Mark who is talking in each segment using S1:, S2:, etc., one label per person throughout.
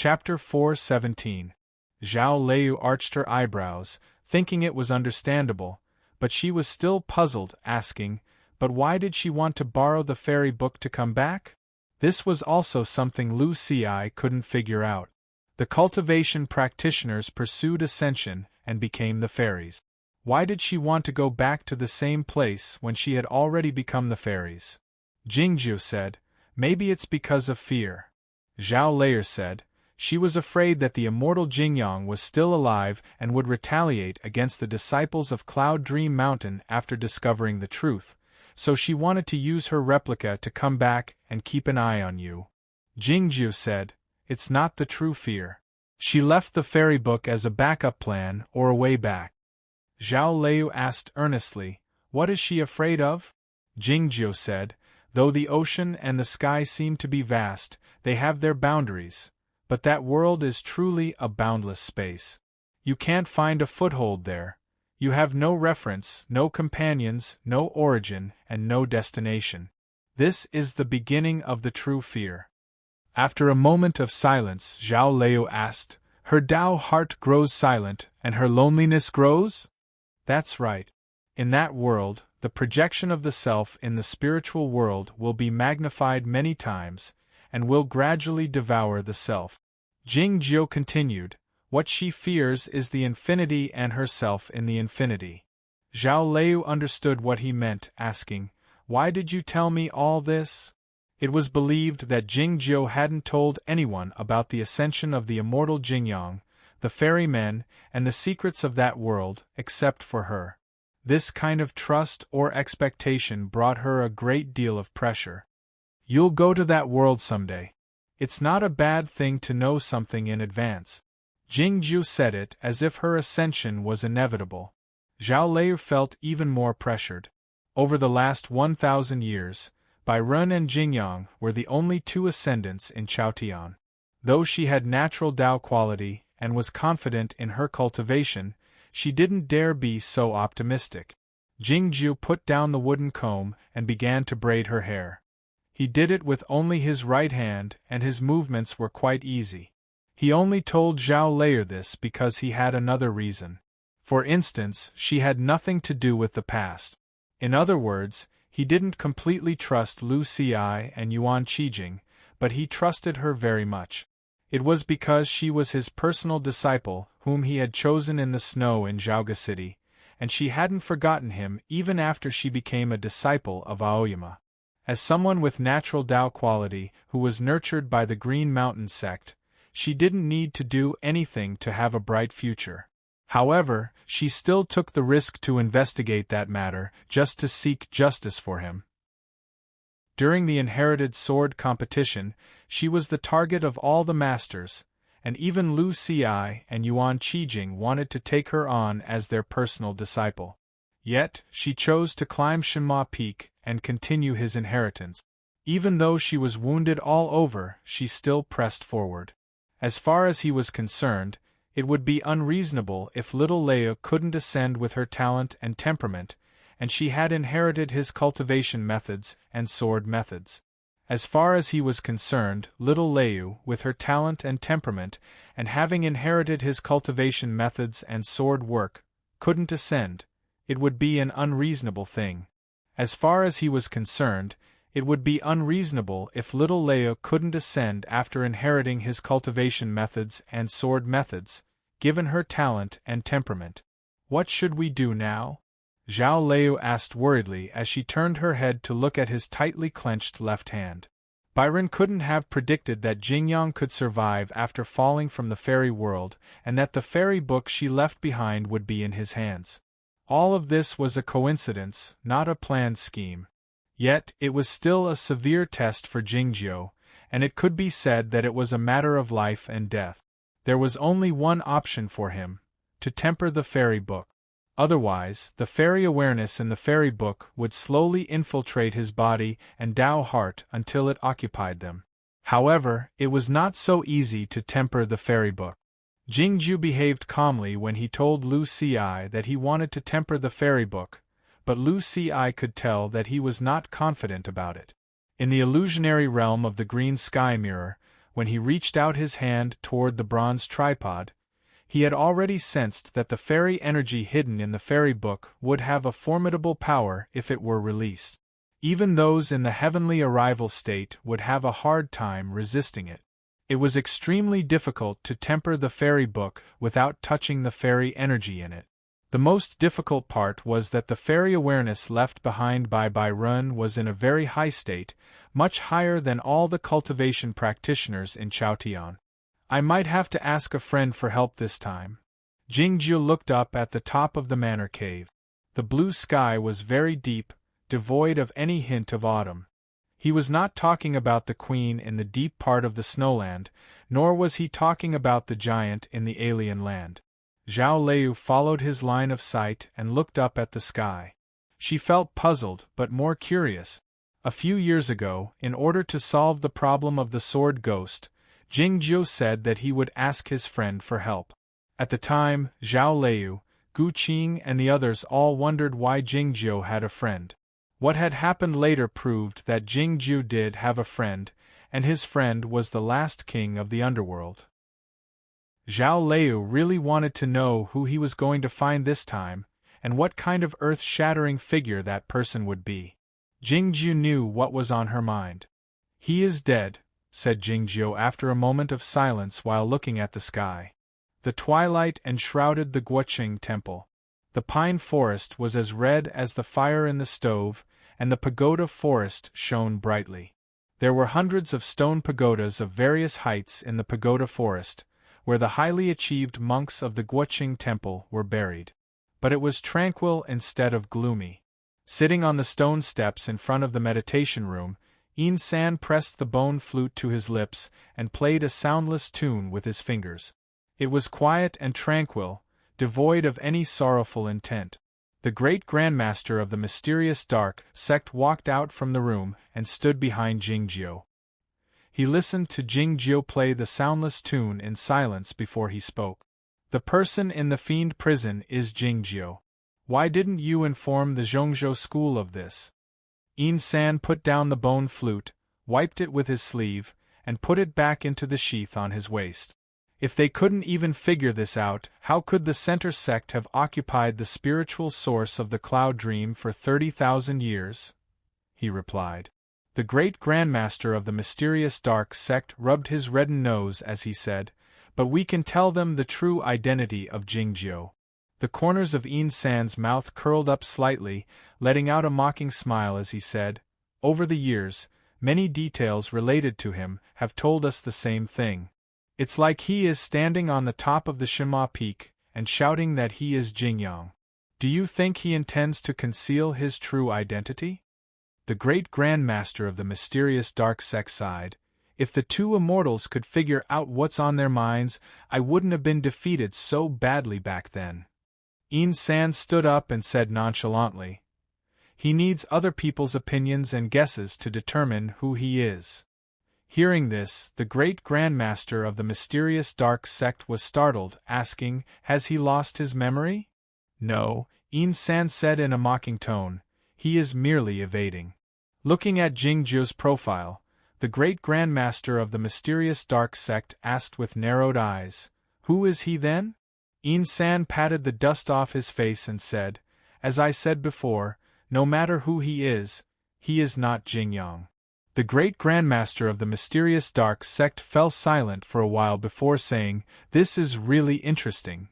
S1: Chapter 4:17. Zhao Lei arched her eyebrows, thinking it was understandable, but she was still puzzled, asking, but why did she want to borrow the fairy book to come back? This was also something Lu Xi couldn't figure out. The cultivation practitioners pursued ascension and became the fairies. Why did she want to go back to the same place when she had already become the fairies? Jingzhu said, maybe it's because of fear. Zhao Lei said, she was afraid that the immortal Jingyang was still alive and would retaliate against the disciples of Cloud Dream Mountain after discovering the truth, so she wanted to use her replica to come back and keep an eye on you. Jingzhu said, it's not the true fear. She left the fairy book as a backup plan or a way back. Zhao Lei asked earnestly, what is she afraid of? Jingzhu said, though the ocean and the sky seem to be vast, they have their boundaries, but that world is truly a boundless space. You can't find a foothold there. You have no reference, no companions, no origin, and no destination. This is the beginning of the true fear. After a moment of silence, Zhao Lei asked, her Tao heart grows silent and her loneliness grows? That's right. In that world, the projection of the self in the spiritual world will be magnified many times, and will gradually devour the self. Jingzhu continued, what she fears is the infinity and herself in the infinity. Zhao Lei understood what he meant, asking, why did you tell me all this? It was believed that Jingzhu hadn't told anyone about the ascension of the immortal Jingyang, the fairy men, and the secrets of that world, except for her. This kind of trust or expectation brought her a great deal of pressure. You'll go to that world someday. It's not a bad thing to know something in advance. Jingzhu said it as if her ascension was inevitable. Zhao Lei felt even more pressured. Over the last 1,000 years, Bai Run and Jingyang were the only two ascendants in Chaotian. Though she had natural Tao quality and was confident in her cultivation, she didn't dare be so optimistic. Jingzhu put down the wooden comb and began to braid her hair. He did it with only his right hand, and his movements were quite easy. He only told Zhao Lei this because he had another reason. For instance, she had nothing to do with the past. In other words, he didn't completely trust Lu Xi and Yuan Qijing, but he trusted her very much. It was because she was his personal disciple whom he had chosen in the snow in Zhaoga City, and she hadn't forgotten him even after she became a disciple of Aoyama. As someone with natural Tao quality who was nurtured by the Green Mountain sect, she didn't need to do anything to have a bright future. However, she still took the risk to investigate that matter just to seek justice for him. During the inherited sword competition, she was the target of all the masters, and even Lu Xi and Yuan Qijing wanted to take her on as their personal disciple. Yet, she chose to climb Shenma Peak and continue his inheritance. Even though she was wounded all over, she still pressed forward. As far as he was concerned, it would be unreasonable if little Leia couldn't ascend with her talent and temperament, and she had inherited his cultivation methods and sword methods. As far as he was concerned, little Lei, with her talent and temperament, and having inherited his cultivation methods and sword work, couldn't ascend. It would be an unreasonable thing. As far as he was concerned, it would be unreasonable if little Leia couldn't ascend after inheriting his cultivation methods and sword methods, given her talent and temperament. What should we do now? Zhao Lei asked worriedly as she turned her head to look at his tightly clenched left hand. Byron couldn't have predicted that Jingyang could survive after falling from the fairy world, and that the fairy book she left behind would be in his hands. All of this was a coincidence, not a planned scheme. Yet, it was still a severe test for Jingzhu, and it could be said that it was a matter of life and death. There was only one option for him: to temper the fairy book. Otherwise, the fairy awareness in the fairy book would slowly infiltrate his body and Tao heart until it occupied them. However, it was not so easy to temper the fairy book. Jingzhu behaved calmly when he told Lu Xi that he wanted to temper the fairy book, but Lu Xi could tell that he was not confident about it. In the illusionary realm of the green sky mirror, When he reached out his hand toward the bronze tripod, he had already sensed that the fairy energy hidden in the fairy book would have a formidable power if it were released. Even those in the heavenly arrival state would have a hard time resisting it. It was extremely difficult to temper the fairy book without touching the fairy energy in it. The most difficult part was that the fairy awareness left behind by Run was in a very high state, much higher than all the cultivation practitioners in Chaotian. I might have to ask a friend for help this time. Jingjiu looked up at the top of the manor cave. The blue sky was very deep, devoid of any hint of autumn. He was not talking about the queen in the deep part of the snowland, nor was he talking about the giant in the alien land. Zhao Lei followed his line of sight and looked up at the sky. She felt puzzled but more curious. A few years ago, in order to solve the problem of the sword ghost, Jingjiu said that he would ask his friend for help. At the time, Zhao Lei, Gu Qing and the others all wondered why Jingjiu had a friend. What had happened later proved that Jingjiu did have a friend, and his friend was the last king of the underworld. Zhao Lei really wanted to know who he was going to find this time, and what kind of earth-shattering figure that person would be. Jingjiu knew what was on her mind. "He is dead," said Jingjiu after a moment of silence while looking at the sky. The twilight enshrouded the Guoqing temple. The pine forest was as red as the fire in the stove, and the pagoda forest shone brightly. There were hundreds of stone pagodas of various heights in the pagoda forest, where the highly achieved monks of the Guoqing temple were buried. But it was tranquil instead of gloomy. Sitting on the stone steps in front of the meditation room, Yin San pressed the bone flute to his lips and played a soundless tune with his fingers. It was quiet and tranquil, devoid of any sorrowful intent. The great grandmaster of the mysterious dark sect walked out from the room and stood behind Jingjiu. He listened to Jingjiu play the soundless tune in silence before he spoke. "The person in the fiend prison is Jingjiu. Why didn't you inform the Zhongzhou school of this?" Yin San put down the bone flute, wiped it with his sleeve, and put it back into the sheath on his waist. "If they couldn't even figure this out, how could the Center sect have occupied the spiritual source of the Cloud Dream for 30,000 years?" he replied. The great grandmaster of the mysterious dark sect rubbed his reddened nose as he said, "But we can tell them the true identity of Jingjiu." The corners of Yin San's mouth curled up slightly, letting out a mocking smile as he said, "Over the years, many details related to him have told us the same thing. It's like he is standing on the top of the Shima Peak and shouting that he is Jingyang. Do you think he intends to conceal his true identity?" The great grandmaster of the mysterious dark sect sighed, "If the two immortals could figure out what's on their minds, I wouldn't have been defeated so badly back then." Yin San stood up and said nonchalantly, "He needs other people's opinions and guesses to determine who he is." Hearing this, the great grandmaster of the mysterious dark sect was startled, asking, "Has he lost his memory?" "No," Yin San said in a mocking tone, "he is merely evading." Looking at Jingjiu's profile, the great grandmaster of the mysterious dark sect asked with narrowed eyes, "Who is he then?" Yin San patted the dust off his face and said, "As I said before, no matter who he is not Jingyang." The great grandmaster of the mysterious dark sect fell silent for a while before saying, "This is really interesting.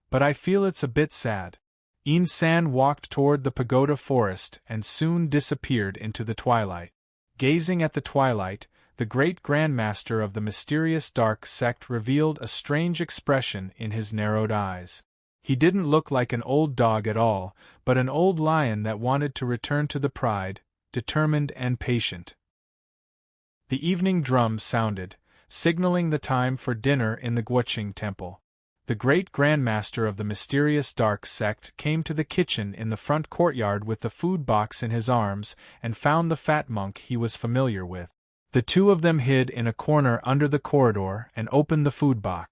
S1: But I feel it's a bit sad." Yin San walked toward the pagoda forest and soon disappeared into the twilight. Gazing at the twilight, the great grandmaster of the mysterious dark sect revealed a strange expression in his narrowed eyes. He didn't look like an old dog at all, but an old lion that wanted to return to the pride, determined and patient. The evening drum sounded, signaling the time for dinner in the Guoqing temple. The great grandmaster of the mysterious dark sect came to the kitchen in the front courtyard with the food box in his arms and found the fat monk he was familiar with. The two of them hid in a corner under the corridor and opened the food box.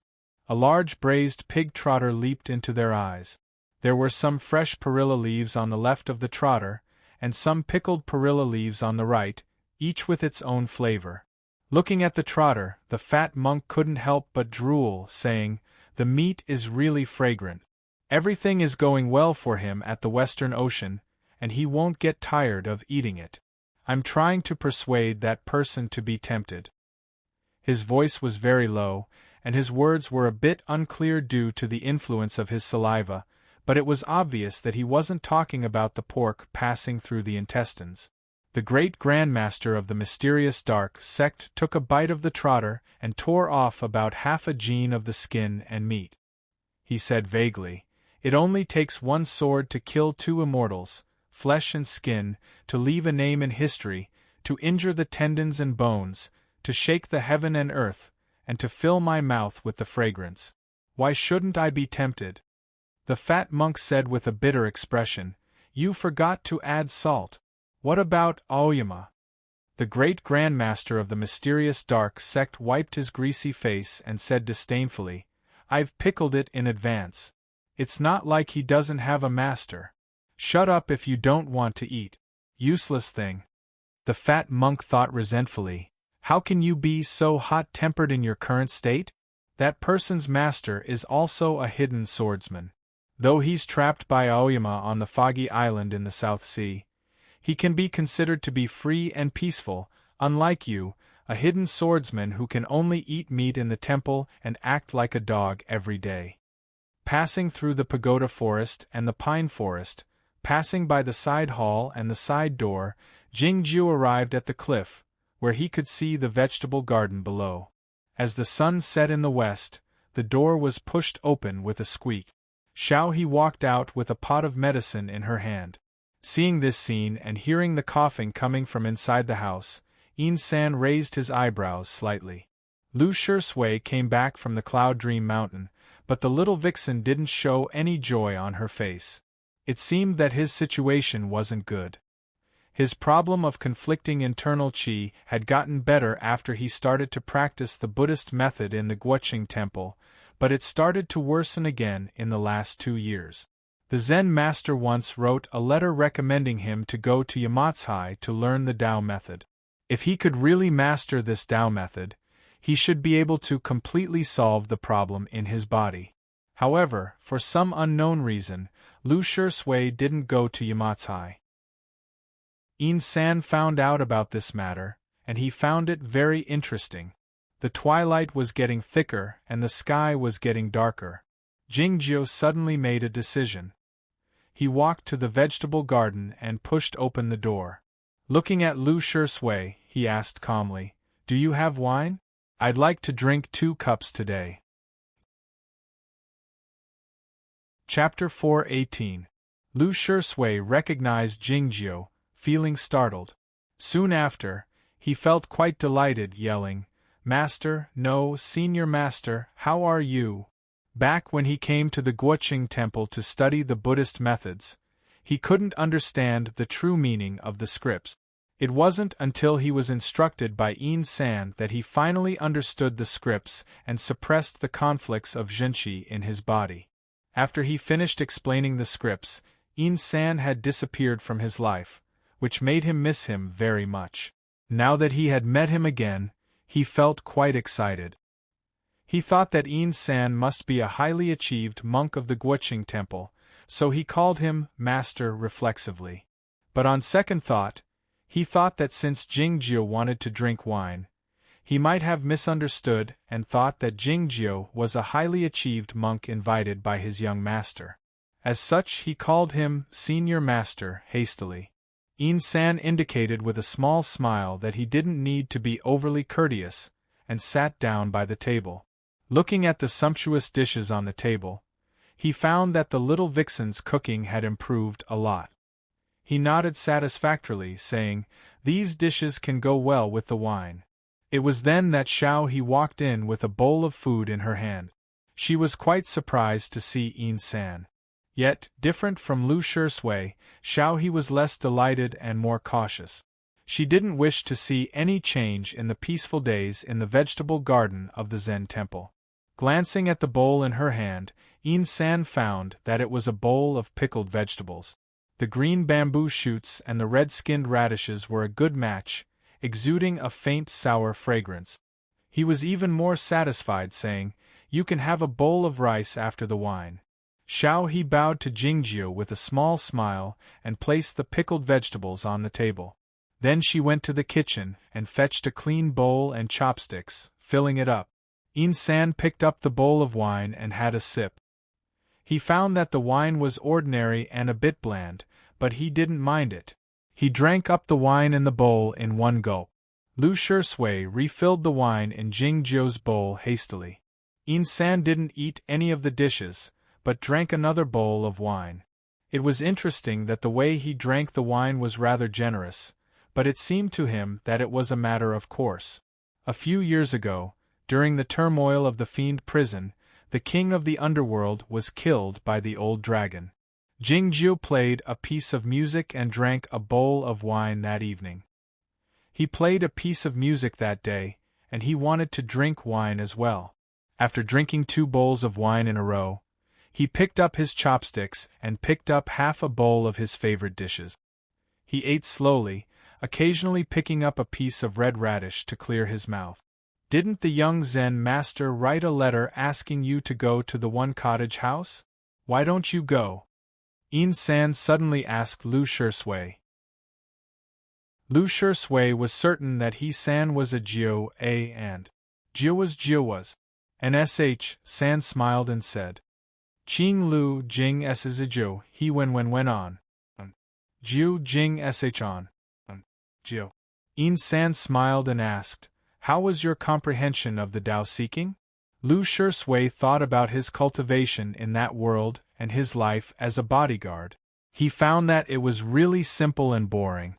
S1: A large braised pig trotter leaped into their eyes. There were some fresh perilla leaves on the left of the trotter, and some pickled perilla leaves on the right, each with its own flavor. Looking at the trotter, the fat monk couldn't help but drool, saying, "The meat is really fragrant. Everything is going well for him at the Western Ocean, and he won't get tired of eating it. I'm trying to persuade that person to be tempted." His voice was very low, and his words were a bit unclear due to the influence of his saliva, but it was obvious that he wasn't talking about the pork passing through the intestines. The great grandmaster of the mysterious dark sect took a bite of the trotter and tore off about half a gene of the skin and meat. He said vaguely, "It only takes one sword to kill two immortals, flesh and skin, to leave a name in history, to injure the tendons and bones, to shake the heaven and earth, and to fill my mouth with the fragrance. Why shouldn't I be tempted?" The fat monk said with a bitter expression, "You forgot to add salt. What about Aoyama?" The great grandmaster of the mysterious dark sect wiped his greasy face and said disdainfully, "I've pickled it in advance. It's not like he doesn't have a master. Shut up if you don't want to eat. Useless thing." The fat monk thought resentfully, "How can you be so hot-tempered in your current state? That person's master is also a hidden swordsman. Though he's trapped by Aoyama on the foggy island in the South Sea, he can be considered to be free and peaceful, unlike you, a hidden swordsman who can only eat meat in the temple and act like a dog every day." Passing through the pagoda forest and the pine forest, passing by the side hall and the side door, Jingjiu arrived at the cliff, where he could see the vegetable garden below. As the sun set in the west, the door was pushed open with a squeak. Xiao He walked out with a pot of medicine in her hand. Seeing this scene and hearing the coughing coming from inside the house, Yin San raised his eyebrows slightly. Lu Shui came back from the Cloud Dream Mountain, but the little vixen didn't show any joy on her face. It seemed that his situation wasn't good. His problem of conflicting internal qi had gotten better after he started to practice the Buddhist method in the Guoqing temple, but it started to worsen again in the last 2 years. The Zen master once wrote a letter recommending him to go to Yamatsui to learn the Tao method. If he could really master this Tao method, he should be able to completely solve the problem in his body. However, for some unknown reason, Lu Shui didn't go to Yamatsui. Yin San found out about this matter, and he found it very interesting. The twilight was getting thicker and the sky was getting darker. Jingjiu suddenly made a decision. He walked to the vegetable garden and pushed open the door. Looking at Lu Shui, he asked calmly, "Do you have wine? I'd like to drink 2 cups today." Chapter 4:18. Lu Shui recognized Jingjiu, feeling startled. Soon after, he felt quite delighted, yelling, "Master, no, Senior Master, how are you?" Back when he came to the Guoqing temple to study the Buddhist methods, he couldn't understand the true meaning of the scripts. It wasn't until he was instructed by Yin San that he finally understood the scripts and suppressed the conflicts of Zhenqi in his body. After he finished explaining the scripts, Yin San had disappeared from his life, which made him miss him very much. Now that he had met him again, he felt quite excited. He thought that Yin San must be a highly achieved monk of the Guoqing temple, so he called him Master reflexively. But on second thought, he thought that since Jingjiu wanted to drink wine, he might have misunderstood and thought that Jingjiu was a highly achieved monk invited by his young master. As such, he called him Senior Master hastily. Yin San indicated with a small smile that he didn't need to be overly courteous, and sat down by the table. Looking at the sumptuous dishes on the table, he found that the little vixen's cooking had improved a lot. He nodded satisfactorily, saying, "These dishes can go well with the wine." It was then that Xiao He walked in with a bowl of food in her hand. She was quite surprised to see Yin San. Yet, different from Lu Shui, Xiao He was less delighted and more cautious. She didn't wish to see any change in the peaceful days in the vegetable garden of the Zen temple. Glancing at the bowl in her hand, Yin San found that it was a bowl of pickled vegetables. The green bamboo shoots and the red-skinned radishes were a good match, exuding a faint sour fragrance. He was even more satisfied, saying, "You can have a bowl of rice after the wine." Xiao He bowed to Jingjiu with a small smile and placed the pickled vegetables on the table. Then she went to the kitchen and fetched a clean bowl and chopsticks, filling it up. Yin San picked up the bowl of wine and had a sip. He found that the wine was ordinary and a bit bland, but he didn't mind it. He drank up the wine in the bowl in one gulp. Lu Shui refilled the wine in Jingjiu's bowl hastily. Yin San didn't eat any of the dishes, but drank another bowl of wine. It was interesting that the way he drank the wine was rather generous, but it seemed to him that it was a matter of course. A few years ago, during the turmoil of the fiend prison, the king of the underworld was killed by the old dragon. Jingjiu played a piece of music and drank a bowl of wine that evening. He played a piece of music that day, and he wanted to drink wine as well. After drinking 2 bowls of wine in a row, he picked up his chopsticks and picked up half a bowl of his favorite dishes. He ate slowly, occasionally picking up a piece of red radish to clear his mouth. "Didn't the young Zen master write a letter asking you to go to the one cottage house? Why don't you go?" Yin San suddenly asked Lu Shui. Lu Shui was certain that He San was a Jiu A and Jiu was. And San smiled and said, "Qing Lu Jing S is a Jiu, he when on. Jiu Jing sh on. Jiu." Yin San smiled and asked, "How was your comprehension of the Tao seeking?" Lu Shui thought about his cultivation in that world and his life as a bodyguard. He found that it was really simple and boring.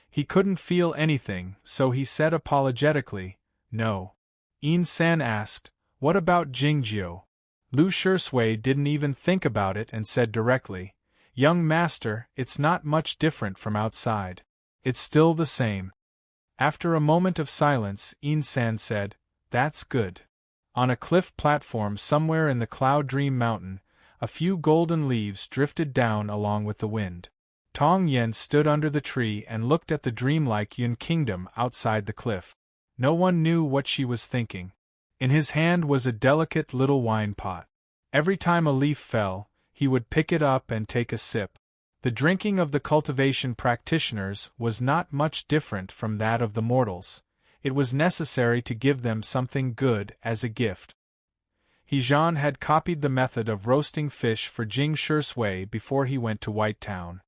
S1: He couldn't feel anything, so he said apologetically, "No." Yin San asked, "What about Jingjiu?" Lu Shui didn't even think about it and said directly, "Young master, it's not much different from outside. It's still the same." After a moment of silence, Yin San said, "That's good." On a cliff platform somewhere in the Cloud Dream Mountain, a few golden leaves drifted down along with the wind. Tong Yen stood under the tree and looked at the dreamlike Yun kingdom outside the cliff. No one knew what she was thinking. In his hand was a delicate little wine pot. Every time a leaf fell, he would pick it up and take a sip. The drinking of the cultivation practitioners was not much different from that of the mortals. It was necessary to give them something good as a gift. Hejan had copied the method of roasting fish for Jing Shui before he went to White Town.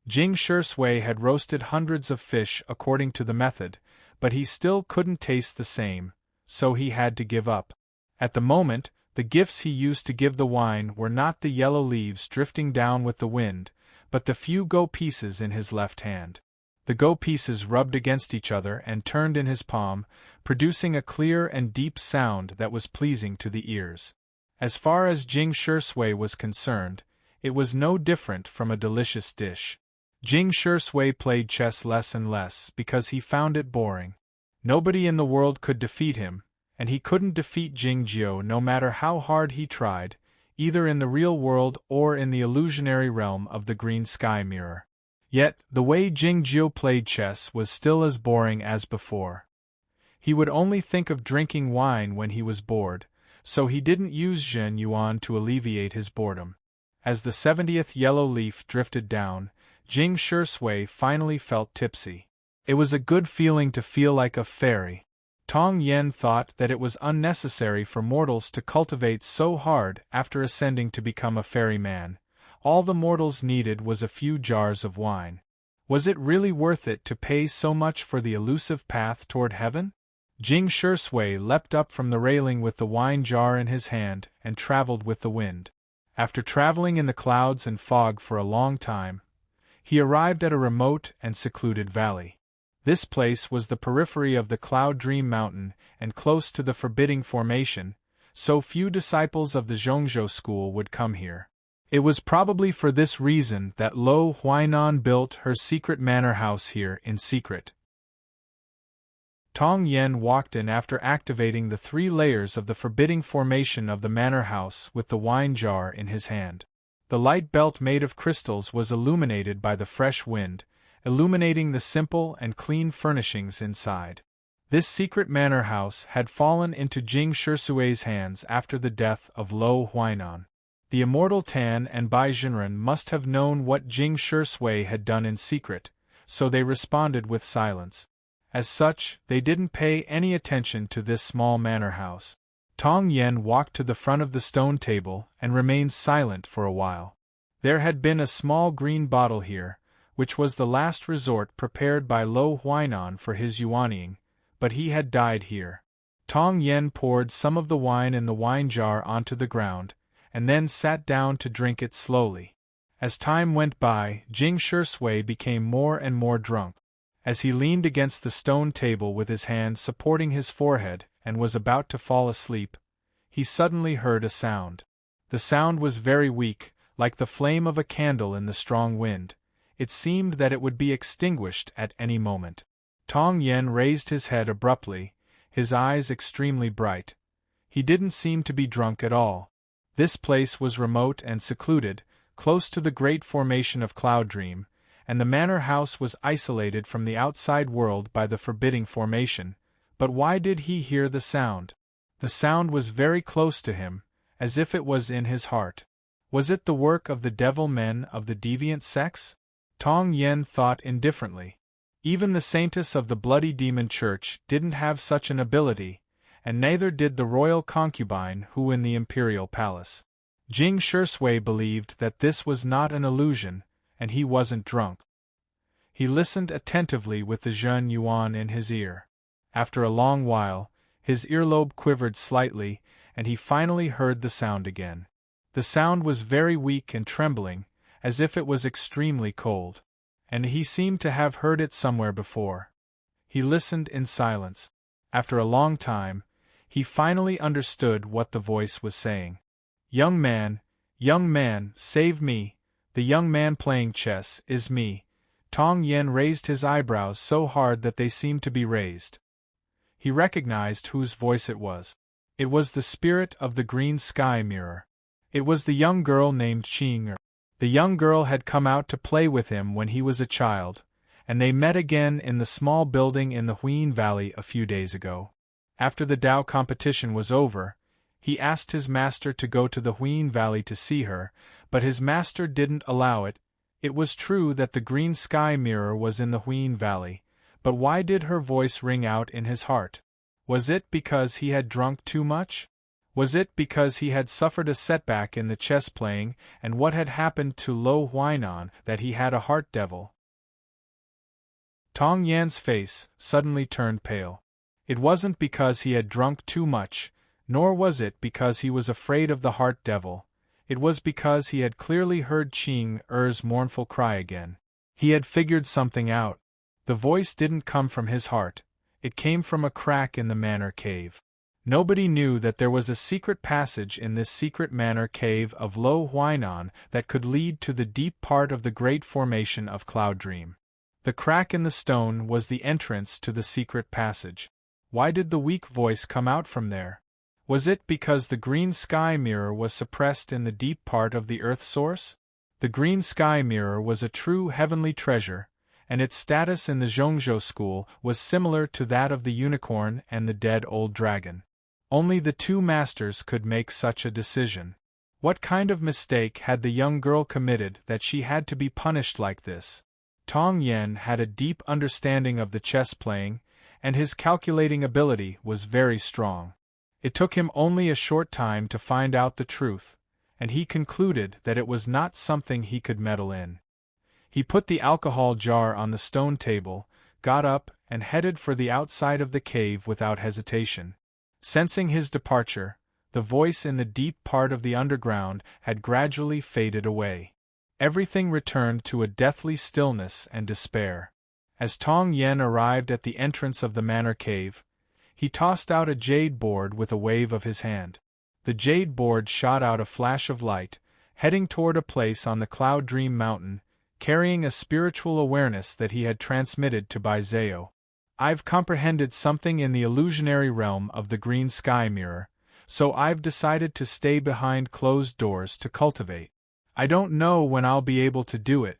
S1: Jing Shui had roasted hundreds of fish according to the method, but he still couldn't taste the same, so he had to give up. At the moment, the gifts he used to give the wine were not the yellow leaves drifting down with the wind, but the few go pieces in his left hand. The go pieces rubbed against each other and turned in his palm, producing a clear and deep sound that was pleasing to the ears. As far as Jing Shui was concerned, it was no different from a delicious dish. Jing Shui played chess less and less because he found it boring. Nobody in the world could defeat him, and he couldn't defeat Jingjiu no matter how hard he tried, either in the real world or in the illusionary realm of the green sky mirror. Yet, the way Jingjiu played chess was still as boring as before. He would only think of drinking wine when he was bored, so he didn't use Zhen Yuan to alleviate his boredom. As the 70th yellow leaf drifted down, Jing Shui finally felt tipsy. It was a good feeling to feel like a fairy. Tong Yen thought that it was unnecessary for mortals to cultivate so hard after ascending to become a fairy man. All the mortals needed was a few jars of wine. Was it really worth it to pay so much for the elusive path toward heaven? Jing Shui leapt up from the railing with the wine jar in his hand and traveled with the wind. After traveling in the clouds and fog for a long time, he arrived at a remote and secluded valley. This place was the periphery of the Cloud Dream Mountain and close to the forbidding formation, so few disciples of the Zhongzhou school would come here. It was probably for this reason that Lo Huainan built her secret manor house here in secret. Tong Yen walked in after activating the 3 layers of the forbidding formation of the manor house with the wine jar in his hand. The light belt made of crystals was illuminated by the fresh wind, illuminating the simple and clean furnishings inside. This secret manor house had fallen into Jing Shirsui's hands after the death of Lo Huainan. The immortal Tan and Bai Jinren must have known what Jing Shirsui had done in secret, so they responded with silence. As such, they didn't pay any attention to this small manor house. Tong Yen walked to the front of the stone table and remained silent for a while. There had been a small green bottle here, which was the last resort prepared by Lo Huainan for his yuanying, but he had died here. Tong Yen poured some of the wine in the wine jar onto the ground, and then sat down to drink it slowly. As time went by, Jing Shirsui became more and more drunk. As he leaned against the stone table with his hand supporting his forehead and was about to fall asleep, he suddenly heard a sound. The sound was very weak, like the flame of a candle in the strong wind. It seemed that it would be extinguished at any moment. Tong Yen raised his head abruptly, his eyes extremely bright. He didn't seem to be drunk at all. This place was remote and secluded, close to the great formation of Cloud Dream, and the manor house was isolated from the outside world by the forbidding formation. But why did he hear the sound? The sound was very close to him, as if it was in his heart. Was it the work of the devil men of the deviant sex? Tong Yen thought indifferently. Even the saintess of the Bloody Demon Church didn't have such an ability, and neither did the royal concubine who in the imperial palace. Jing Shirsui believed that this was not an illusion, and he wasn't drunk. He listened attentively with the Zhen Yuan in his ear. After a long while, his earlobe quivered slightly, and he finally heard the sound again. The sound was very weak and trembling, as if it was extremely cold. And he seemed to have heard it somewhere before. He listened in silence. After a long time, he finally understood what the voice was saying. Young man, save me. The young man playing chess is me." Tong Yen raised his eyebrows so hard that they seemed to be raised. He recognized whose voice it was. It was the spirit of the green sky mirror. It was the young girl named Qing. The young girl had come out to play with him when he was a child, and they met again in the small building in the Huin Valley a few days ago. After the Dao competition was over, he asked his master to go to the Huin Valley to see her, but his master didn't allow it. It was true that the green sky mirror was in the Huin Valley, but why did her voice ring out in his heart? Was it because he had drunk too much? Was it because he had suffered a setback in the chess playing, and what had happened to Lo Huainan that he had a heart devil? Tong Yan's face suddenly turned pale. It wasn't because he had drunk too much, nor was it because he was afraid of the heart devil. It was because he had clearly heard Qing Er's mournful cry again. He had figured something out. The voice didn't come from his heart. It came from a crack in the manor cave. Nobody knew that there was a secret passage in this secret manor cave of Lo Huainan that could lead to the deep part of the great formation of Cloud Dream. The crack in the stone was the entrance to the secret passage. Why did the weak voice come out from there? Was it because the green sky mirror was suppressed in the deep part of the earth source? The green sky mirror was a true heavenly treasure, and its status in the Zhongzhou school was similar to that of the unicorn and the dead old dragon. Only the two masters could make such a decision. What kind of mistake had the young girl committed that she had to be punished like this? Tong Yen had a deep understanding of the chess playing, and his calculating ability was very strong. It took him only a short time to find out the truth, and he concluded that it was not something he could meddle in. He put the alcohol jar on the stone table, got up, and headed for the outside of the cave without hesitation. Sensing his departure, the voice in the deep part of the underground had gradually faded away. Everything returned to a deathly stillness and despair. As Tong Yen arrived at the entrance of the manor cave, he tossed out a jade board with a wave of his hand. The jade board shot out a flash of light, heading toward a place on the Cloud Dream Mountain, carrying a spiritual awareness that he had transmitted to Bai Zhao. "I've comprehended something in the illusionary realm of the green sky mirror, so I've decided to stay behind closed doors to cultivate. I don't know when I'll be able to do it."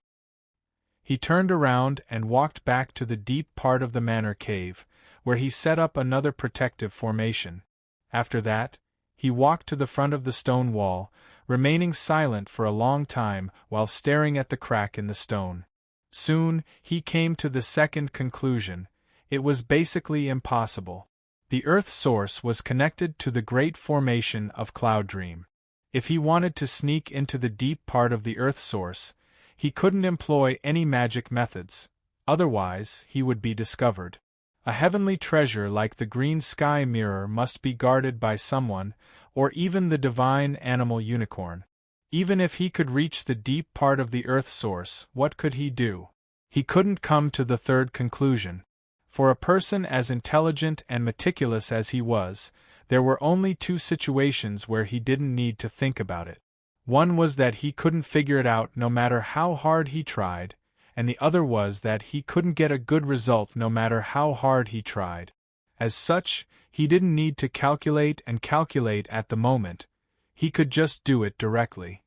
S1: He turned around and walked back to the deep part of the manor cave, where he set up another protective formation. After that, he walked to the front of the stone wall, remaining silent for a long time while staring at the crack in the stone. Soon, he came to the second conclusion. It was basically impossible. The Earth source was connected to the great formation of Cloud Dream. If he wanted to sneak into the deep part of the Earth source, he couldn't employ any magic methods, otherwise he would be discovered. A heavenly treasure like the green sky mirror must be guarded by someone, or even the divine animal unicorn. Even if he could reach the deep part of the Earth source, what could he do? He couldn't come to the third conclusion. For a person as intelligent and meticulous as he was, there were only two situations where he didn't need to think about it. One was that he couldn't figure it out no matter how hard he tried, and the other was that he couldn't get a good result no matter how hard he tried. As such, he didn't need to calculate at the moment. He could just do it directly.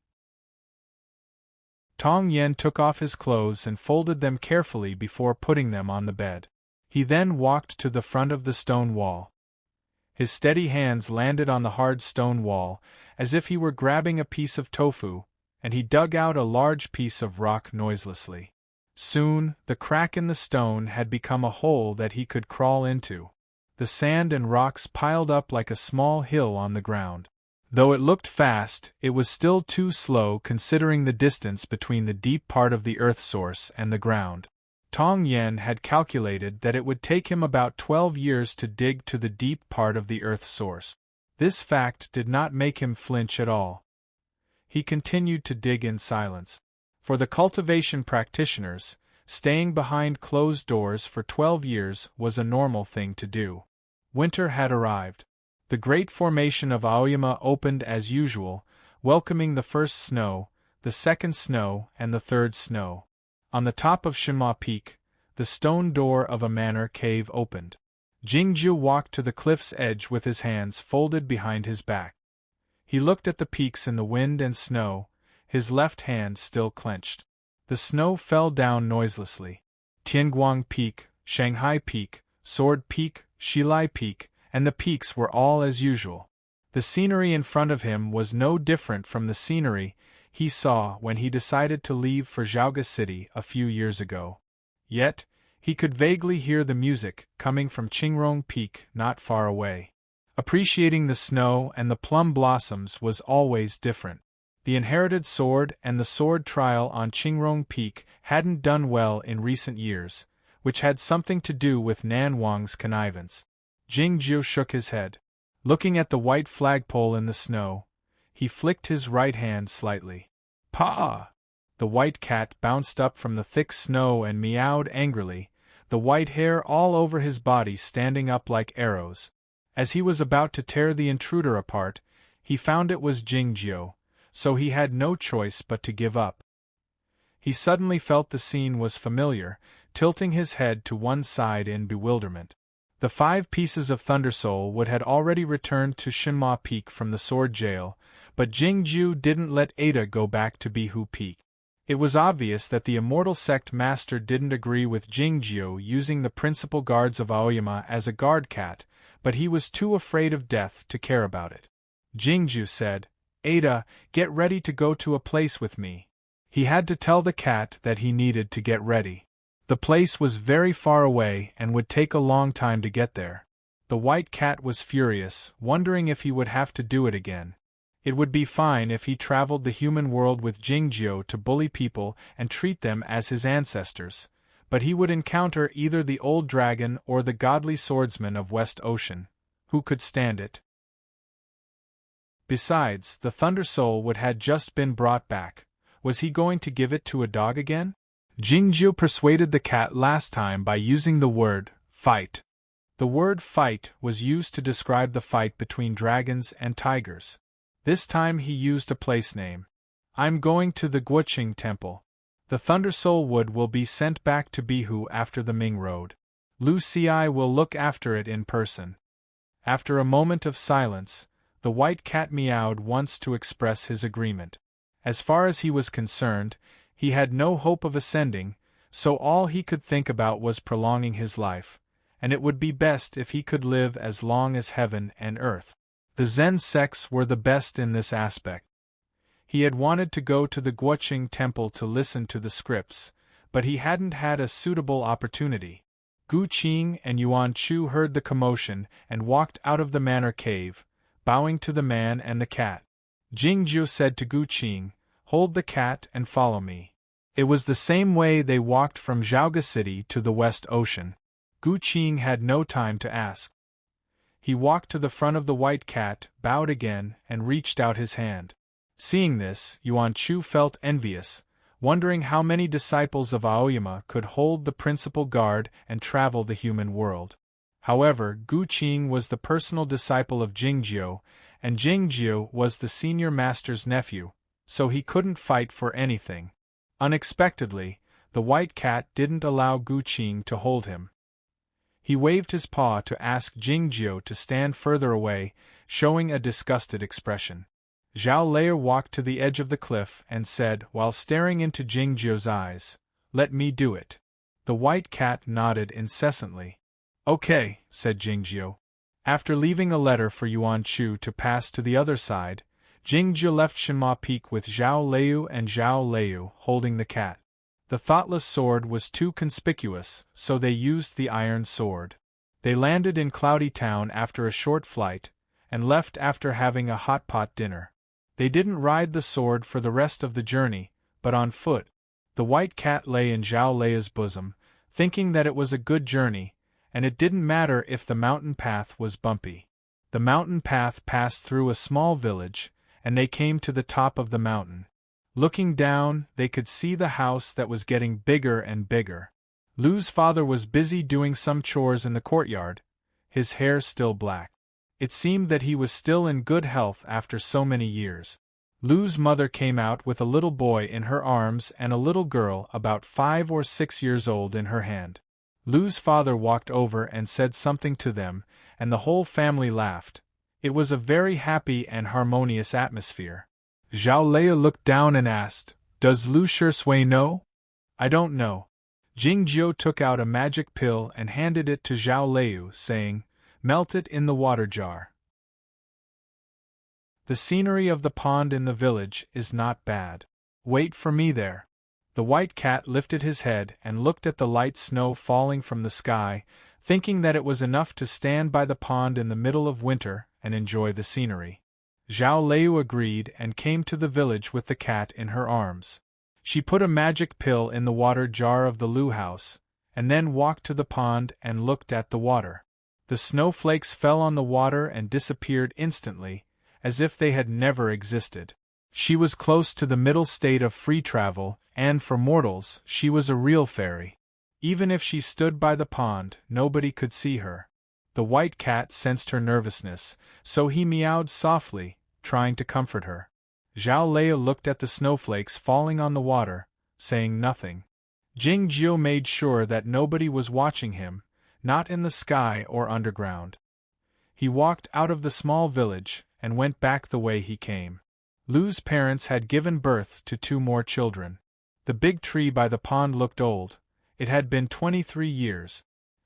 S1: Tong Yen took off his clothes and folded them carefully before putting them on the bed. He then walked to the front of the stone wall. His steady hands landed on the hard stone wall, as if he were grabbing a piece of tofu, and he dug out a large piece of rock noiselessly. Soon, the crack in the stone had become a hole that he could crawl into. The sand and rocks piled up like a small hill on the ground. Though it looked fast, it was still too slow considering the distance between the deep part of the Earth source and the ground. Tong Yen had calculated that it would take him about 12 years to dig to the deep part of the Earth source. This fact did not make him flinch at all. He continued to dig in silence. For the cultivation practitioners, staying behind closed doors for 12 years was a normal thing to do. Winter had arrived. The great formation of Aoyama opened as usual, welcoming the first snow, the second snow, and the third snow. On the top of Shinma Peak, the stone door of a manor cave opened. Jingju walked to the cliff's edge with his hands folded behind his back. He looked at the peaks in the wind and snow, his left hand still clenched. The snow fell down noiselessly. Tianguang Peak, Shanghai Peak, Sword Peak, Shilai Peak, and the peaks were all as usual. The scenery in front of him was no different from the scenery he saw when he decided to leave for Zhaoga City a few years ago. Yet, he could vaguely hear the music coming from Qingrong Peak not far away. Appreciating the snow and the plum blossoms was always different. The inherited sword and the sword trial on Qingrong Peak hadn't done well in recent years, which had something to do with Nan Wang's connivance. Jingju shook his head. Looking at the white flagpole in the snow, he flicked his right hand slightly. "Paw!" The white cat bounced up from the thick snow and meowed angrily, the white hair all over his body standing up like arrows. As he was about to tear the intruder apart, he found it was Jingju, so he had no choice but to give up. He suddenly felt the scene was familiar, tilting his head to one side in bewilderment. The 5 pieces of Thundersoul would had already returned to Shinma Peak from the sword jail, but Jingju didn't let Ada go back to Bihu Peak. It was obvious that the Immortal Sect Master didn't agree with Jingju using the principal guards of Aoyama as a guard cat, but he was too afraid of death to care about it. Jingju said, "Ada, get ready to go to a place with me." He had to tell the cat that he needed to get ready. The place was very far away and would take a long time to get there. The white cat was furious, wondering if he would have to do it again. It would be fine if he traveled the human world with Jingju to bully people and treat them as his ancestors, but he would encounter either the old dragon or the godly swordsman of West Ocean. Who could stand it? Besides, the Thunder Soul would had just been brought back. Was he going to give it to a dog again? Jingju persuaded the cat last time by using the word, fight. The word fight was used to describe the fight between dragons and tigers. This time he used a place name. "I'm going to the Guoqing Temple. The Thunder Soul Wood will be sent back to Bihu after the Ming Road. Lu Ci will look after it in person." After a moment of silence, the white cat meowed once to express his agreement. As far as he was concerned, he had no hope of ascending, so all he could think about was prolonging his life, and it would be best if he could live as long as heaven and earth. The Zen sects were the best in this aspect. He had wanted to go to the Guoqing temple to listen to the scripts, but he hadn't had a suitable opportunity. Gu Qing and Yuan Chu heard the commotion and walked out of the manor cave, bowing to the man and the cat. Jingjiu said to Gu Qing, "Hold the cat and follow me." It was the same way they walked from Zhaoga City to the West Ocean. Gu Qing had no time to ask. He walked to the front of the white cat, bowed again, and reached out his hand. Seeing this, Yuan Chu felt envious, wondering how many disciples of Aoyama could hold the principal guard and travel the human world. However, Gu Qing was the personal disciple of Jingjiu, and Jingjiu was the senior master's nephew, so he couldn't fight for anything. Unexpectedly, the white cat didn't allow Gu Qing to hold him. He waved his paw to ask Jingjiu to stand further away, showing a disgusted expression. Zhao Lei walked to the edge of the cliff and said, while staring into Jingjiu's eyes, "Let me do it." The white cat nodded incessantly. "Okay," said Jingjiu. After leaving a letter for Yuan Chu to pass to the other side, Jingjiu left Shenma Peak with Zhao Lei and Zhao Lei holding the cat. The thoughtless sword was too conspicuous, so they used the iron sword. They landed in Cloudy Town after a short flight, and left after having a hot pot dinner. They didn't ride the sword for the rest of the journey, but on foot. The white cat lay in Zhao Lei's bosom, thinking that it was a good journey, and it didn't matter if the mountain path was bumpy. The mountain path passed through a small village, and they came to the top of the mountain. Looking down, they could see the house that was getting bigger and bigger. Lu's father was busy doing some chores in the courtyard, his hair still black. It seemed that he was still in good health after so many years. Lu's mother came out with a little boy in her arms and a little girl about 5 or 6 years old in her hand. Lu's father walked over and said something to them, and the whole family laughed. It was a very happy and harmonious atmosphere. Zhao Lei looked down and asked, "Does Lu Shui know?" "I don't know." Jingjiu took out a magic pill and handed it to Zhao Lei, saying, "Melt it in the water jar." The scenery of the pond in the village is not bad. Wait for me there. The white cat lifted his head and looked at the light snow falling from the sky, thinking that it was enough to stand by the pond in the middle of winter and enjoy the scenery. Zhao Lei agreed and came to the village with the cat in her arms. She put a magic pill in the water jar of the Lu house, and then walked to the pond and looked at the water. The snowflakes fell on the water and disappeared instantly, as if they had never existed. She was close to the middle state of free travel, and for mortals, she was a real fairy. Even if she stood by the pond, nobody could see her. The white cat sensed her nervousness, so he meowed softly, trying to comfort her. Zhao Lei looked at the snowflakes falling on the water, saying nothing. Jingjiu made sure that nobody was watching him, not in the sky or underground. He walked out of the small village and went back the way he came. Lu's parents had given birth to 2 more children. The big tree by the pond looked old. It had been 23 years.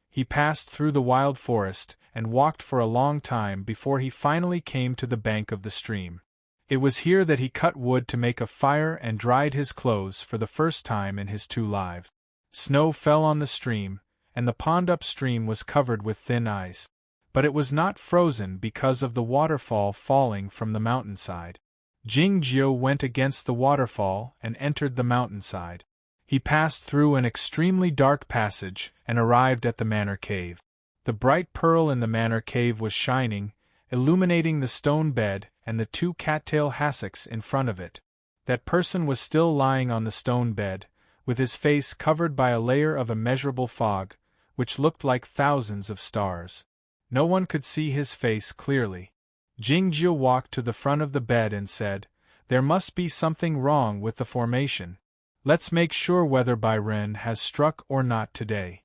S1: He passed through the wild forest and walked for a long time before he finally came to the bank of the stream. It was here that he cut wood to make a fire and dried his clothes for the first time in his 2 lives. Snow fell on the stream, and the pond upstream was covered with thin ice. But it was not frozen because of the waterfall falling from the mountainside. Jingjiu went against the waterfall and entered the mountainside. He passed through an extremely dark passage and arrived at the manor cave. The bright pearl in the manor cave was shining, illuminating the stone bed and the 2 cattail hassocks in front of it. That person was still lying on the stone bed, with his face covered by a layer of immeasurable fog, which looked like thousands of stars. No one could see his face clearly. Jingjiu walked to the front of the bed and said, "There must be something wrong with the formation. Let's make sure whether Bai Ren has struck or not today."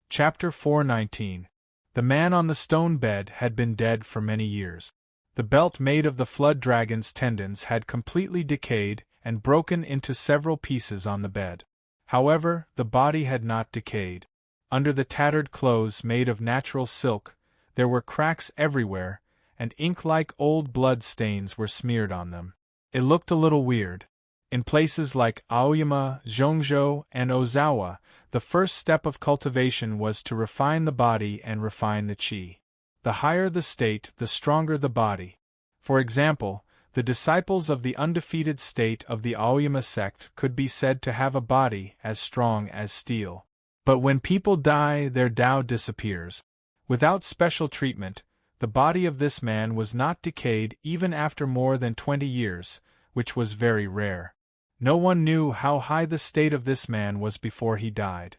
S1: Chapter 419. The man on the stone bed had been dead for many years. The belt made of the flood dragon's tendons had completely decayed and broken into several pieces on the bed. However, the body had not decayed. Under the tattered clothes made of natural silk, there were cracks everywhere, and ink-like old blood stains were smeared on them. It looked a little weird. In places like Aoyama, Zhongzhou, and Ozawa, the first step of cultivation was to refine the body and refine the qi. The higher the state, the stronger the body. For example, the disciples of the undefeated state of the Aoyama sect could be said to have a body as strong as steel. But when people die, their Tao disappears. Without special treatment, the body of this man was not decayed even after more than 20 years, which was very rare. No one knew how high the state of this man was before he died.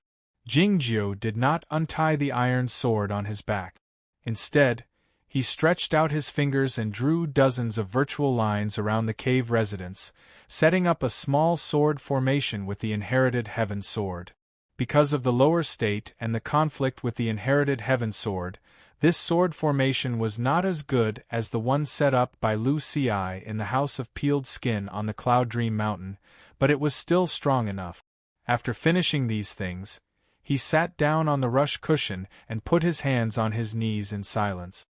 S1: Jingjiu did not untie the iron sword on his back. Instead, he stretched out his fingers and drew dozens of virtual lines around the cave residence, setting up a small sword formation with the inherited heaven sword. Because of the lower state and the conflict with the inherited heaven sword, this sword formation was not as good as the one set up by Lu Ci in the House of Peeled Skin on the Cloud Dream Mountain, but it was still strong enough. After finishing these things, he sat down on the rush cushion and put his hands on his knees in silence.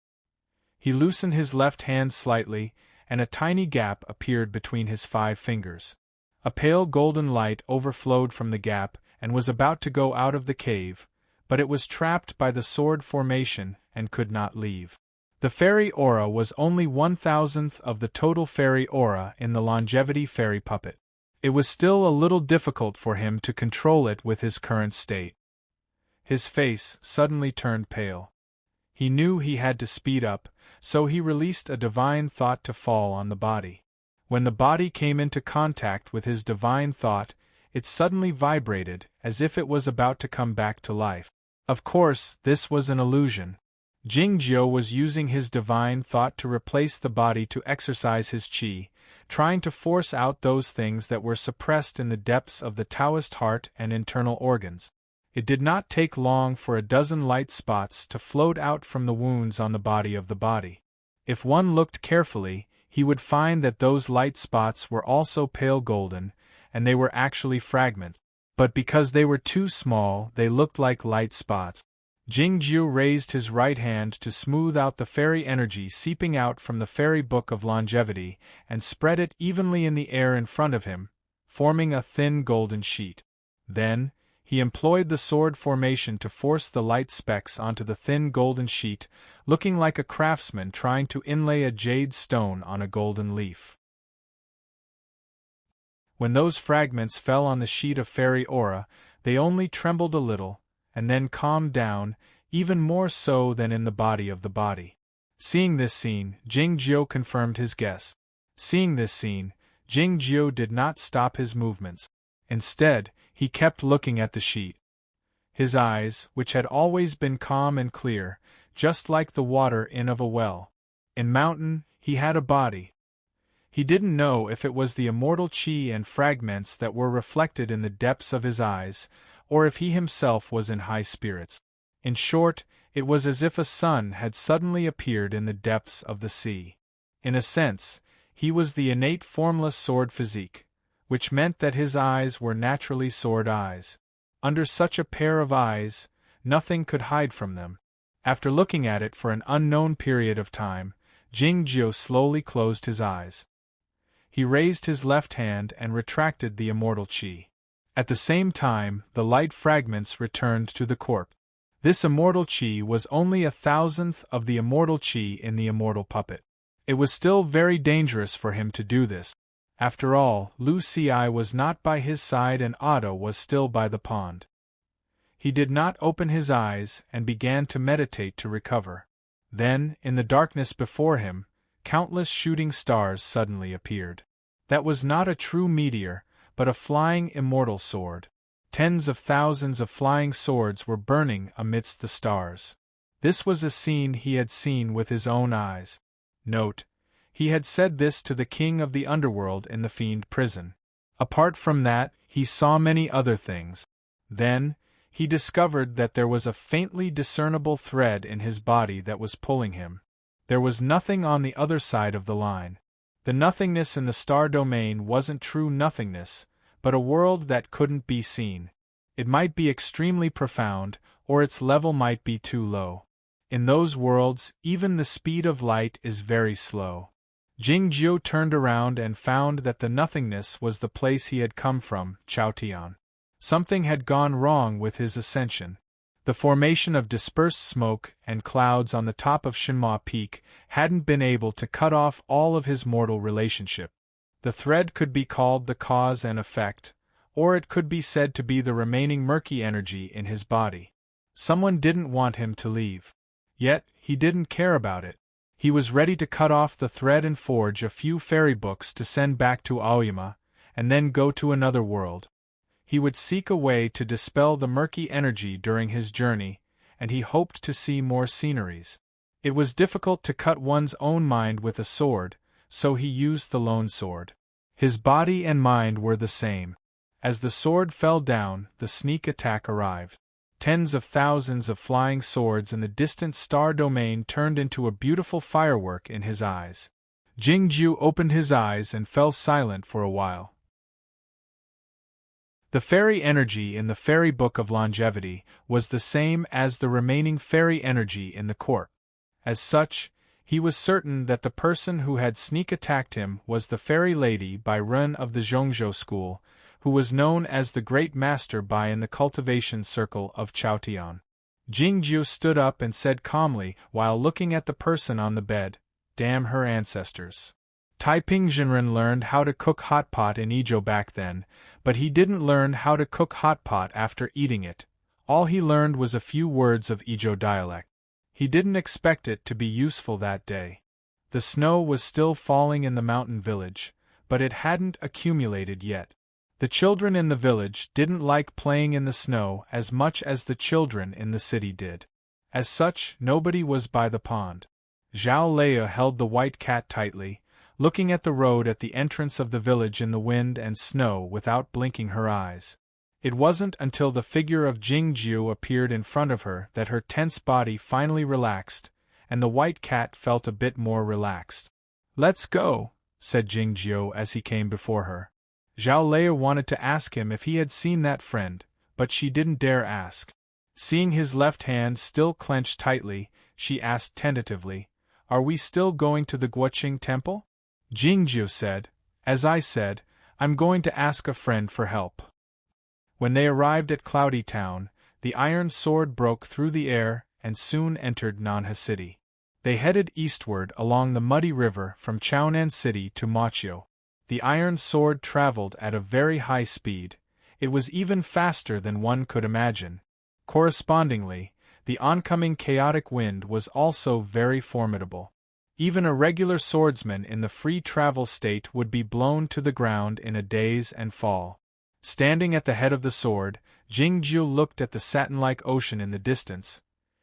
S1: He loosened his left hand slightly, and a tiny gap appeared between his 5 fingers. A pale golden light overflowed from the gap and was about to go out of the cave, but it was trapped by the sword formation and could not leave. The fairy aura was only 1,000th of the total fairy aura in the longevity fairy puppet. It was still a little difficult for him to control it with his current state. His face suddenly turned pale. He knew he had to speed up, so he released a divine thought to fall on the body. When the body came into contact with his divine thought, it suddenly vibrated as if it was about to come back to life. Of course, this was an illusion. Jingjiu was using his divine thought to replace the body to exercise his qi, trying to force out those things that were suppressed in the depths of the Taoist heart and internal organs. It did not take long for a dozen light spots to float out from the wounds on the body of the body. If one looked carefully, he would find that those light spots were also pale golden, and they were actually fragments. But because they were too small, they looked like light spots. Jingjiu raised his right hand to smooth out the fairy energy seeping out from the fairy book of longevity and spread it evenly in the air in front of him, forming a thin golden sheet. Then, he employed the sword formation to force the light specks onto the thin golden sheet, looking like a craftsman trying to inlay a jade stone on a golden leaf. When those fragments fell on the sheet of fairy aura, they only trembled a little, and then calmed down, even more so than in the body of the body. Seeing this scene, Jingjiu confirmed his guess. Seeing this scene, Jingjiu did not stop his movements. Instead, he kept looking at the sheet. His eyes, which had always been calm and clear, just like the water in of a well. In mountain, he had a body. He didn't know if it was the immortal qi and fragments that were reflected in the depths of his eyes, or if he himself was in high spirits. In short, it was as if a sun had suddenly appeared in the depths of the sea. In a sense, he was the innate formless sword physique, which meant that his eyes were naturally sword eyes. Under such a pair of eyes, nothing could hide from them. After looking at it for an unknown period of time, Jingjiu slowly closed his eyes. He raised his left hand and retracted the immortal qi. At the same time, the light fragments returned to the corpse. This immortal qi was only 1,000th of the immortal qi in the immortal puppet. It was still very dangerous for him to do this. After all, Lu Ci was not by his side and Otto was still by the pond. He did not open his eyes and began to meditate to recover. Then, in the darkness before him, countless shooting stars suddenly appeared. That was not a true meteor, but a flying immortal sword. Tens of thousands of flying swords were burning amidst the stars. This was a scene he had seen with his own eyes. Note: he had said this to the king of the underworld in the fiend prison. Apart from that, he saw many other things. Then, he discovered that there was a faintly discernible thread in his body that was pulling him. There was nothing on the other side of the line. The nothingness in the star domain wasn't true nothingness, but a world that couldn't be seen. It might be extremely profound, or its level might be too low. In those worlds, even the speed of light is very slow. Jingjiu turned around and found that the nothingness was the place he had come from, Chaotian. Something had gone wrong with his ascension. The formation of dispersed smoke and clouds on the top of Shinma Peak hadn't been able to cut off all of his mortal relationship. The thread could be called the cause and effect, or it could be said to be the remaining murky energy in his body. Someone didn't want him to leave. Yet, he didn't care about it. He was ready to cut off the thread and forge a few fairy books to send back to Aoyama, and then go to another world. He would seek a way to dispel the murky energy during his journey, and he hoped to see more sceneries. It was difficult to cut one's own mind with a sword, so he used the lone sword. His body and mind were the same. As the sword fell down, the sneak attack arrived. Tens of thousands of flying swords in the distant star domain turned into a beautiful firework in his eyes. Jingjiu opened his eyes and fell silent for a while. The fairy energy in the Fairy Book of Longevity was the same as the remaining fairy energy in the court. As such, he was certain that the person who had sneak attacked him was the fairy lady Bai Ren of the Zhongzhou school, who was known as the Great Master Bai in the cultivation circle of Chaotian. Jingjiu stood up and said calmly while looking at the person on the bed, "Damn her ancestors." Taiping Jinren learned how to cook hot pot in Izhou back then, but he didn't learn how to cook hot pot after eating it. All he learned was a few words of Izhou dialect. He didn't expect it to be useful that day. The snow was still falling in the mountain village, but it hadn't accumulated yet. The children in the village didn't like playing in the snow as much as the children in the city did. As such, nobody was by the pond. Zhao Leia held the white cat tightly, looking at the road at the entrance of the village in the wind and snow without blinking her eyes. It wasn't until the figure of Jingjiu appeared in front of her that her tense body finally relaxed, and the white cat felt a bit more relaxed. "Let's go," said Jingjiu as he came before her. Zhao Leia wanted to ask him if he had seen that friend, but she didn't dare ask. Seeing his left hand still clenched tightly, she asked tentatively, "Are we still going to the Guoqing temple?" Jingjiu said, "As I said, I'm going to ask a friend for help." When they arrived at Cloudy Town, the iron sword broke through the air and soon entered Nanha City. They headed eastward along the muddy river from Chaonan City to Machio. The iron sword traveled at a very high speed. It was even faster than one could imagine. Correspondingly, the oncoming chaotic wind was also very formidable. Even a regular swordsman in the free travel state would be blown to the ground in a daze and fall. Standing at the head of the sword, Jingjiu looked at the satin-like ocean in the distance,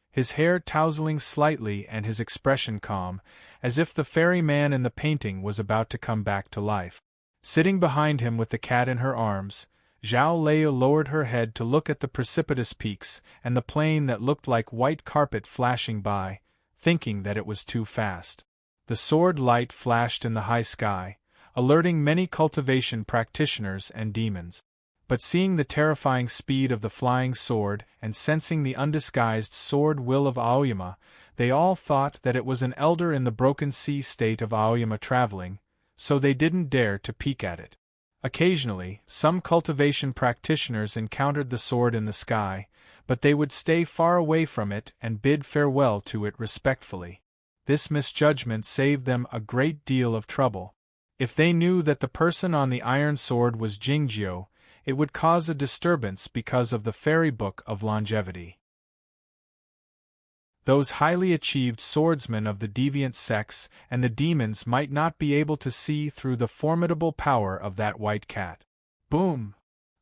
S1: his hair tousling slightly and his expression calm, as if the fairy man in the painting was about to come back to life. Sitting behind him with the cat in her arms, Zhao Leia lowered her head to look at the precipitous peaks and the plain that looked like white carpet flashing by, thinking that it was too fast. The sword light flashed in the high sky, alerting many cultivation practitioners and demons. But seeing the terrifying speed of the flying sword and sensing the undisguised sword will of Aoyama, they all thought that it was an elder in the broken sea state of Aoyama traveling, so they didn't dare to peek at it. Occasionally, some cultivation practitioners encountered the sword in the sky, but they would stay far away from it and bid farewell to it respectfully. This misjudgment saved them a great deal of trouble. If they knew that the person on the iron sword was Jingjiu, it would cause a disturbance because of the Fairy Book of Longevity. Those highly achieved swordsmen of the deviant sex and the demons might not be able to see through the formidable power of that white cat. Boom!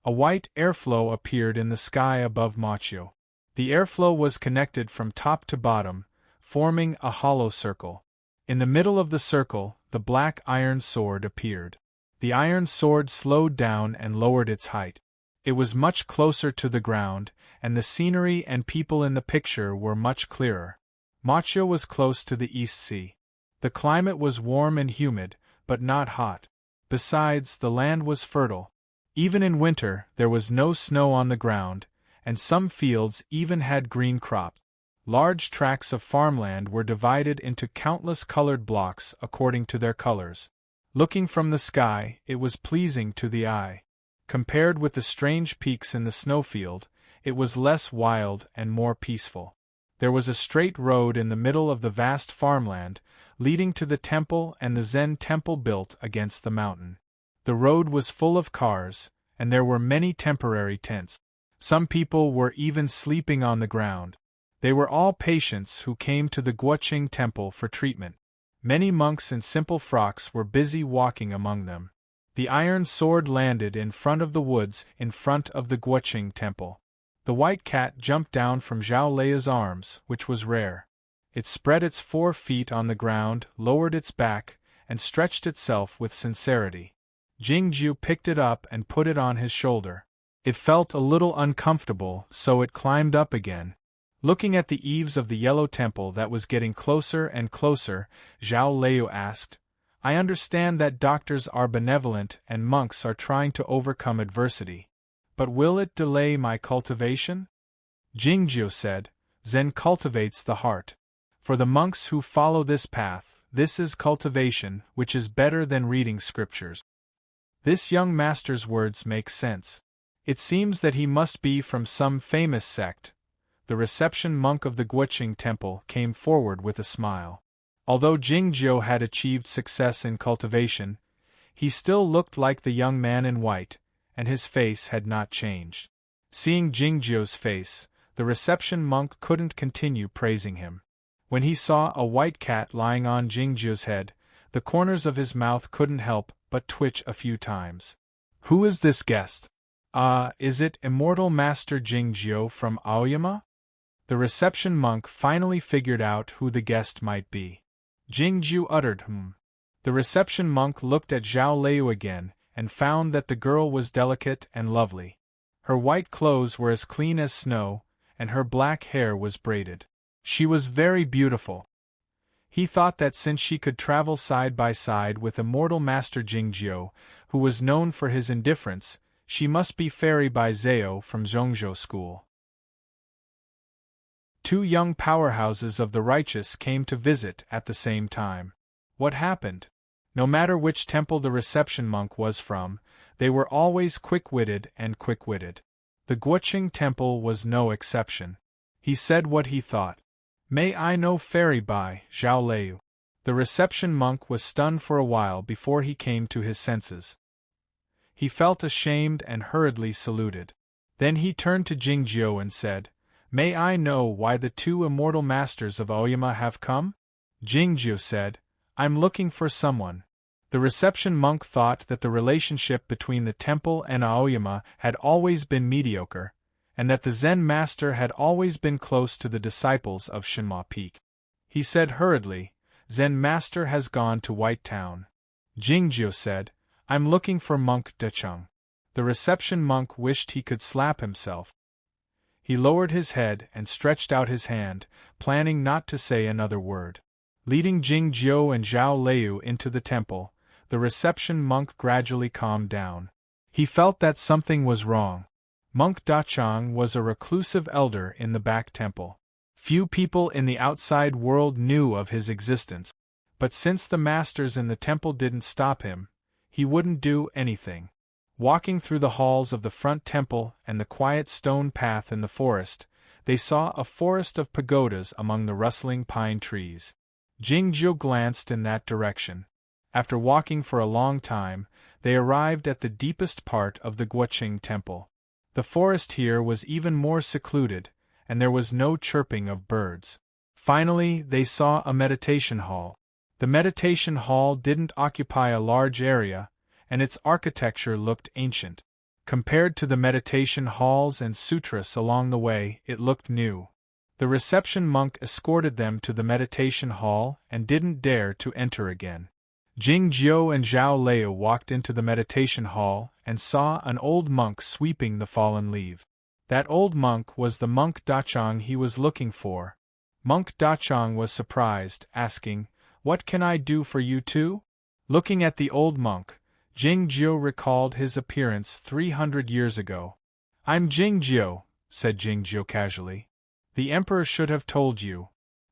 S1: A white airflow appeared in the sky above Machio. The airflow was connected from top to bottom, forming a hollow circle. In the middle of the circle, the black iron sword appeared. The iron sword slowed down and lowered its height. It was much closer to the ground, and the scenery and people in the picture were much clearer. Machio was close to the East Sea. The climate was warm and humid, but not hot. Besides, the land was fertile. Even in winter, there was no snow on the ground, and some fields even had green crops. Large tracts of farmland were divided into countless colored blocks according to their colors. Looking from the sky, it was pleasing to the eye. Compared with the strange peaks in the snowfield, it was less wild and more peaceful. There was a straight road in the middle of the vast farmland, leading to the temple and the Zen temple built against the mountain. The road was full of cars, and there were many temporary tents. Some people were even sleeping on the ground. They were all patients who came to the Guoqing temple for treatment. Many monks in simple frocks were busy walking among them. The iron sword landed in front of the woods in front of the Guoqing temple. The white cat jumped down from Zhao Lei's arms, which was rare. It spread its 4 feet on the ground, lowered its back, and stretched itself with sincerity. Jingju picked it up and put it on his shoulder. It felt a little uncomfortable, so it climbed up again. Looking at the eaves of the yellow temple that was getting closer and closer, Zhao Lei asked, "I understand that doctors are benevolent and monks are trying to overcome adversity. But will it delay my cultivation?" Jingju said, "Zen cultivates the heart. For the monks who follow this path, this is cultivation, which is better than reading scriptures." This young master's words make sense. It seems that he must be from some famous sect. The reception monk of the Guoqing temple came forward with a smile. Although Jingzhou had achieved success in cultivation, he still looked like the young man in white, and his face had not changed. Seeing Jingzhou's face, the reception monk couldn't continue praising him. When he saw a white cat lying on Jingzhou's head, the corners of his mouth couldn't help but twitch a few times. "Who is this guest? Is it immortal Master Jingzhou from Aoyama?" The reception monk finally figured out who the guest might be. Jingzhou uttered The reception monk looked at Zhao Lei again, and found that the girl was delicate and lovely. Her white clothes were as clean as snow, and her black hair was braided. She was very beautiful. He thought that since she could travel side by side with immortal Master Jingzhou, who was known for his indifference, she must be Fairy Bai Zhao from Zhongzhou School. 2 young powerhouses of the righteous came to visit at the same time. What happened? No matter which temple the reception monk was from, they were always quick-witted and quick-witted. The Guoqing temple was no exception. He said what he thought. "May I know Fairy Bai, Zhao Lei?" The reception monk was stunned for a while before he came to his senses. He felt ashamed and hurriedly saluted. Then he turned to Jingzhou and said, "May I know why the 2 immortal masters of Aoyama have come?" Jingzhou said, "I'm looking for someone." The reception monk thought that the relationship between the temple and Aoyama had always been mediocre, and that the Zen master had always been close to the disciples of Shinma Peak. He said hurriedly, "Zen master has gone to White Town." Jingzhou said, "I'm looking for Monk Decheng." The reception monk wished he could slap himself. He lowered his head and stretched out his hand, planning not to say another word. Leading Jingzhou and Zhao Lei into the temple, the reception monk gradually calmed down. He felt that something was wrong. Monk Dachang was a reclusive elder in the back temple. Few people in the outside world knew of his existence, but since the masters in the temple didn't stop him, he wouldn't do anything. Walking through the halls of the front temple and the quiet stone path in the forest, they saw a forest of pagodas among the rustling pine trees. Jingzhou glanced in that direction. After walking for a long time, they arrived at the deepest part of the Guoqing temple. The forest here was even more secluded, and there was no chirping of birds. Finally, they saw a meditation hall. The meditation hall didn't occupy a large area, and its architecture looked ancient. Compared to the meditation halls and sutras along the way, it looked new. The reception monk escorted them to the meditation hall and didn't dare to enter again. Jingzhou and Zhao Lei walked into the meditation hall and saw an old monk sweeping the fallen leaf. That old monk was the monk Dachang he was looking for. Monk Dachang was surprised, asking, "What can I do for you too?" Looking at the old monk, Jingjiu recalled his appearance 300 years ago. "I'm Jingjiu," said Jingjiu casually. "The emperor should have told you,"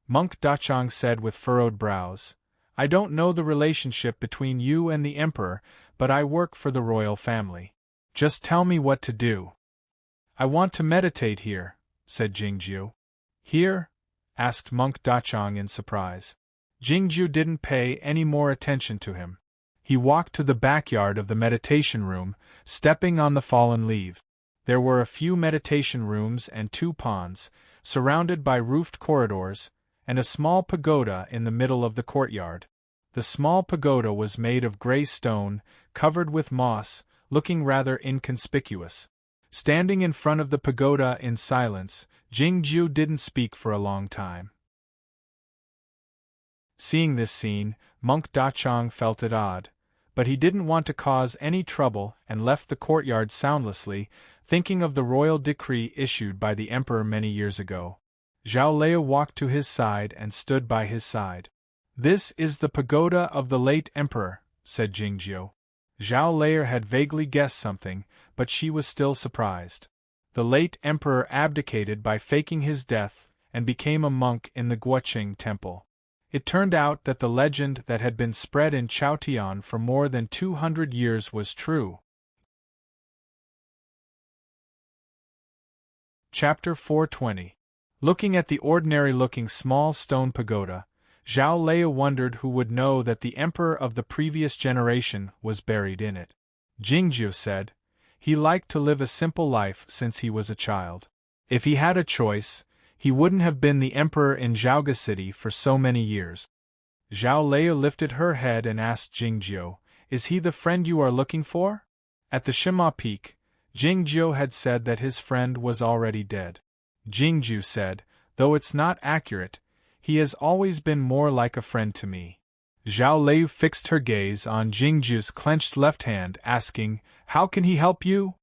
S1: Monk Dachang said with furrowed brows. "I don't know the relationship between you and the emperor, but I work for the royal family. Just tell me what to do." "I want to meditate here," said Jingjiu. "Here?" asked Monk Dachang in surprise. Jingjiu didn't pay any more attention to him. He walked to the backyard of the meditation room, stepping on the fallen leaf. There were a few meditation rooms and 2 ponds, surrounded by roofed corridors, and a small pagoda in the middle of the courtyard. The small pagoda was made of gray stone, covered with moss, looking rather inconspicuous. Standing in front of the pagoda in silence, Jingjiu didn't speak for a long time. Seeing this scene, Monk Dachang felt it odd, but he didn't want to cause any trouble and left the courtyard soundlessly, thinking of the royal decree issued by the emperor many years ago. Zhao Lei walked to his side and stood by his side. "This is the pagoda of the late emperor," said Jingjiu. Zhao Lei had vaguely guessed something, but she was still surprised. The late emperor abdicated by faking his death and became a monk in the Guoqing temple. It turned out that the legend that had been spread in Chaotian for more than 200 years was true. Chapter 420. Looking at the ordinary-looking small stone pagoda, Zhao Lei wondered who would know that the emperor of the previous generation was buried in it. Jingjiu said, he liked to live a simple life since he was a child. If he had a choice, he wouldn't have been the emperor in Zhaoga City for so many years. Zhao Lei lifted her head and asked Jingjiu, "Is he the friend you are looking for?" At the Shima Peak, Jingjiu had said that his friend was already dead. Jingjiu said, "Though it's not accurate, he has always been more like a friend to me." Zhao Lei fixed her gaze on Jingjiu's clenched left hand, asking, "How can he help you?"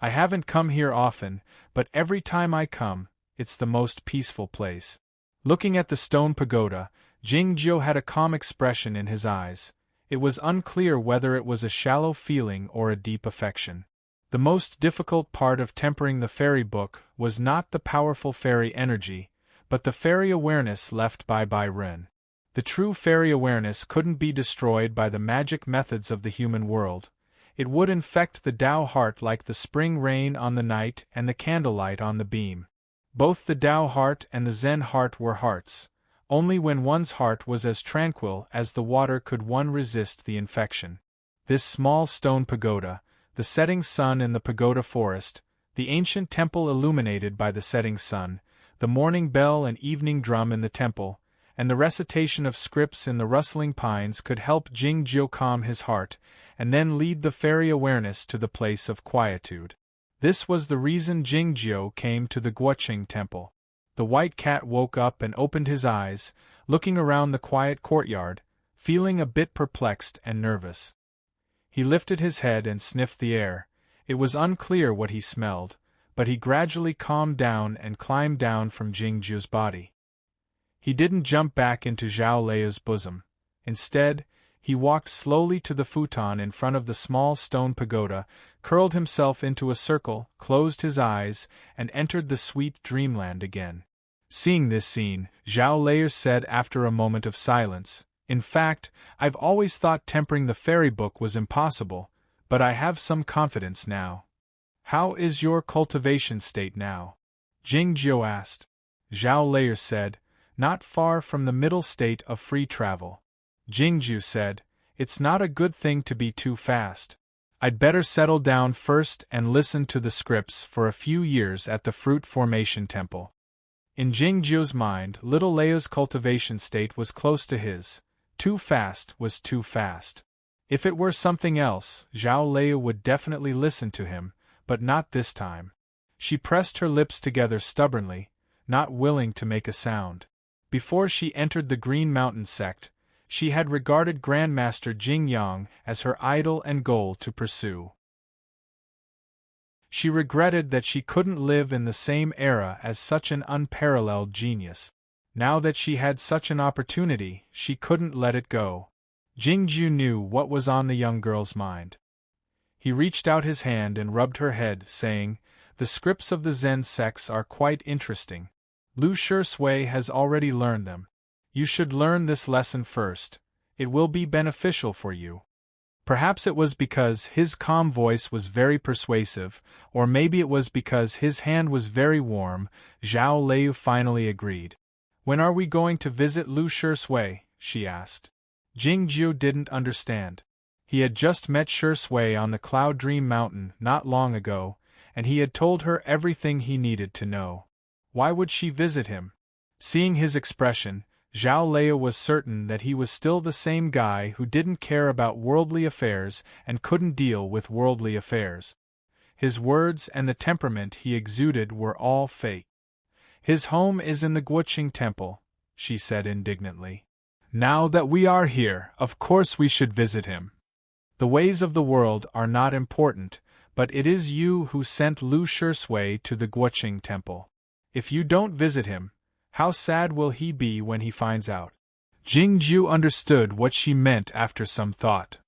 S1: "I haven't come here often, but every time I come, it's the most peaceful place." Looking at the stone pagoda, Jingjiu had a calm expression in his eyes. It was unclear whether it was a shallow feeling or a deep affection. The most difficult part of tempering the fairy book was not the powerful fairy energy, but the fairy awareness left by Bai Ren. The true fairy awareness couldn't be destroyed by the magic methods of the human world. It would infect the Tao heart like the spring rain on the night and the candlelight on the beam. Both the Tao heart and the Zen heart were hearts. Only when one's heart was as tranquil as the water could one resist the infection. This small stone pagoda, the setting sun in the pagoda forest, the ancient temple illuminated by the setting sun, the morning bell and evening drum in the temple, and the recitation of scripts in the rustling pines could help Jingjiu calm his heart, and then lead the fairy awareness to the place of quietude. This was the reason Jingjiu came to the Guoqing temple. The white cat woke up and opened his eyes, looking around the quiet courtyard, feeling a bit perplexed and nervous. He lifted his head and sniffed the air. It was unclear what he smelled, but he gradually calmed down and climbed down from Jingjiu's body. He didn't jump back into Zhao Lei's bosom. Instead, he walked slowly to the futon in front of the small stone pagoda, curled himself into a circle, closed his eyes, and entered the sweet dreamland again. Seeing this scene, Zhao Lei said after a moment of silence, "In fact, I've always thought tempering the fairy book was impossible, but I have some confidence now." "How is your cultivation state now?" Jingjiu asked. Zhao Lei said, "Not far from the middle state of free travel." Jingjiu said, "It's not a good thing to be too fast. I'd better settle down first and listen to the scripts for a few years at the Fruit Formation Temple." In Jingjiu's mind, little Leia's cultivation state was close to his. Too fast was too fast. If it were something else, Zhao Lei would definitely listen to him, but not this time. She pressed her lips together stubbornly, not willing to make a sound. Before she entered the Green Mountain sect, she had regarded Grandmaster Jing Yang as her idol and goal to pursue. She regretted that she couldn't live in the same era as such an unparalleled genius. Now that she had such an opportunity, she couldn't let it go. Jingju knew what was on the young girl's mind. He reached out his hand and rubbed her head, saying, "The scripts of the Zen sects are quite interesting. Lu Shui has already learned them. You should learn this lesson first. It will be beneficial for you." Perhaps it was because his calm voice was very persuasive, or maybe it was because his hand was very warm. Zhao Lei finally agreed. "When are we going to visit Lu Shui?" she asked. Jingju didn't understand. He had just met Shui on the Cloud Dream Mountain not long ago, and he had told her everything he needed to know. Why would she visit him? Seeing his expression, Zhao Lei was certain that he was still the same guy who didn't care about worldly affairs and couldn't deal with worldly affairs. His words and the temperament he exuded were all fake. "His home is in the Guoqing Temple," she said indignantly. "Now that we are here, of course we should visit him. The ways of the world are not important, but it is you who sent Lu Shui to the Guoqing Temple. If you don't visit him, how sad will he be when he finds out?" Jingju understood what she meant after some thought.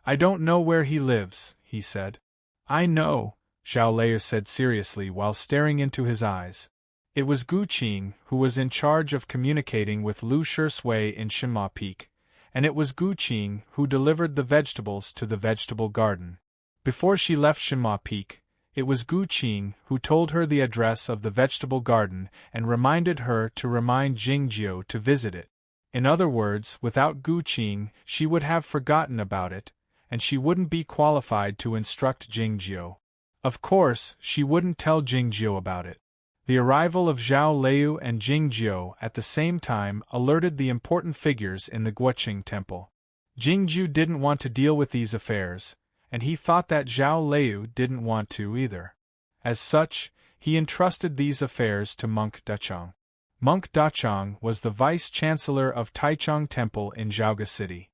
S1: "I don't know where he lives," he said. "I know," Zhao Lei said seriously while staring into his eyes. It was Gu Qing who was in charge of communicating with Lu Shui in Shenma Peak, and it was Gu Qing who delivered the vegetables to the vegetable garden. Before she left Shenma Peak, it was Gu Qing who told her the address of the vegetable garden and reminded her to remind Jingjiu to visit it. In other words, without Gu Qing, she would have forgotten about it, and she wouldn't be qualified to instruct Jingjiu. Of course, she wouldn't tell Jingjiu about it. The arrival of Zhao Lei and Jingjiu at the same time alerted the important figures in the Guoqing Temple. Jingjiu didn't want to deal with these affairs, and he thought that Zhao Lei didn't want to either. As such, he entrusted these affairs to Monk Dacheng. Monk Dacheng was the vice-chancellor of Taichung Temple in Zhaoga City.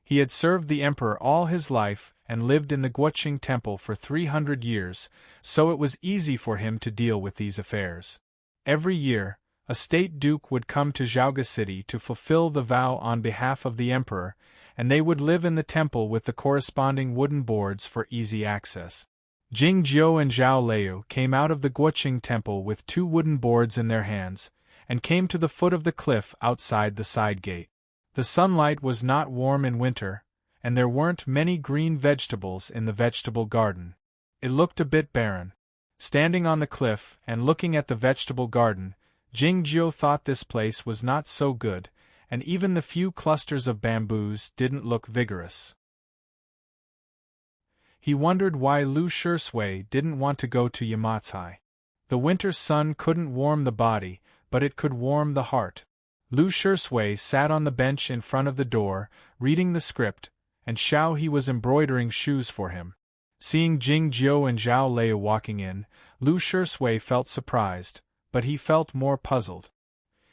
S1: He had served the emperor all his life and lived in the Guoqing Temple for 300 years, so it was easy for him to deal with these affairs. Every year, a state duke would come to Zhaoga City to fulfill the vow on behalf of the emperor, and they would live in the temple with the corresponding wooden boards for easy access. Jingjiu and Zhao Lei came out of the Guoqing Temple with 2 wooden boards in their hands, and came to the foot of the cliff outside the side gate. The sunlight was not warm in winter, and there weren't many green vegetables in the vegetable garden. It looked a bit barren. Standing on the cliff and looking at the vegetable garden, Jingjiu thought this place was not so good, and even the few clusters of bamboos didn't look vigorous. He wondered why Lu Shui didn't want to go to Yamatsai. The winter sun couldn't warm the body, but it could warm the heart. Lu Shui sat on the bench in front of the door, reading the script, and Xiao He was embroidering shoes for him. Seeing Jingjiu and Zhao Lei walking in, Lu Shui felt surprised, but he felt more puzzled.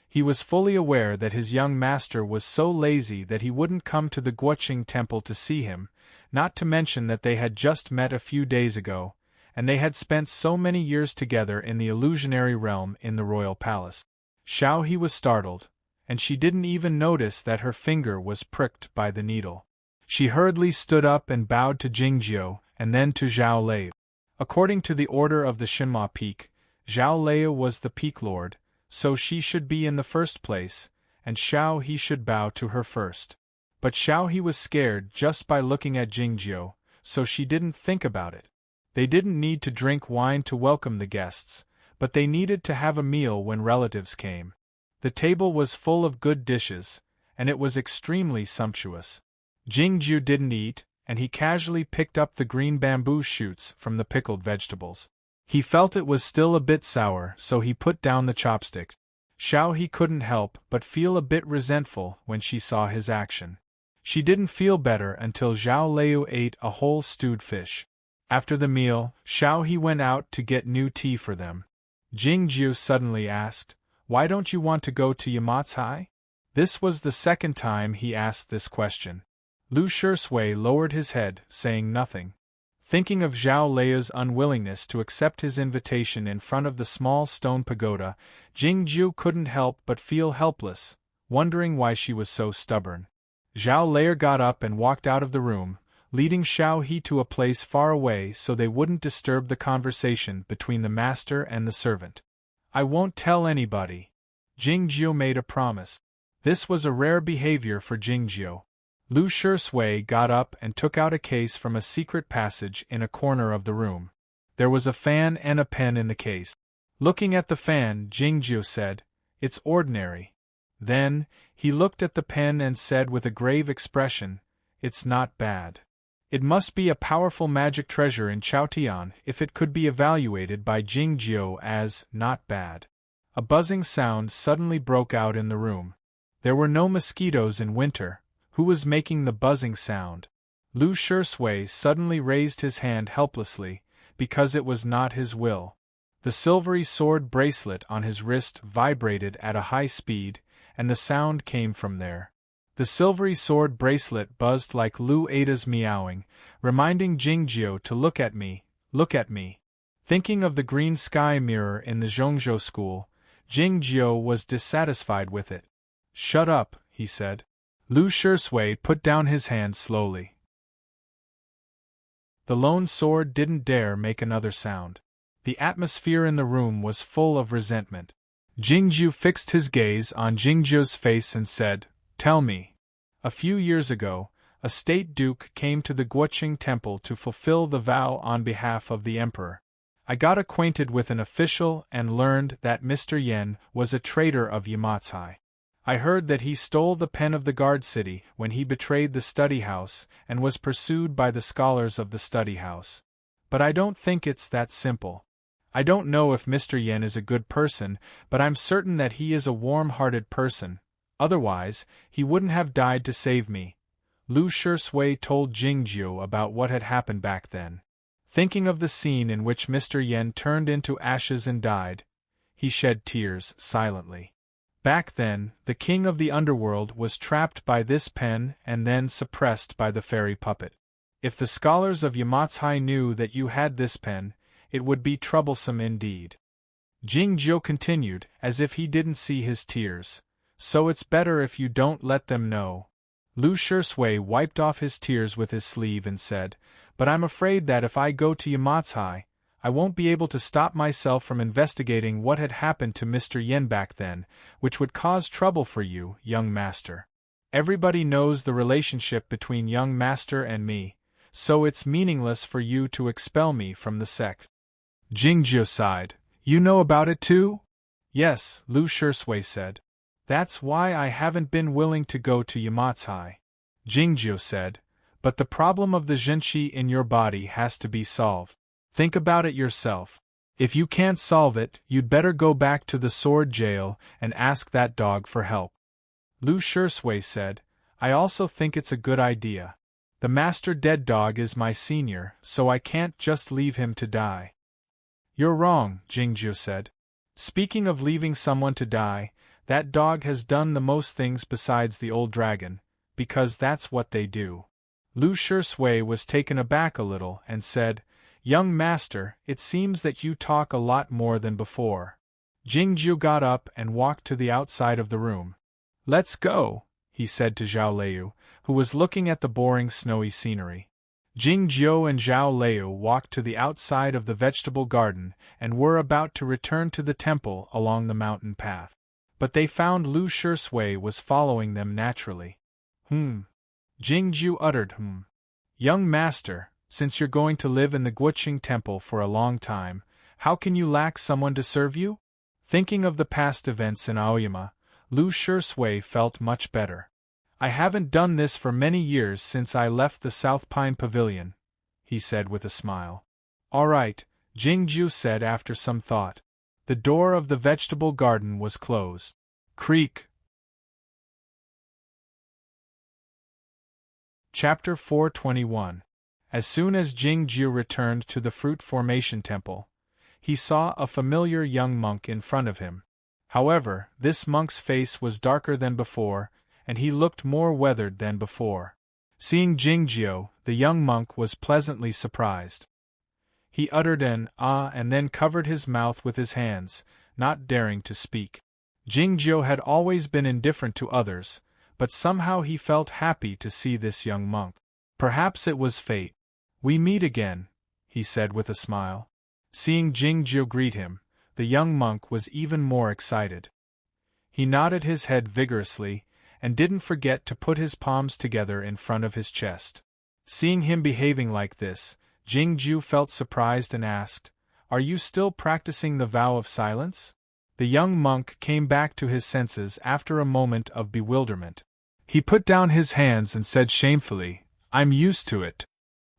S1: He was fully aware that his young master was so lazy that he wouldn't come to the Guoqing Temple to see him, not to mention that they had just met a few days ago, and they had spent so many years together in the illusionary realm in the royal palace. Xiao He was startled, and she didn't even notice that her finger was pricked by the needle. She hurriedly stood up and bowed to Jingjiu, and then to Zhao Lei. According to the order of the Shenma Peak, Zhao Lei was the peak lord, so she should be in the first place, and Xiao He should bow to her first. But Xiao He was scared just by looking at Jingjiu, so she didn't think about it. They didn't need to drink wine to welcome the guests, but they needed to have a meal when relatives came. The table was full of good dishes, and it was extremely sumptuous. Jingjiu didn't eat, and he casually picked up the green bamboo shoots from the pickled vegetables. He felt it was still a bit sour, so he put down the chopstick. Xiao He couldn't help but feel a bit resentful when she saw his action. She didn't feel better until Zhao Lei ate a whole stewed fish. After the meal, Xiao He went out to get new tea for them. Jingjiu suddenly asked, "Why don't you want to go to Yamatsai?" This was the second time he asked this question. Lu Shui lowered his head, saying nothing. Thinking of Zhao Lei's unwillingness to accept his invitation in front of the small stone pagoda, Jingjiu couldn't help but feel helpless, wondering why she was so stubborn. Zhao Layer got up and walked out of the room, leading Xiao He to a place far away so they wouldn't disturb the conversation between the master and the servant. I won't tell anybody. Jingjiu made a promise. This was a rare behavior for Jingjiu. Lu Shui got up and took out a case from a secret passage in a corner of the room. There was a fan and a pen in the case. Looking at the fan, Jingjiu said, "It's ordinary." Then, he looked at the pen and said with a grave expression, "It's not bad. It must be a powerful magic treasure in Chaotian if it could be evaluated by Jingjiu as not bad." A buzzing sound suddenly broke out in the room. There were no mosquitoes in winter. Who was making the buzzing sound? Lu Shui suddenly raised his hand helplessly, because it was not his will. The silvery sword bracelet on his wrist vibrated at a high speed, and the sound came from there. The silvery sword bracelet buzzed like Lu Ada's meowing, reminding Jingjiu to look at me, look at me. Thinking of the green sky mirror in the Zhongzhou school, Jingjiu was dissatisfied with it. "Shut up," he said. Lu Shui put down his hand slowly. The lone sword didn't dare make another sound. The atmosphere in the room was full of resentment. Jingjiu fixed his gaze on Jingjiu's face and said, "Tell me. A few years ago, a state duke came to the Guoqing temple to fulfill the vow on behalf of the emperor. I got acquainted with an official and learned that Mr. Yen was a traitor of Yamatsai. I heard that he stole the pen of the guard city when he betrayed the study house and was pursued by the scholars of the study house. But I don't think it's that simple. I don't know if Mr. Yen is a good person, but I'm certain that he is a warm-hearted person. Otherwise, he wouldn't have died to save me." Lu Shui told Jingjiu about what had happened back then. Thinking of the scene in which Mr. Yen turned into ashes and died, he shed tears silently. Back then, the king of the underworld was trapped by this pen and then suppressed by the fairy puppet. If the scholars of Yamatsai knew that you had this pen, it would be troublesome indeed. Jingjiu continued, as if he didn't see his tears. "So it's better if you don't let them know." Lu Shui wiped off his tears with his sleeve and said, "But I'm afraid that if I go to Yamatsai, I won't be able to stop myself from investigating what had happened to Mr. Yen back then, which would cause trouble for you, young master. Everybody knows the relationship between young master and me, so it's meaningless for you to expel me from the sect." Jingjiu sighed. "You know about it too?" "Yes," Lu Shui said. "That's why I haven't been willing to go to Yamatsai." Jingjiu said, "But the problem of the zhenqi in your body has to be solved. Think about it yourself. If you can't solve it, you'd better go back to the sword jail and ask that dog for help." Lu Shui said, "I also think it's a good idea. The master dead dog is my senior, so I can't just leave him to die." "You're wrong," Jingjiu said. "Speaking of leaving someone to die, that dog has done the most things besides the old dragon, because that's what they do." Lu Shui was taken aback a little and said, "Young master, it seems that you talk a lot more than before." Jingjiu got up and walked to the outside of the room. "Let's go," he said to Zhao Lei, who was looking at the boring snowy scenery. Jingjiu and Zhao Lei walked to the outside of the vegetable garden and were about to return to the temple along the mountain path. But they found Lu Shui was following them naturally. Jingjiu uttered "Young master, since you're going to live in the Guoqing temple for a long time, how can you lack someone to serve you?" Thinking of the past events in Aoyama, Lu Shui felt much better. "I haven't done this for many years since I left the South Pine Pavilion," he said with a smile. "All right," Jingjiu said after some thought. The door of the vegetable garden was closed. Creak. Chapter 421. As soon as Jingjiu returned to the Fruit Formation Temple, he saw a familiar young monk in front of him. However, this monk's face was darker than before, and he looked more weathered than before. Seeing Jingjiu, the young monk was pleasantly surprised. He uttered an "ah" and then covered his mouth with his hands, not daring to speak. Jingjiu had always been indifferent to others, but somehow he felt happy to see this young monk. Perhaps it was fate. "We meet again," he said with a smile. Seeing Jingjiu greet him, the young monk was even more excited. He nodded his head vigorously, and didn't forget to put his palms together in front of his chest. Seeing him behaving like this, Jingjiu felt surprised and asked, "Are you still practicing the vow of silence?" The young monk came back to his senses after a moment of bewilderment. He put down his hands and said shamefully, "I'm used to it."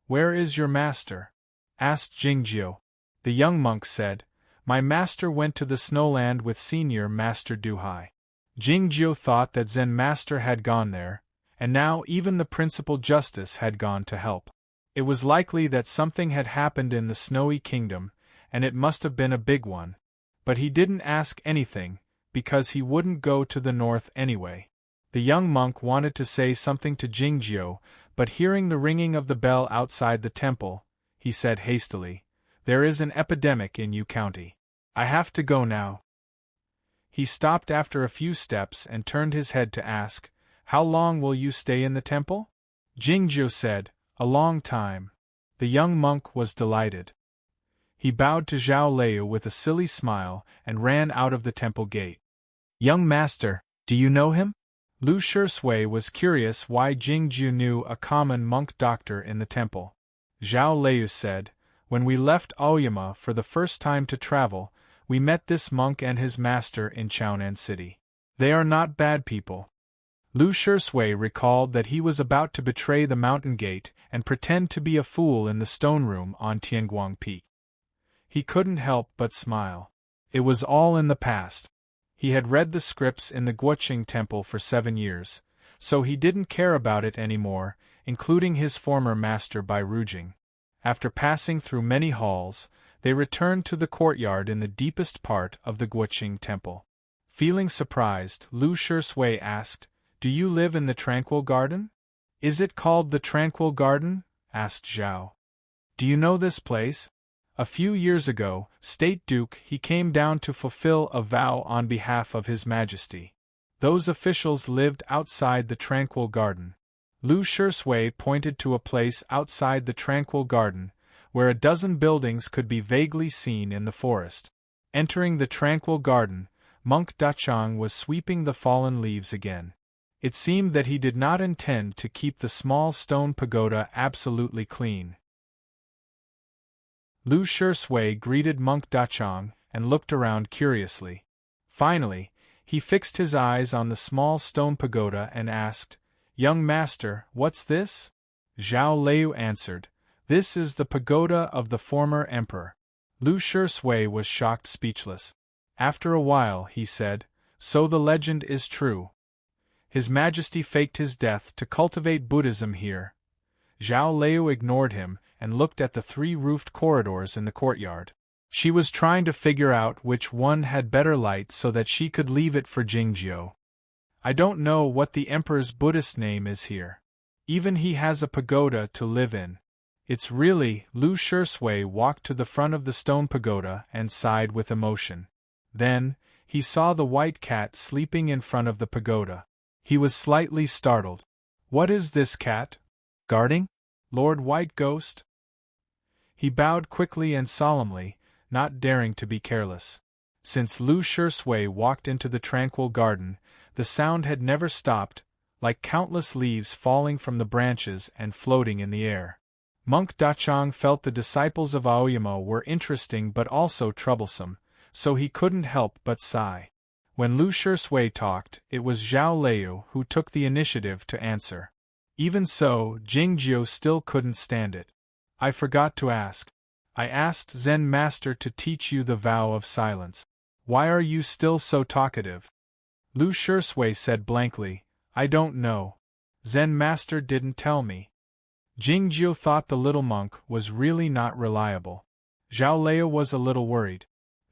S1: "Where is your master?" asked Jingjiu. The young monk said, "My master went to the snowland with Senior Master Duhai." Jingjiu thought that Zen Master had gone there, and now even the principal justice had gone to help. It was likely that something had happened in the Snowy Kingdom, and it must have been a big one. But he didn't ask anything, because he wouldn't go to the north anyway. The young monk wanted to say something to Jingjiu, but hearing the ringing of the bell outside the temple, he said hastily, "There is an epidemic in Yu County. I have to go now." He stopped after a few steps and turned his head to ask, "How long will you stay in the temple?" Jingjiu said, "A long time." The young monk was delighted. He bowed to Zhao Leu with a silly smile and ran out of the temple gate. "Young master, do you know him?" Lu Shui was curious why Jingjiu knew a common monk doctor in the temple. Zhao Leu said, "When we left Aoyama for the first time to travel, we met this monk and his master in Chaonan City. They are not bad people." Lu Shui recalled that he was about to betray the mountain gate and pretend to be a fool in the stone room on Tianguang Peak. He couldn't help but smile. It was all in the past. He had read the scripts in the Guoqing Temple for 7 years, so he didn't care about it anymore, including his former master Bai Rujing. After passing through many halls, they returned to the courtyard in the deepest part of the Guoqing Temple. Feeling surprised, Lu Shui asked, "Do you live in the Tranquil Garden?" "Is it called the Tranquil Garden?" asked Zhao. "Do you know this place? A few years ago, State Duke, he came down to fulfill a vow on behalf of His Majesty. Those officials lived outside the Tranquil Garden." Lu Shui pointed to a place outside the Tranquil Garden, where a dozen buildings could be vaguely seen in the forest. Entering the Tranquil Garden, Monk Dachang was sweeping the fallen leaves again. It seemed that he did not intend to keep the small stone pagoda absolutely clean. Lu Shui greeted Monk Dachang and looked around curiously. Finally, he fixed his eyes on the small stone pagoda and asked, "Young master, what's this?" Zhao Leu answered, "This is the pagoda of the former emperor." Lu Shui was shocked speechless. After a while he said, "So the legend is true. His Majesty faked his death to cultivate Buddhism here." Zhao Leu ignored him and looked at the 3-roofed corridors in the courtyard. She was trying to figure out which one had better light so that she could leave it for Jingjiu. "I don't know what the emperor's Buddhist name is here. Even he has a pagoda to live in. It's really..." Lu Shui walked to the front of the stone pagoda and sighed with emotion. Then, he saw the white cat sleeping in front of the pagoda. He was slightly startled. "What is this cat? Guarding? Lord White Ghost?" He bowed quickly and solemnly, not daring to be careless. Since Lu Shui walked into the Tranquil Garden, the sound had never stopped, like countless leaves falling from the branches and floating in the air. Monk Dachang felt the disciples of Aoyama were interesting but also troublesome, so he couldn't help but sigh. When Lu Shui talked, it was Zhao Leu who took the initiative to answer. Even so, Jingjiu still couldn't stand it. "I forgot to ask. I asked Zen Master to teach you the vow of silence. Why are you still so talkative?" Lu Shui said blankly, "I don't know. Zen Master didn't tell me." Jingjiu thought the little monk was really not reliable. Zhao Leu was a little worried.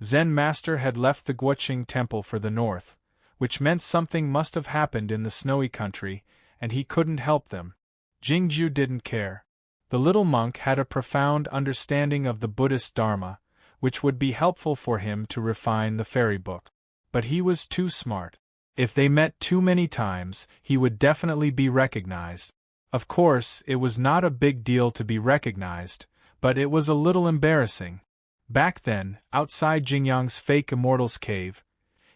S1: Zen Master had left the Guoqing Temple for the north, which meant something must have happened in the snowy country, and he couldn't help them. Jingjiu didn't care. The little monk had a profound understanding of the Buddhist Dharma, which would be helpful for him to refine the fairy book. But he was too smart. If they met too many times, he would definitely be recognized. Of course, it was not a big deal to be recognized, but it was a little embarrassing. Back then, outside Jingyang's fake immortal's cave,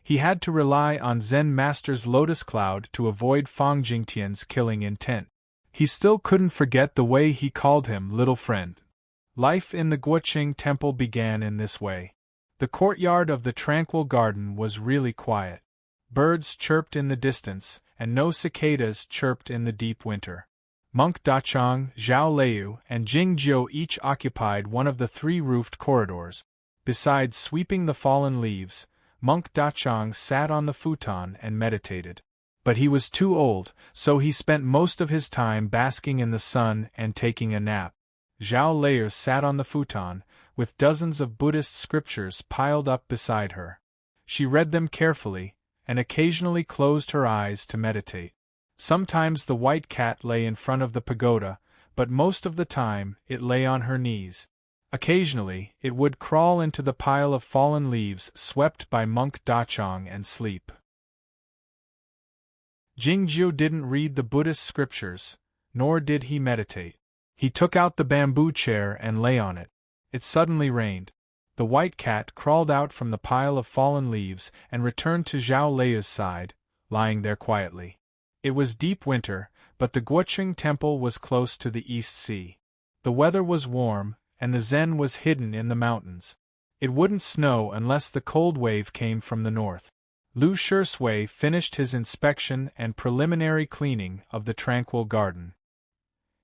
S1: he had to rely on Zen Master's lotus cloud to avoid Fang Jingtian's killing intent. He still couldn't forget the way he called him little friend. Life in the Guoqing temple began in this way. The courtyard of the tranquil garden was really quiet. Birds chirped in the distance, and no cicadas chirped in the deep winter. Monk Dachang, Zhao Leiyu, and Jing Jiu each occupied one of the 3 roofed corridors. Besides sweeping the fallen leaves, Monk Dachang sat on the futon and meditated. But he was too old, so he spent most of his time basking in the sun and taking a nap. Zhao Leiyu sat on the futon, with dozens of Buddhist scriptures piled up beside her. She read them carefully, and occasionally closed her eyes to meditate. Sometimes the white cat lay in front of the pagoda, but most of the time it lay on her knees. Occasionally, it would crawl into the pile of fallen leaves swept by Monk Dachang and sleep. Jingjiu didn't read the Buddhist scriptures, nor did he meditate. He took out the bamboo chair and lay on it. It suddenly rained. The white cat crawled out from the pile of fallen leaves and returned to Zhao Leiyu's side, lying there quietly. It was deep winter, but the Guoqing temple was close to the East Sea. The weather was warm, and the Zen was hidden in the mountains. It wouldn't snow unless the cold wave came from the north. Lu Shisui finished his inspection and preliminary cleaning of the tranquil garden.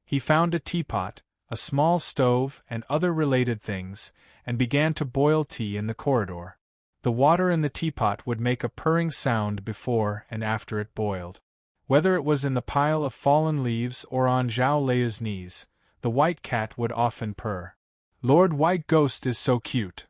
S1: He found a teapot, a small stove and other related things, and began to boil tea in the corridor. The water in the teapot would make a purring sound before and after it boiled. Whether it was in the pile of fallen leaves or on Zhao Leiyu's knees, the white cat would often purr. Lord White Ghost is so cute.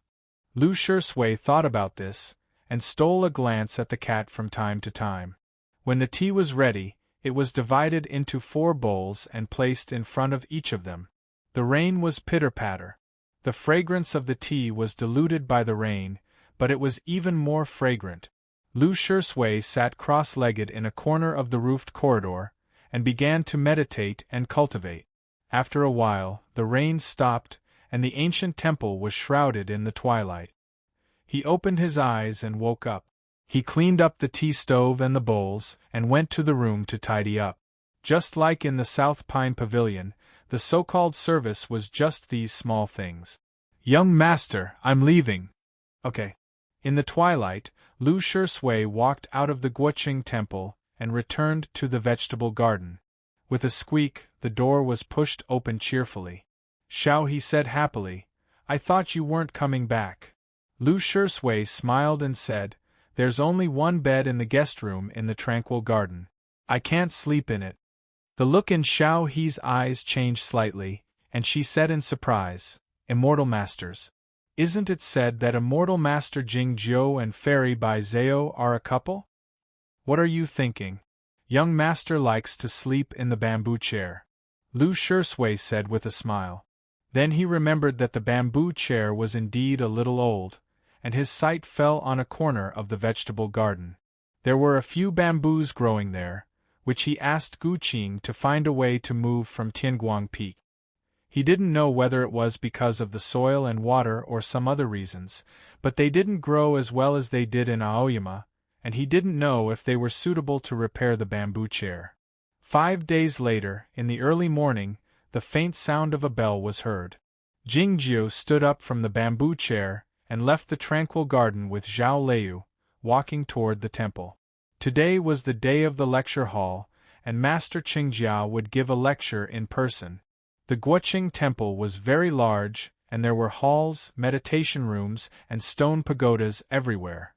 S1: Lu Shisui thought about this, and stole a glance at the cat from time to time. When the tea was ready, it was divided into 4 bowls and placed in front of each of them. The rain was pitter-patter. The fragrance of the tea was diluted by the rain, but it was even more fragrant. Lu Shisui sat cross-legged in a corner of the roofed corridor, and began to meditate and cultivate. After a while, the rain stopped, and the ancient temple was shrouded in the twilight. He opened his eyes and woke up. He cleaned up the tea stove and the bowls, and went to the room to tidy up. Just like in the South Pine Pavilion, the so-called service was just these small things. "Young master, I'm leaving." "Okay." In the twilight, Lu Shisui walked out of the Guoqing temple and returned to the vegetable garden. With a squeak, the door was pushed open cheerfully. "Xiao," he said happily, "I thought you weren't coming back." Lu Shisui smiled and said, "There's only one bed in the guest room in the tranquil garden. I can't sleep in it." The look in Xiao He's eyes changed slightly, and she said in surprise, "Immortal Masters. Isn't it said that Immortal Master Jing Jiu and Fairy Bai Zhao are a couple? What are you thinking? Young Master likes to sleep in the bamboo chair," Lu Shisui said with a smile. Then he remembered that the bamboo chair was indeed a little old, and his sight fell on a corner of the vegetable garden. There were a few bamboos growing there, which he asked Gu Qing to find a way to move from Tianguang Peak. He didn't know whether it was because of the soil and water or some other reasons, but they didn't grow as well as they did in Aoyama, and he didn't know if they were suitable to repair the bamboo chair. 5 days later, in the early morning, the faint sound of a bell was heard. Jingjiu stood up from the bamboo chair and left the tranquil garden with Zhao Leiyu, walking toward the temple. Today was the day of the lecture hall, and Master Qingjiao would give a lecture in person. The Guoqing temple was very large, and there were halls, meditation rooms, and stone pagodas everywhere.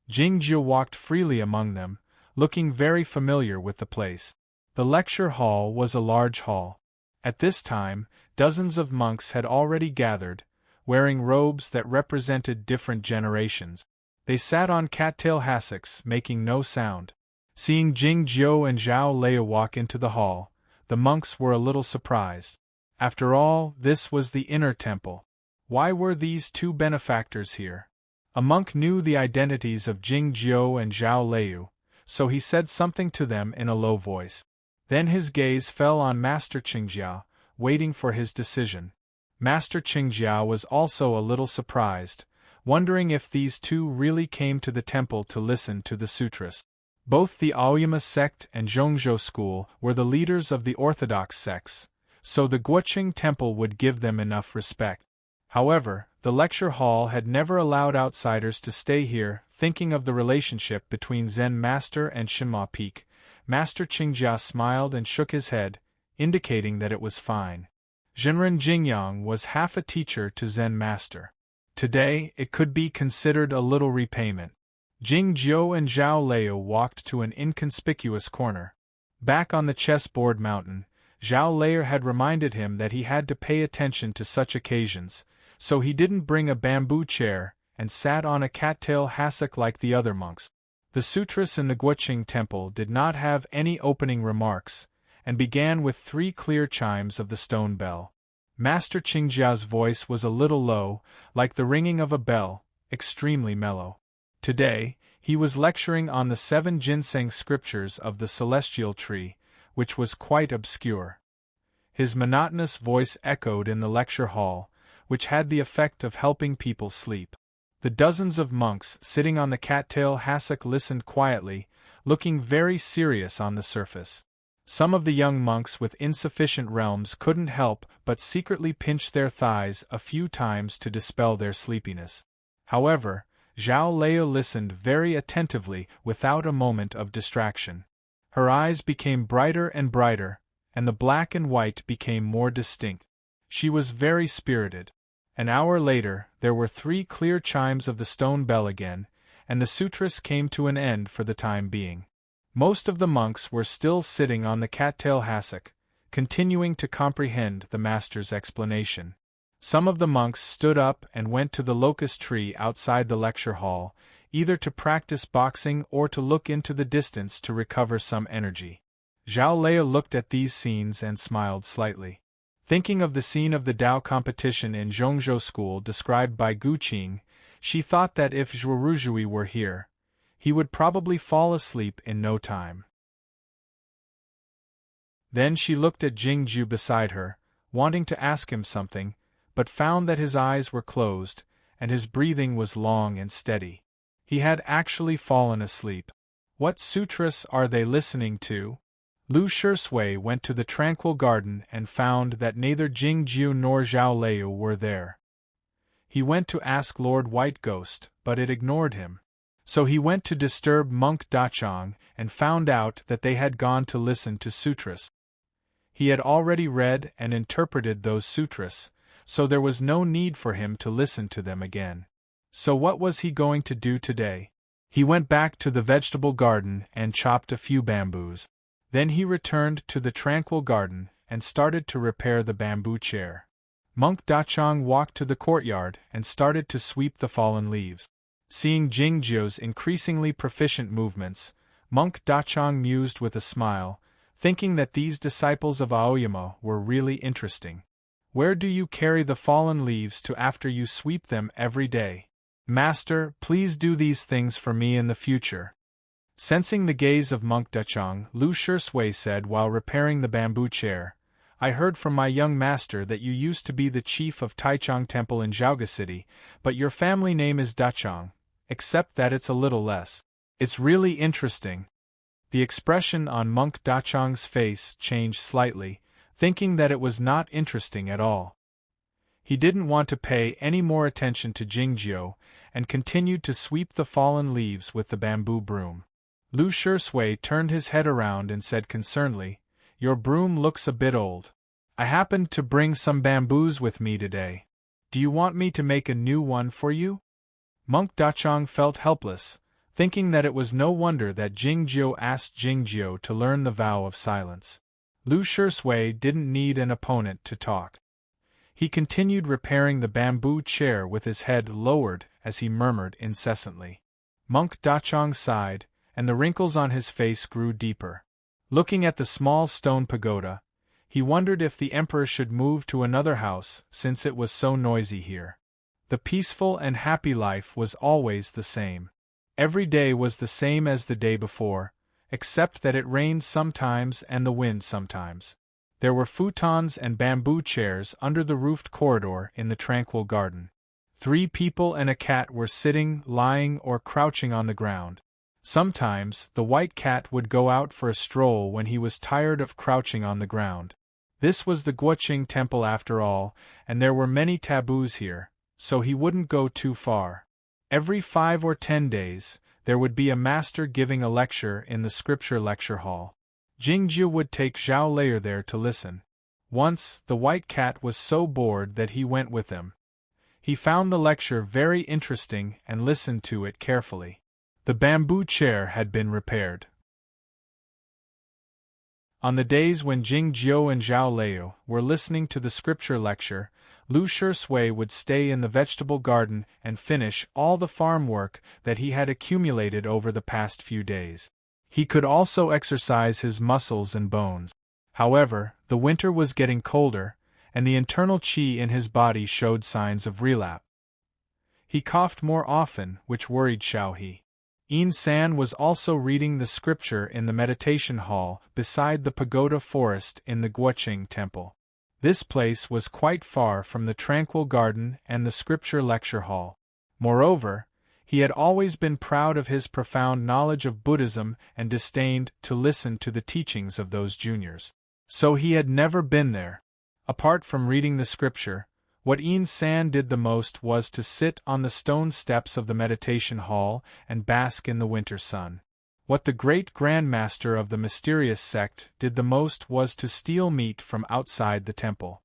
S1: Jingjiu walked freely among them, looking very familiar with the place. The lecture hall was a large hall. At this time, dozens of monks had already gathered, wearing robes that represented different generations. They sat on cattail hassocks, making no sound. Seeing Jing Jiu and Zhao Leiyu walk into the hall, the monks were a little surprised. After all, this was the inner temple. Why were these 2 benefactors here? A monk knew the identities of Jing Jiu and Zhao Lei, so he said something to them in a low voice. Then his gaze fell on Master Qingjia, waiting for his decision. Master Qingjia was also a little surprised, wondering if these two really came to the temple to listen to the sutras. Both the Aoyama sect and Zhongzhou school were the leaders of the orthodox sects, so the Guoqing temple would give them enough respect. However, the lecture hall had never allowed outsiders to stay here. Thinking of the relationship between Zen Master and Shinma Peak, Master Qingjia smiled and shook his head, indicating that it was fine. Zhenren Jingyang was half a teacher to Zen Master. Today, it could be considered a little repayment. Jing Jiu and Zhao Lei walked to an inconspicuous corner. Back on the chessboard mountain, Zhao Lei had reminded him that he had to pay attention to such occasions, so he didn't bring a bamboo chair and sat on a cattail hassock like the other monks. The sutras in the Guoqing temple did not have any opening remarks, and began with 3 clear chimes of the stone bell. Master Qingjia's voice was a little low, like the ringing of a bell, extremely mellow. Today, he was lecturing on the 7 ginseng scriptures of the celestial tree, which was quite obscure. His monotonous voice echoed in the lecture hall, which had the effect of helping people sleep. The dozens of monks sitting on the cattail hassock listened quietly, looking very serious on the surface. Some of the young monks with insufficient realms couldn't help but secretly pinch their thighs a few times to dispel their sleepiness. However, Zhao Lei listened very attentively without a moment of distraction. Her eyes became brighter and brighter, and the black and white became more distinct. She was very spirited. An hour later, there were 3 clear chimes of the stone bell again, and the sutras came to an end for the time being. Most of the monks were still sitting on the cattail hassock, continuing to comprehend the master's explanation. Some of the monks stood up and went to the locust tree outside the lecture hall, either to practice boxing or to look into the distance to recover some energy. Zhao Lei looked at these scenes and smiled slightly. Thinking of the scene of the Dao competition in Zhongzhou school described by Gu Qing, she thought that if Zhuoruzhui were here, he would probably fall asleep in no time. Then she looked at Jing Jiu beside her, wanting to ask him something, but found that his eyes were closed, and his breathing was long and steady. He had actually fallen asleep. What sutras are they listening to? Lu Shisui went to the tranquil garden and found that neither Jing Jiu nor Zhao Lei were there. He went to ask Lord White Ghost, but it ignored him. So he went to disturb Monk Dachang and found out that they had gone to listen to sutras. He had already read and interpreted those sutras, so there was no need for him to listen to them again. So what was he going to do today? He went back to the vegetable garden and chopped a few bamboos. Then he returned to the tranquil garden and started to repair the bamboo chair. Monk Dachang walked to the courtyard and started to sweep the fallen leaves. Seeing Jing Jiu's increasingly proficient movements, Monk Dachang mused with a smile, thinking that these disciples of Aoyama were really interesting. Where do you carry the fallen leaves to after you sweep them every day? Master, please do these things for me in the future. Sensing the gaze of Monk Dachang, Lu Shisui said while repairing the bamboo chair, I heard from my young master that you used to be the chief of Taichung Temple in Zhaoga City, but your family name is Dachang, except that it's a little less. It's really interesting. The expression on Monk Dachang's face changed slightly, thinking that it was not interesting at all. He didn't want to pay any more attention to Jing Jiu, and continued to sweep the fallen leaves with the bamboo broom. Lu Shisui turned his head around and said concernedly, Your broom looks a bit old. I happened to bring some bamboos with me today. Do you want me to make a new one for you? Monk Dachang felt helpless, thinking that it was no wonder that Jing Jiu asked Jing Jiu to learn the vow of silence. Lu Shisui didn't need an opponent to talk. He continued repairing the bamboo chair with his head lowered as he murmured incessantly. Monk Dachang sighed, and the wrinkles on his face grew deeper. Looking at the small stone pagoda, he wondered if the emperor should move to another house since it was so noisy here. The peaceful and happy life was always the same. Every day was the same as the day before, except that it rained sometimes and the wind sometimes. There were futons and bamboo chairs under the roofed corridor in the tranquil garden. 3 people and a cat were sitting, lying, or crouching on the ground. Sometimes, the white cat would go out for a stroll when he was tired of crouching on the ground. This was the Guoqing temple after all, and there were many taboos here, so he wouldn't go too far. Every 5 or 10 days, there would be a master giving a lecture in the scripture lecture hall. Jingjiu would take Zhao Lei there to listen. Once, the white cat was so bored that he went with him. He found the lecture very interesting and listened to it carefully. The bamboo chair had been repaired. On the days when Jingjiu and Zhao Lei were listening to the scripture lecture, Lu Shui would stay in the vegetable garden and finish all the farm work that he had accumulated over the past few days. He could also exercise his muscles and bones. However, the winter was getting colder, and the internal qi in his body showed signs of relapse. He coughed more often, which worried Xiaohe. Yin San was also reading the scripture in the meditation hall beside the pagoda forest in the Guoqing temple. This place was quite far from the tranquil garden and the scripture lecture hall. Moreover, he had always been proud of his profound knowledge of Buddhism and disdained to listen to the teachings of those juniors. So he had never been there. Apart from reading the scripture, what Yin San did the most was to sit on the stone steps of the meditation hall and bask in the winter sun. What the great grandmaster of the mysterious sect did the most was to steal meat from outside the temple.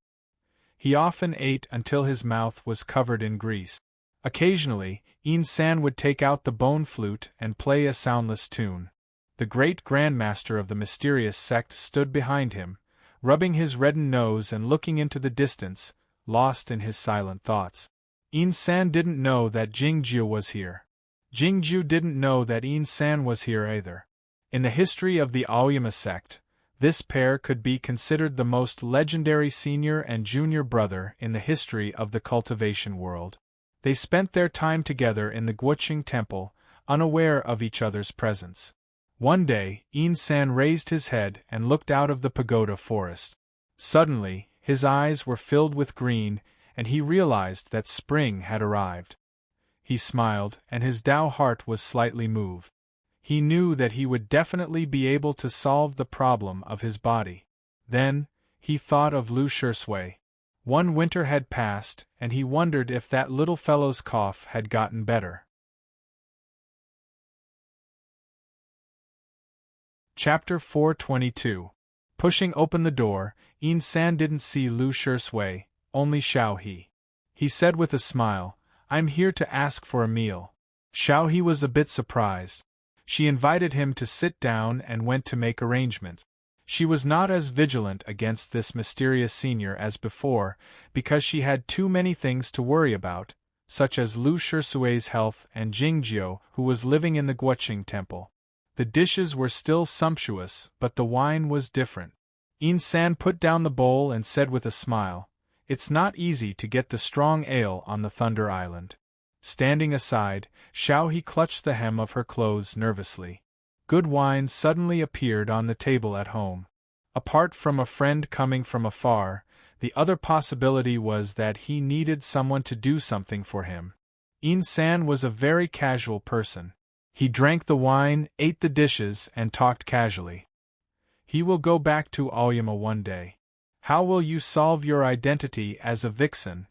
S1: He often ate until his mouth was covered in grease. Occasionally, Yin San would take out the bone flute and play a soundless tune. The great grandmaster of the mysterious sect stood behind him, rubbing his reddened nose and looking into the distance, lost in his silent thoughts. Yin San didn't know that Jingjiu was here. Jingjiu didn't know that Yin San was here either. In the history of the Aoyama sect, this pair could be considered the most legendary senior and junior brother in the history of the cultivation world. They spent their time together in the Guoqing temple, unaware of each other's presence. One day, Yin San raised his head and looked out of the pagoda forest. Suddenly, his eyes were filled with green, and he realized that spring had arrived. He smiled, and his Tao heart was slightly moved. He knew that he would definitely be able to solve the problem of his body. Then, he thought of Lu Shui. One winter had passed, and he wondered if that little fellow's cough had gotten better. Chapter 422. Pushing open the door, Yin San didn't see Lu Shui, only Xiaohe. He said with a smile, "I'm here to ask for a meal." Xiaohe was a bit surprised. She invited him to sit down and went to make arrangements. She was not as vigilant against this mysterious senior as before, because she had too many things to worry about, such as Lu Shui's health and Jingjiu, who was living in the Guoqing temple. The dishes were still sumptuous, but the wine was different. Yin San put down the bowl and said with a smile, "It's not easy to get the strong ale on the Thunder Island." Standing aside, Xiaohe clutched the hem of her clothes nervously. Good wine suddenly appeared on the table at home. Apart from a friend coming from afar, the other possibility was that he needed someone to do something for him. Yin San was a very casual person. He drank the wine, ate the dishes, and talked casually. He will go back to Aoyama one day. How will you solve your identity as a vixen?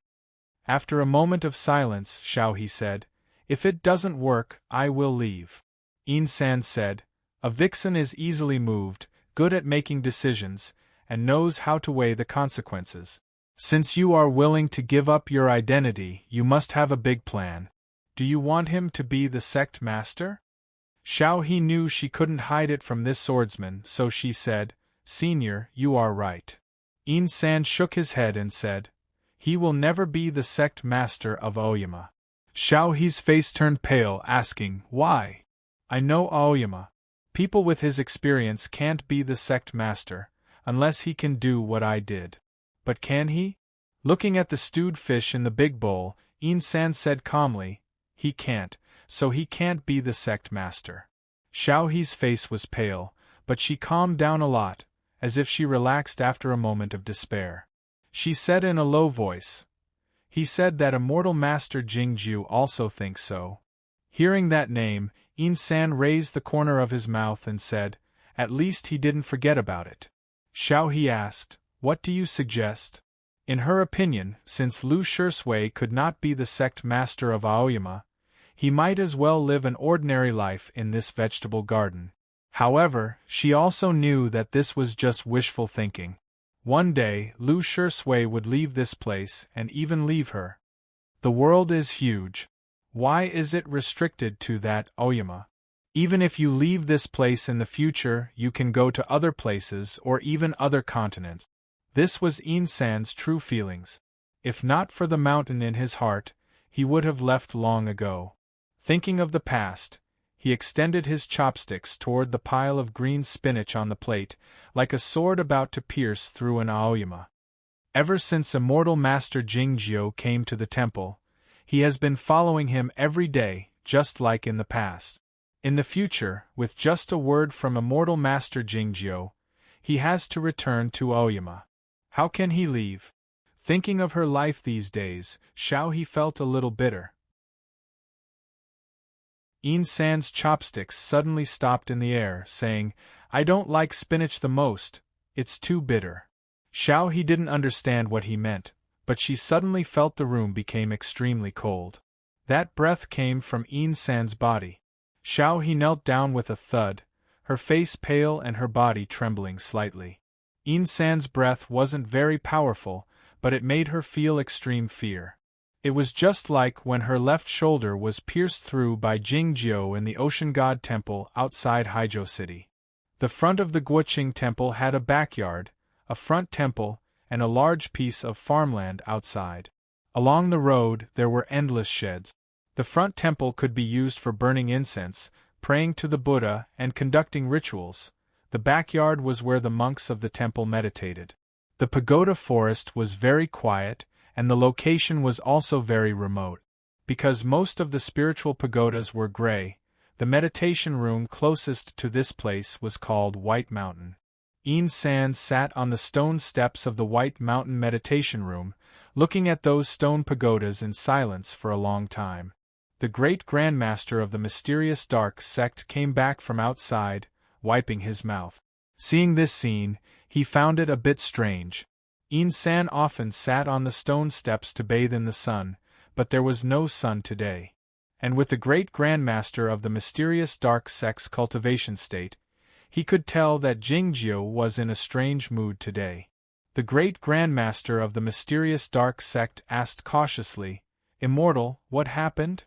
S1: After a moment of silence, Xiaohe said, "If it doesn't work, I will leave." Yin San said, "A vixen is easily moved, good at making decisions, and knows how to weigh the consequences. Since you are willing to give up your identity, you must have a big plan. Do you want him to be the sect master?" Xiaohe knew she couldn't hide it from this swordsman, so she said, "Senior, you are right." Yin San shook his head and said, "He will never be the sect master of Aoyama." Xiaohe's face turned pale, asking, "Why?" "I know Aoyama. People with his experience can't be the sect master, unless he can do what I did." "But can he?" Looking at the stewed fish in the big bowl, San said calmly. He can't, so he can't be the sect master. Xiao He's face was pale, but she calmed down a lot, as if she relaxed after a moment of despair. She said in a low voice, he said that immortal master Jingjiu also thinks so. Hearing that name, San raised the corner of his mouth and said, at least he didn't forget about it. Xiao He asked, what do you suggest? In her opinion, since Lu Shisui could not be the sect master of Aoyama, he might as well live an ordinary life in this vegetable garden. However, she also knew that this was just wishful thinking. One day, Lu Shisui would leave this place and even leave her. The world is huge. Why is it restricted to that Aoyama? Even if you leave this place in the future, you can go to other places or even other continents. This was San's true feelings. If not for the mountain in his heart, he would have left long ago. Thinking of the past, he extended his chopsticks toward the pile of green spinach on the plate, like a sword about to pierce through an aoyama. Ever since immortal Master Jingjiu came to the temple, he has been following him every day, just like in the past. In the future, with just a word from immortal Master Jingjiu, he has to return to Aoyama. How can he leave? Thinking of her life these days, Xiao He felt a little bitter. San's chopsticks suddenly stopped in the air, saying, I don't like spinach the most, it's too bitter. Xiao He didn't understand what he meant, but she suddenly felt the room became extremely cold. That breath came from San's body. Xiao He knelt down with a thud, her face pale and her body trembling slightly. San's breath wasn't very powerful, but it made her feel extreme fear. It was just like when her left shoulder was pierced through by Jingjiu in the Ocean God Temple outside Haizhou City. The front of the Guoqing Temple had a backyard, a front temple, and a large piece of farmland outside. Along the road there were endless sheds. The front temple could be used for burning incense, praying to the Buddha, and conducting rituals. The backyard was where the monks of the temple meditated. The pagoda forest was very quiet, and the location was also very remote. Because most of the spiritual pagodas were gray, the meditation room closest to this place was called White Mountain. San sat on the stone steps of the White Mountain meditation room, looking at those stone pagodas in silence for a long time. The great grandmaster of the mysterious dark sect came back from outside, wiping his mouth. Seeing this scene, he found it a bit strange. San often sat on the stone steps to bathe in the sun, but there was no sun today. And with the great grandmaster of the mysterious dark sect's cultivation state, he could tell that Jingjiu was in a strange mood today. The great grandmaster of the mysterious dark sect asked cautiously, Immortal, what happened?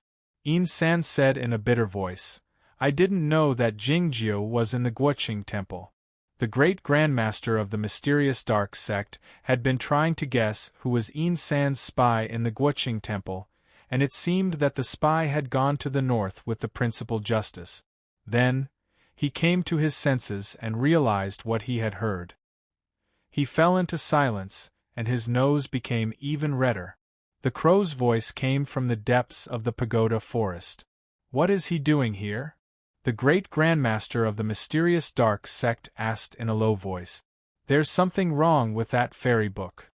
S1: San said in a bitter voice, I didn't know that Jingjiu was in the Guoqing Temple. The great grandmaster of the mysterious dark sect had been trying to guess who was San's spy in the Guoqing Temple, and it seemed that the spy had gone to the north with the principal justice. Then, he came to his senses and realized what he had heard. He fell into silence, and his nose became even redder. The crow's voice came from the depths of the pagoda forest. What is he doing here? The great grandmaster of the mysterious dark sect asked in a low voice. There's something wrong with that fairy book.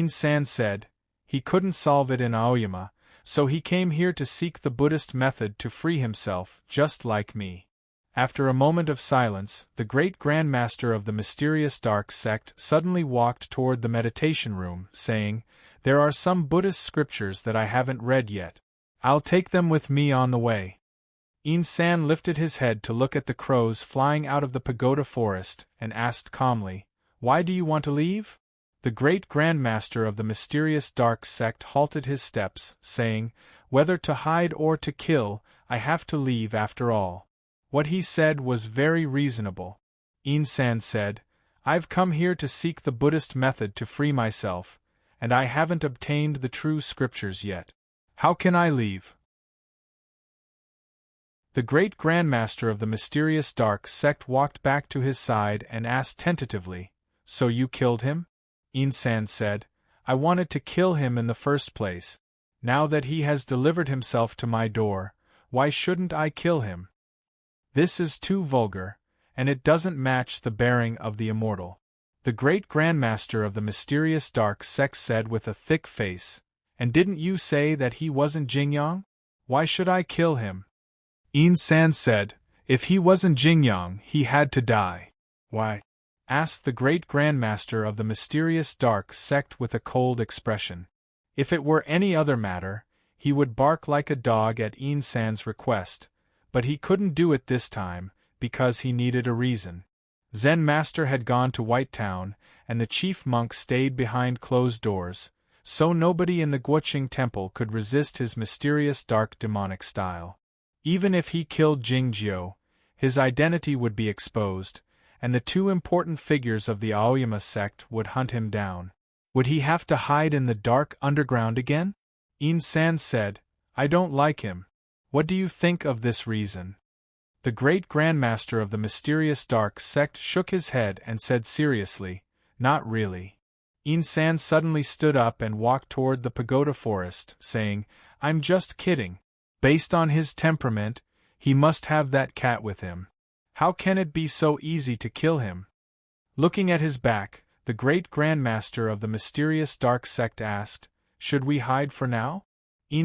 S1: San said. He couldn't solve it in Aoyama, so he came here to seek the Buddhist method to free himself, just like me. After a moment of silence, the great grandmaster of the mysterious dark sect suddenly walked toward the meditation room, saying, There are some Buddhist scriptures that I haven't read yet. I'll take them with me on the way. San lifted his head to look at the crows flying out of the pagoda forest, and asked calmly, Why do you want to leave? The great grandmaster of the mysterious dark sect halted his steps, saying, Whether to hide or to kill, I have to leave after all. What he said was very reasonable. San said, I've come here to seek the Buddhist method to free myself, and I haven't obtained the true scriptures yet. How can I leave? The great grandmaster of the mysterious dark sect walked back to his side and asked tentatively, So you killed him? San said, I wanted to kill him in the first place. Now that he has delivered himself to my door, why shouldn't I kill him? This is too vulgar, and it doesn't match the bearing of the immortal. The great grandmaster of the mysterious dark sect said with a thick face, and didn't you say that he wasn't Jingyang? Why should I kill him? San said, if he wasn't Jingyang, he had to die. Why? Asked the great grandmaster of the mysterious dark sect with a cold expression. If it were any other matter, he would bark like a dog at San's request, but he couldn't do it this time, because he needed a reason. Zen Master had gone to White Town, and the chief monk stayed behind closed doors, so nobody in the Guoqing temple could resist his mysterious dark demonic style. Even if he killed Jingjiu, his identity would be exposed, and the two important figures of the Aoyama sect would hunt him down. Would he have to hide in the dark underground again? San said, I don't like him. What do you think of this reason? The great grandmaster of the mysterious dark sect shook his head and said seriously, not really. San suddenly stood up and walked toward the pagoda forest, saying, I'm just kidding. Based on his temperament, he must have that cat with him. How can it be so easy to kill him? Looking at his back, the great grandmaster of the mysterious dark sect asked, should we hide for now?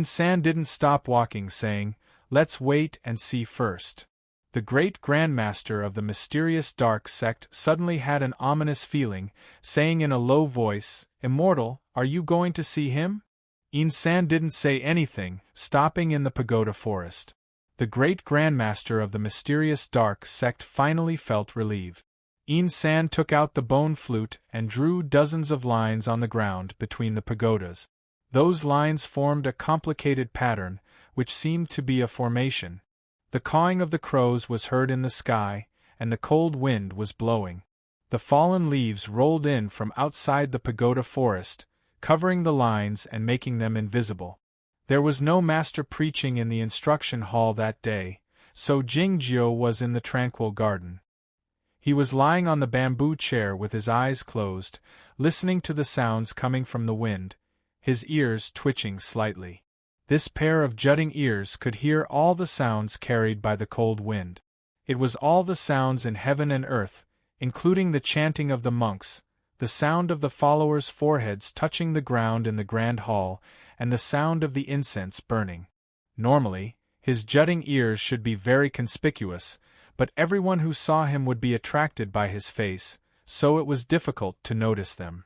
S1: San didn't stop walking, saying, let's wait and see first. The great grandmaster of the mysterious dark sect suddenly had an ominous feeling, saying in a low voice, Immortal, are you going to see him? San didn't say anything, stopping in the pagoda forest. The great grandmaster of the mysterious dark sect finally felt relieved. San took out the bone flute and drew dozens of lines on the ground between the pagodas. Those lines formed a complicated pattern, which seemed to be a formation. The cawing of the crows was heard in the sky, and the cold wind was blowing. The fallen leaves rolled in from outside the pagoda forest, covering the lines and making them invisible. There was no master preaching in the instruction hall that day, so Jingjiu was in the tranquil garden. He was lying on the bamboo chair with his eyes closed, listening to the sounds coming from the wind, his ears twitching slightly. This pair of jutting ears could hear all the sounds carried by the cold wind. It was all the sounds in heaven and earth, including the chanting of the monks, the sound of the followers' foreheads touching the ground in the grand hall, and the sound of the incense burning. Normally, his jutting ears should be very conspicuous, but everyone who saw him would be attracted by his face, so it was difficult to notice them.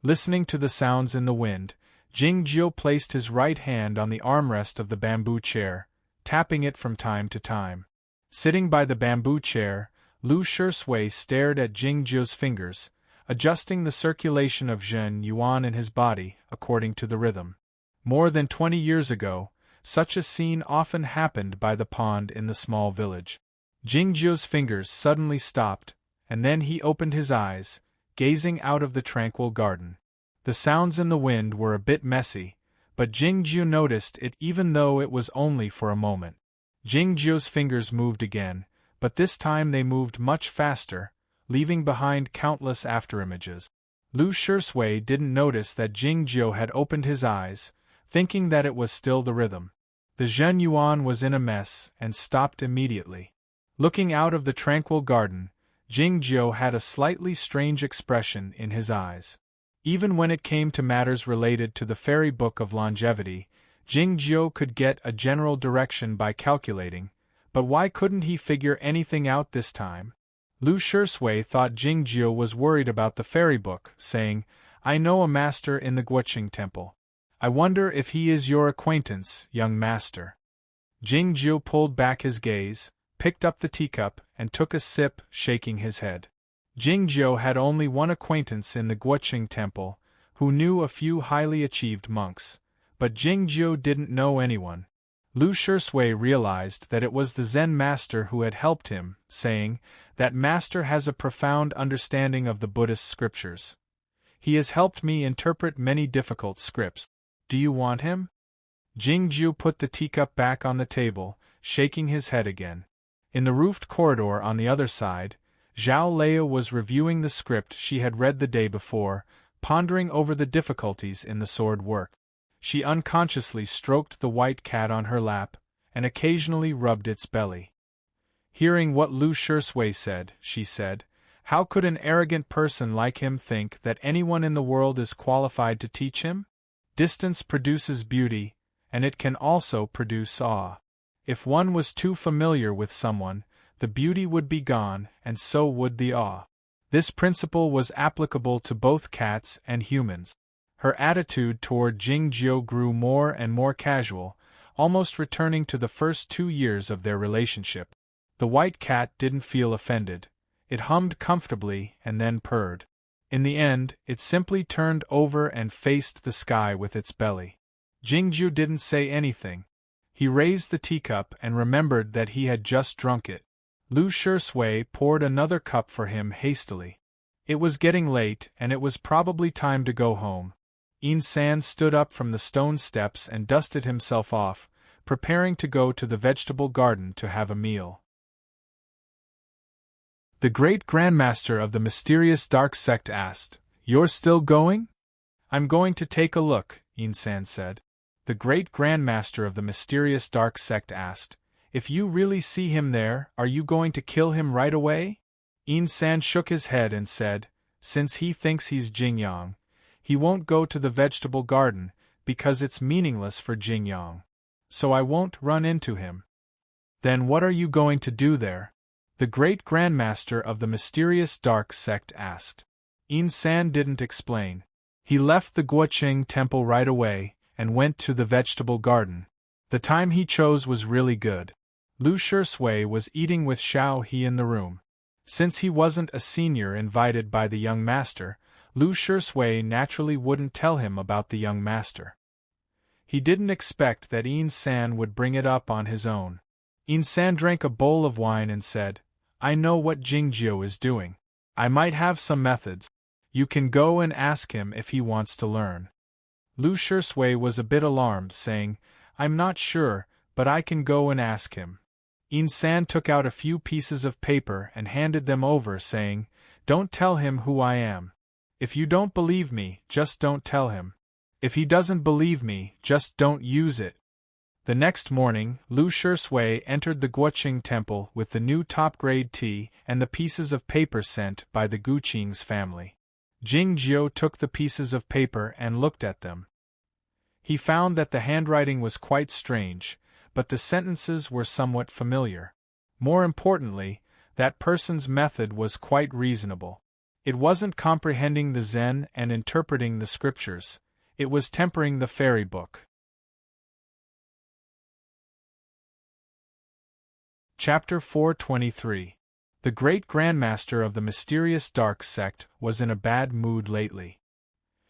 S1: Listening to the sounds in the wind, Jingjiu placed his right hand on the armrest of the bamboo chair, tapping it from time to time. Sitting by the bamboo chair, Lu Shisui stared at Jingjiu's fingers, adjusting the circulation of Zhen Yuan in his body according to the rhythm. More than 20 years ago, such a scene often happened by the pond in the small village. Jingjiu's fingers suddenly stopped, and then he opened his eyes, gazing out of the tranquil garden. The sounds in the wind were a bit messy, but Jingjiu noticed it even though it was only for a moment. Jingjiu's fingers moved again, but this time they moved much faster, leaving behind countless afterimages. Lu Shisui didn't notice that Jingjiu had opened his eyes, thinking that it was still the rhythm. The Zhen Yuan was in a mess and stopped immediately. Looking out of the tranquil garden, Jingjiu had a slightly strange expression in his eyes. Even when it came to matters related to the fairy book of longevity, Jingjiu could get a general direction by calculating, but why couldn't he figure anything out this time? Lu Shisui thought Jingjiu was worried about the fairy book, saying, I know a master in the Guoqing temple. I wonder if he is your acquaintance, young master. Jingjiu pulled back his gaze, picked up the teacup, and took a sip, shaking his head. Jingjiu had only one acquaintance in the Guoqing temple, who knew a few highly achieved monks, but Jingjiu didn't know anyone. Lu Shisui realized that it was the Zen master who had helped him, saying, that master has a profound understanding of the Buddhist scriptures. He has helped me interpret many difficult scripts. Do you want him? Jingjiu put the teacup back on the table, shaking his head again. In the roofed corridor on the other side, Zhao Lei was reviewing the script she had read the day before, pondering over the difficulties in the sword work. She unconsciously stroked the white cat on her lap, and occasionally rubbed its belly. Hearing what Lu Shui said, she said, "How could an arrogant person like him think that anyone in the world is qualified to teach him? Distance produces beauty, and it can also produce awe. If one was too familiar with someone, the beauty would be gone, and so would the awe." This principle was applicable to both cats and humans. Her attitude toward Jingjiu grew more and more casual, almost returning to the first 2 years of their relationship. The white cat didn't feel offended. It hummed comfortably and then purred. In the end, it simply turned over and faced the sky with its belly. Jingjiu didn't say anything. He raised the teacup and remembered that he had just drunk it. Lu Shui poured another cup for him hastily. It was getting late, and it was probably time to go home. Yin San stood up from the stone steps and dusted himself off, preparing to go to the vegetable garden to have a meal. The great grandmaster of the mysterious dark sect asked, "You're still going?" "I'm going to take a look," Yin San said. The great grandmaster of the mysterious dark sect asked, "If you really see him there, are you going to kill him right away?" Yin San shook his head and said, "Since he thinks he's Jingyang, he won't go to the vegetable garden, because it's meaningless for Jingyang. So I won't run into him." "Then what are you going to do there?" the great grandmaster of the mysterious dark sect asked. Yin San didn't explain. He left the Guoqing temple right away, and went to the vegetable garden. The time he chose was really good. Lu Shui was eating with Xiao He in the room. Since he wasn't a senior invited by the young master, Lu Shui naturally wouldn't tell him about the young master. He didn't expect that Yin San would bring it up on his own. Yin San drank a bowl of wine and said, "I know what Jingjiu is doing. I might have some methods. You can go and ask him if he wants to learn." Lu Shui was a bit alarmed, saying, "I'm not sure, but I can go and ask him." Yin San took out a few pieces of paper and handed them over, saying, "Don't tell him who I am. If you don't believe me, just don't tell him. If he doesn't believe me, just don't use it." The next morning, Lu Shui entered the Guoqing temple with the new top-grade tea and the pieces of paper sent by the Guqing's family. Jingjiu took the pieces of paper and looked at them. He found that the handwriting was quite strange, but the sentences were somewhat familiar. More importantly, that person's method was quite reasonable. It wasn't comprehending the Zen and interpreting the scriptures. It was tempering the fairy book. Chapter 423. The great grandmaster of the mysterious dark sect was in a bad mood lately.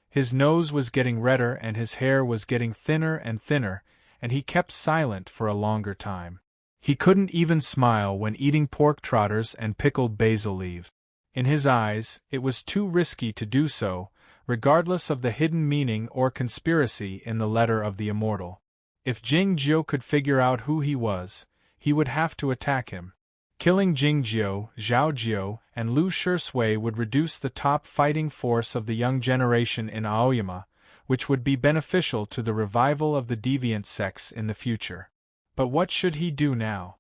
S1: His nose was getting redder and his hair was getting thinner and thinner, and he kept silent for a longer time. He couldn't even smile when eating pork trotters and pickled basil leaves. In his eyes, it was too risky to do so, regardless of the hidden meaning or conspiracy in the letter of the immortal. If Jingjiu could figure out who he was, he would have to attack him. Killing Jingjiu, Zhaojiu, and Lu Shui would reduce the top fighting force of the young generation in Aoyama, which would be beneficial to the revival of the deviant sects in the future. But what should he do now?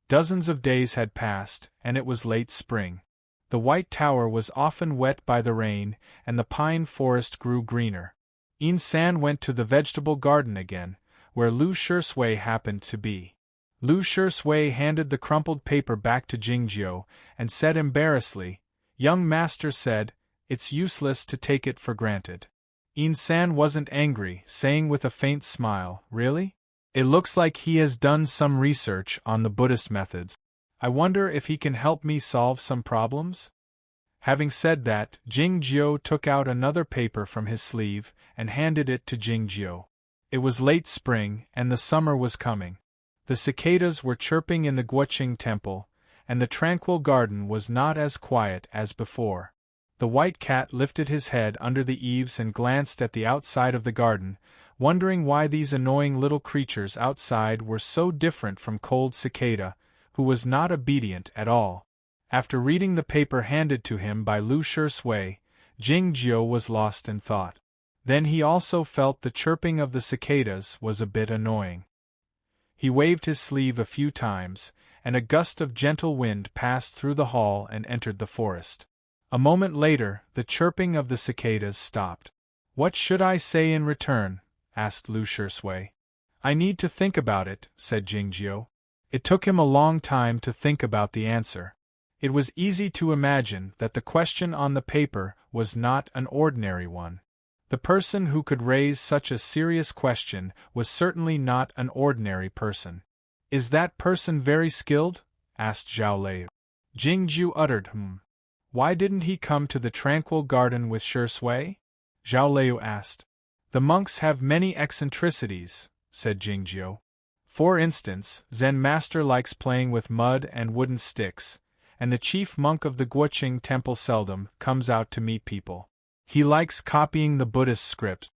S1: Dozens of days had passed, and it was late spring. The White Tower was often wet by the rain, and the pine forest grew greener. Yin San went to the vegetable garden again, where Lu Shui happened to be. Lu Shui handed the crumpled paper back to Jingjiu, and said embarrassedly, "Young master said, it's useless to take it for granted." Yin San wasn't angry, saying with a faint smile, "Really? It looks like he has done some research on the Buddhist methods. I wonder if he can help me solve some problems?" Having said that, Jingjiu took out another paper from his sleeve and handed it to Jingjiu. It was late spring, and the summer was coming. The cicadas were chirping in the Guoqing temple, and the tranquil garden was not as quiet as before. The white cat lifted his head under the eaves and glanced at the outside of the garden, wondering why these annoying little creatures outside were so different from Cold Cicada, who was not obedient at all. After reading the paper handed to him by Lu Shui, Jingjiu was lost in thought. Then he also felt the chirping of the cicadas was a bit annoying. He waved his sleeve a few times, and a gust of gentle wind passed through the hall and entered the forest. A moment later, the chirping of the cicadas stopped. "What should I say in return?" asked Lu Shisui. "I need to think about it," said Jingjiu. It took him a long time to think about the answer. It was easy to imagine that the question on the paper was not an ordinary one. The person who could raise such a serious question was certainly not an ordinary person. "Is that person very skilled?" asked Zhao Lei. Jingjiu uttered "Why didn't he come to the tranquil garden with Shisui?" Zhao Lei asked. "The monks have many eccentricities," said Jingjiu. "For instance, Zen master likes playing with mud and wooden sticks, and the chief monk of the Guoqing temple seldom comes out to meet people. He likes copying the Buddhist script."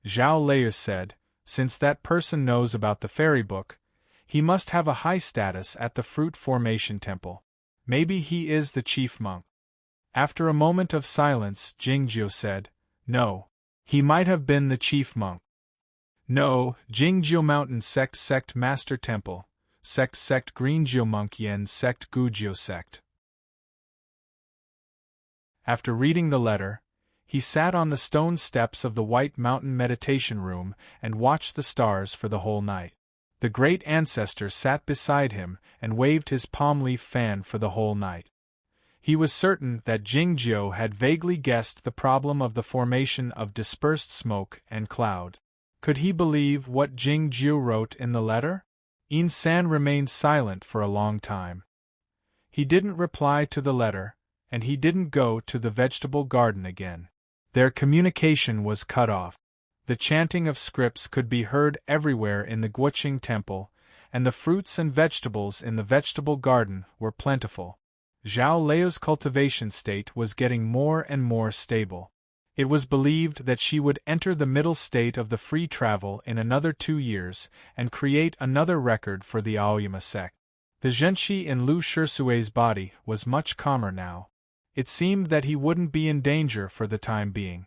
S1: Zhao Lei said, "Since that person knows about the fairy book, he must have a high status at the fruit formation temple. Maybe he is the chief monk." After a moment of silence, Jingjiu said, "No. He might have been the chief monk." "No, Jingjiu Mountain sect Master Temple, sect Greenjiu Monk Yen sect Gujiu sect." After reading the letter, he sat on the stone steps of the White Mountain meditation room and watched the stars for the whole night. The great ancestor sat beside him and waved his palm leaf fan for the whole night. He was certain that Jingjiu had vaguely guessed the problem of the formation of dispersed smoke and cloud. Could he believe what Jingjiu wrote in the letter? In-san remained silent for a long time. He didn't reply to the letter, and he didn't go to the vegetable garden again. Their communication was cut off. The chanting of scripts could be heard everywhere in the Guoqing temple, and the fruits and vegetables in the vegetable garden were plentiful. Zhao Lei's cultivation state was getting more and more stable. It was believed that she would enter the middle state of the free travel in another 2 years and create another record for the Aoyama sect. The zhenqi in Lu Shisui's body was much calmer now. It seemed that he wouldn't be in danger for the time being.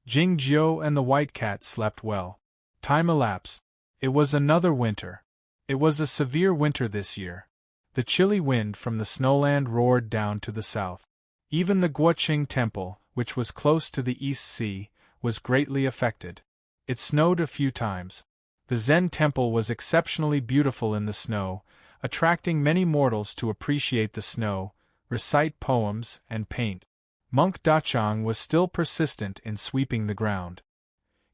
S1: Jingjiu and the white cat slept well. Time elapsed. It was another winter. It was a severe winter this year. The chilly wind from the snowland roared down to the south. Even the Guoqing temple, which was close to the East Sea, was greatly affected. It snowed a few times. The Zen temple was exceptionally beautiful in the snow, attracting many mortals to appreciate the snow, recite poems, and paint. Monk Dachang was still persistent in sweeping the ground.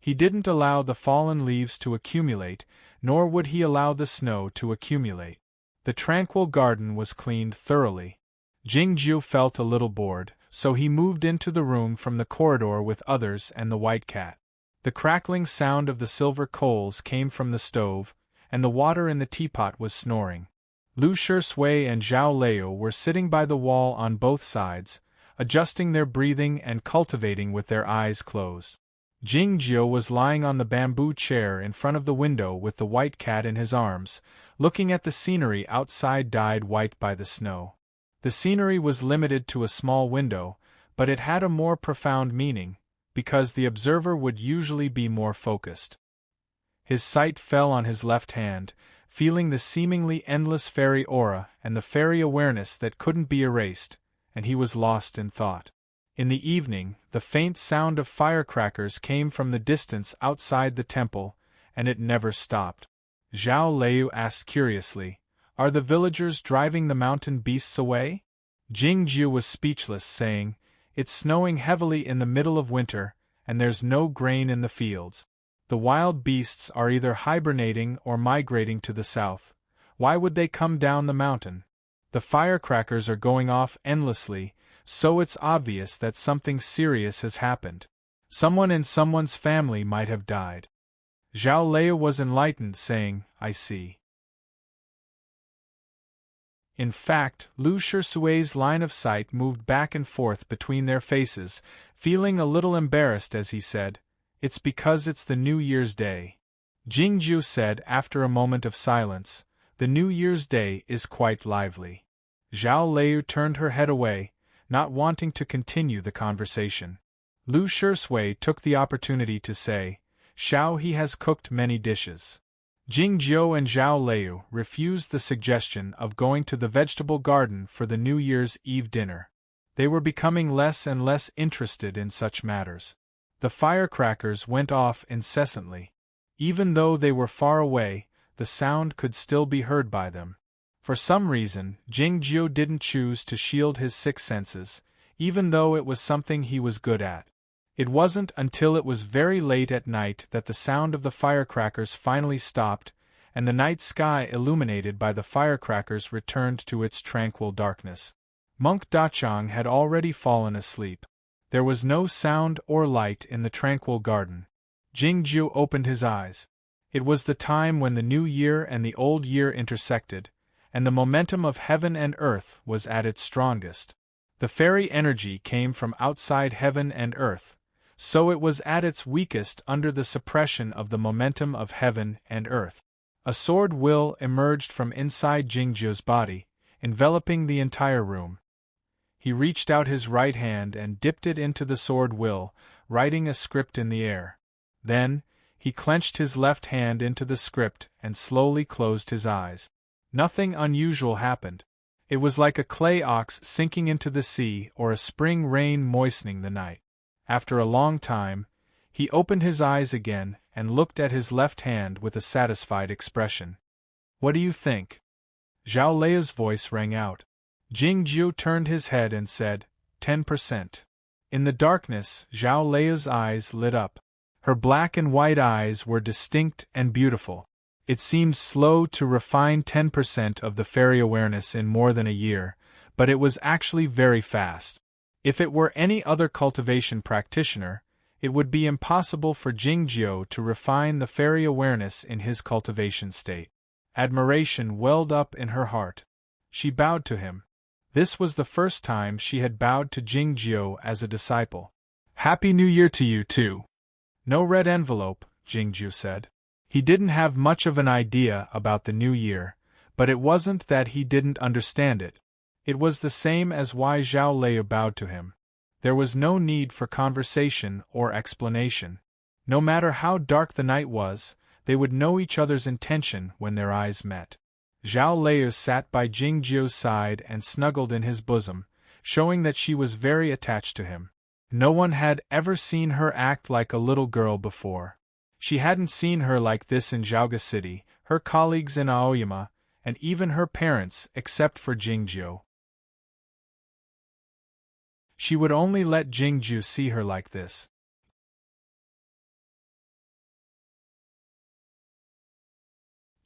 S1: He didn't allow the fallen leaves to accumulate, nor would he allow the snow to accumulate. The tranquil garden was cleaned thoroughly. Jingjiu felt a little bored, so he moved into the room from the corridor with others and the white cat. The crackling sound of the silver coals came from the stove, and the water in the teapot was snoring. Lu Shisui and Zhao Lei were sitting by the wall on both sides, adjusting their breathing and cultivating with their eyes closed. Jingjiu was lying on the bamboo chair in front of the window with the white cat in his arms, looking at the scenery outside dyed white by the snow. The scenery was limited to a small window, but it had a more profound meaning, because the observer would usually be more focused. His sight fell on his left hand, feeling the seemingly endless fairy aura and the fairy awareness that couldn't be erased, and he was lost in thought. In the evening, the faint sound of firecrackers came from the distance outside the temple, and it never stopped. Zhao Lei asked curiously, "Are the villagers driving the mountain beasts away?" Jingjiu was speechless, saying, "It's snowing heavily in the middle of winter, and there's no grain in the fields. The wild beasts are either hibernating or migrating to the south. Why would they come down the mountain? The firecrackers are going off endlessly, so it's obvious that something serious has happened. Someone in someone's family might have died." Zhao Lei was enlightened, saying, "I see." In fact, Lu Shisui's line of sight moved back and forth between their faces, feeling a little embarrassed as he said, "It's because it's the New Year's Day." Jingjiu said after a moment of silence, "The New Year's Day is quite lively." Zhao Lei turned her head away, not wanting to continue the conversation. Lu Shui took the opportunity to say, "Xiao he has cooked many dishes." Jing Jiu and Zhao Lei refused the suggestion of going to the vegetable garden for the New Year's Eve dinner. They were becoming less and less interested in such matters. The firecrackers went off incessantly. Even though they were far away, the sound could still be heard by them. For some reason, Jing Jiu didn't choose to shield his six senses, even though it was something he was good at. It wasn't until it was very late at night that the sound of the firecrackers finally stopped, and the night sky illuminated by the firecrackers returned to its tranquil darkness. Monk Dachang had already fallen asleep. There was no sound or light in the tranquil garden. Jing Jiu opened his eyes. It was the time when the new year and the old year intersected, and the momentum of heaven and earth was at its strongest. The fairy energy came from outside heaven and earth, so it was at its weakest under the suppression of the momentum of heaven and earth. A sword will emerged from inside Jingjiu's body, enveloping the entire room. He reached out his right hand and dipped it into the sword will, writing a script in the air. Then, he clenched his left hand into the script and slowly closed his eyes. Nothing unusual happened. It was like a clay ox sinking into the sea or a spring rain moistening the night. After a long time, he opened his eyes again and looked at his left hand with a satisfied expression. "What do you think?" Zhao Lei's voice rang out. Jing Jiu turned his head and said, 10%. In the darkness, Zhao Lei's eyes lit up. Her black and white eyes were distinct and beautiful. It seemed slow to refine 10% of the fairy awareness in more than a year, but it was actually very fast. If it were any other cultivation practitioner, it would be impossible for Jing Jiu to refine the fairy awareness in his cultivation state. Admiration welled up in her heart. She bowed to him. This was the first time she had bowed to Jing Jiu as a disciple. "Happy New Year to you too." "No red envelope," Jing Jiu said. He didn't have much of an idea about the new year, but it wasn't that he didn't understand it. It was the same as why Zhao Lei bowed to him. There was no need for conversation or explanation. No matter how dark the night was, they would know each other's intention when their eyes met. Zhao Lei sat by Jing Jiu's side and snuggled in his bosom, showing that she was very attached to him. No one had ever seen her act like a little girl before. She hadn't seen her like this in Zhaoga City, her colleagues in Aoyama, and even her parents except for Jing Jiu. She would only let Jing Jiu see her like this.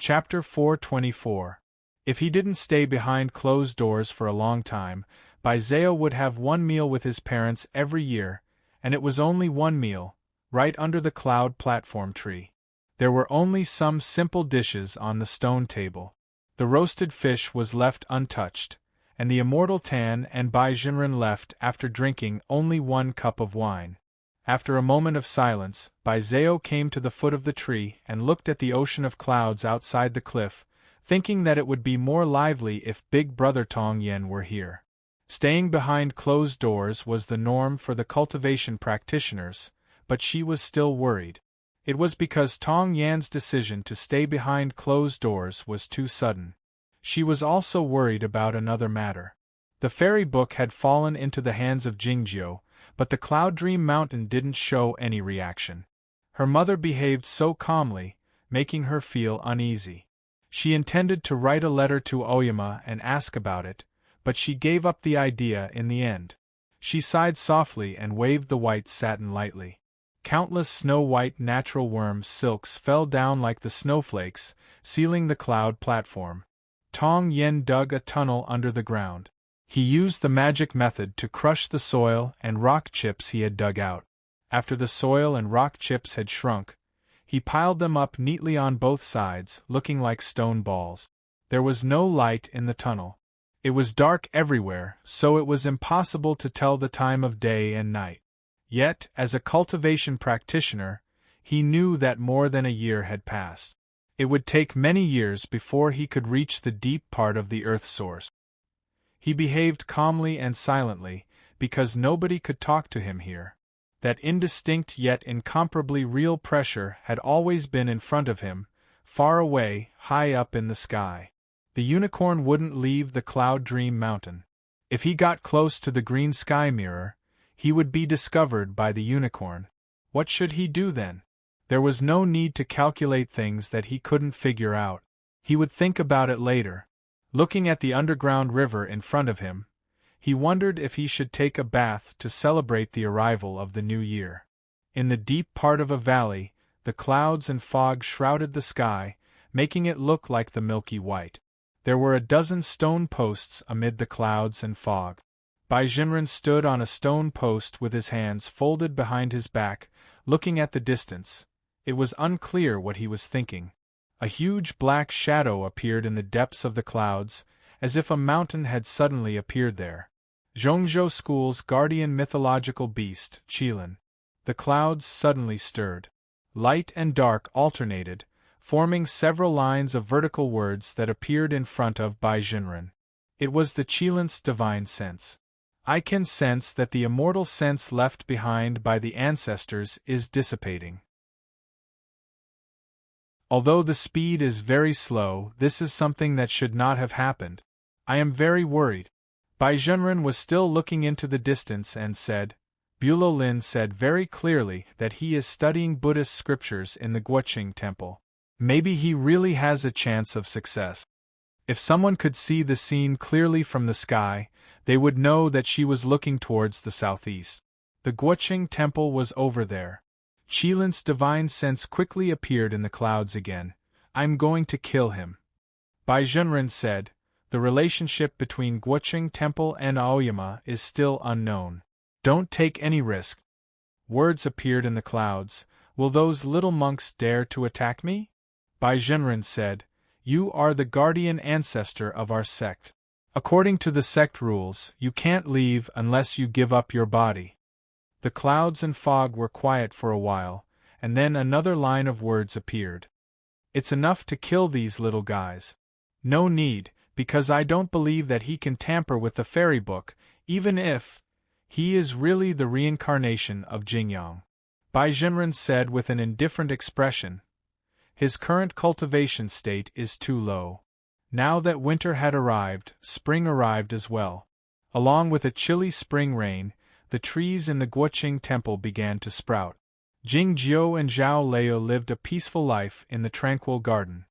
S1: Chapter 424. If he didn't stay behind closed doors for a long time, Baizeo would have one meal with his parents every year, and it was only one meal, right under the cloud platform tree. There were only some simple dishes on the stone table. The roasted fish was left untouched, and the immortal Tan and Bai Jinren left after drinking only 1 cup of wine. After a moment of silence, Baizeo came to the foot of the tree and looked at the ocean of clouds outside the cliff, thinking that it would be more lively if Big Brother Tong Yen were here. Staying behind closed doors was the norm for the cultivation practitioners, but she was still worried. It was because Tong Yan's decision to stay behind closed doors was too sudden. She was also worried about another matter. The fairy book had fallen into the hands of Jingjiu, but the Cloud Dream Mountain didn't show any reaction. Her mother behaved so calmly, making her feel uneasy. She intended to write a letter to Oyama and ask about it, but she gave up the idea in the end. She sighed softly and waved the white satin lightly. Countless snow-white natural worm silks fell down like the snowflakes, sealing the cloud platform. Tong Yen dug a tunnel under the ground. He used the magic method to crush the soil and rock chips he had dug out. After the soil and rock chips had shrunk, he piled them up neatly on both sides, looking like stone balls. There was no light in the tunnel. It was dark everywhere, so it was impossible to tell the time of day and night. Yet, as a cultivation practitioner, he knew that more than a year had passed. It would take many years before he could reach the deep part of the earth source. He behaved calmly and silently, because nobody could talk to him here. That indistinct yet incomparably real pressure had always been in front of him, far away, high up in the sky. The unicorn wouldn't leave the Cloud Dream Mountain. If he got close to the green sky mirror, he would be discovered by the unicorn. What should he do then? There was no need to calculate things that he couldn't figure out. He would think about it later. Looking at the underground river in front of him, he wondered if he should take a bath to celebrate the arrival of the new year. In the deep part of a valley, the clouds and fog shrouded the sky, making it look like the milky white. There were a dozen stone posts amid the clouds and fog. Baijinren stood on a stone post with his hands folded behind his back, looking at the distance. It was unclear what he was thinking. A huge black shadow appeared in the depths of the clouds, as if a mountain had suddenly appeared there. Zhongzhou School's guardian mythological beast, Qilin. The clouds suddenly stirred. Light and dark alternated, forming several lines of vertical words that appeared in front of Baijinren. It was the Qilin's divine sense. I can sense that the immortal sense left behind by the ancestors is dissipating. Although the speed is very slow, this is something that should not have happened. I am very worried. Baijinren was still looking into the distance and said, Bulo Lin said very clearly that he is studying Buddhist scriptures in the Guoqing temple. Maybe he really has a chance of success. If someone could see the scene clearly from the sky, they would know that she was looking towards the southeast. The Guoqing temple was over there. Qilin's divine sense quickly appeared in the clouds again. I'm going to kill him. Baijinren said, the relationship between Guoqing temple and Aoyama is still unknown. Don't take any risk. Words appeared in the clouds. Will those little monks dare to attack me? Baijinren said, you are the guardian ancestor of our sect. According to the sect rules, you can't leave unless you give up your body. The clouds and fog were quiet for a while, and then another line of words appeared. It's enough to kill these little guys. No need, because I don't believe that he can tamper with the fairy book, even if he is really the reincarnation of Jingyang. Baijinren said with an indifferent expression. His current cultivation state is too low. Now that winter had arrived, spring arrived as well. Along with a chilly spring rain, the trees in the Guoqing temple began to sprout. Jing Jiu and Zhao Leo lived a peaceful life in the tranquil garden.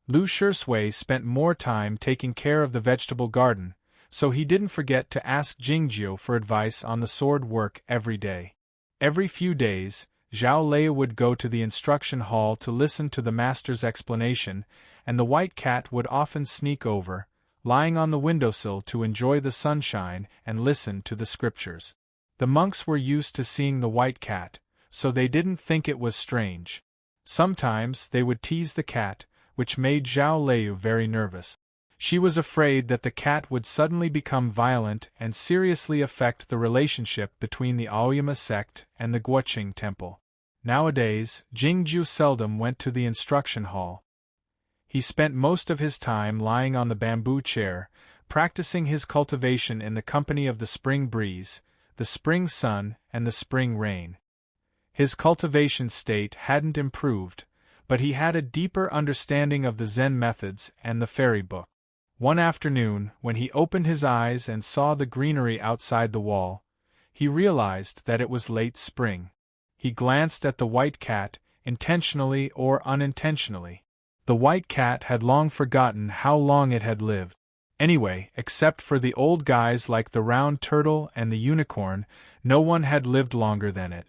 S1: Lu Shisui spent more time taking care of the vegetable garden, so he didn't forget to ask Jing Jiu for advice on the sword work every day. Every few days, Zhao Leo would go to the instruction hall to listen to the master's explanation, and the white cat would often sneak over, lying on the windowsill to enjoy the sunshine and listen to the scriptures. The monks were used to seeing the white cat, so they didn't think it was strange. Sometimes they would tease the cat, which made Zhao Leu very nervous. She was afraid that the cat would suddenly become violent and seriously affect the relationship between the Aoyama sect and the Guoqing temple. Nowadays, Jingju seldom went to the instruction hall. He spent most of his time lying on the bamboo chair, practicing his cultivation in the company of the spring breeze, the spring sun, and the spring rain. His cultivation state hadn't improved, but he had a deeper understanding of the Zen methods and the fairy book. One afternoon, when he opened his eyes and saw the greenery outside the wall, he realized that it was late spring. He glanced at the white cat, intentionally or unintentionally. The white cat had long forgotten how long it had lived. Anyway, except for the old guys like the round turtle and the unicorn, no one had lived longer than it.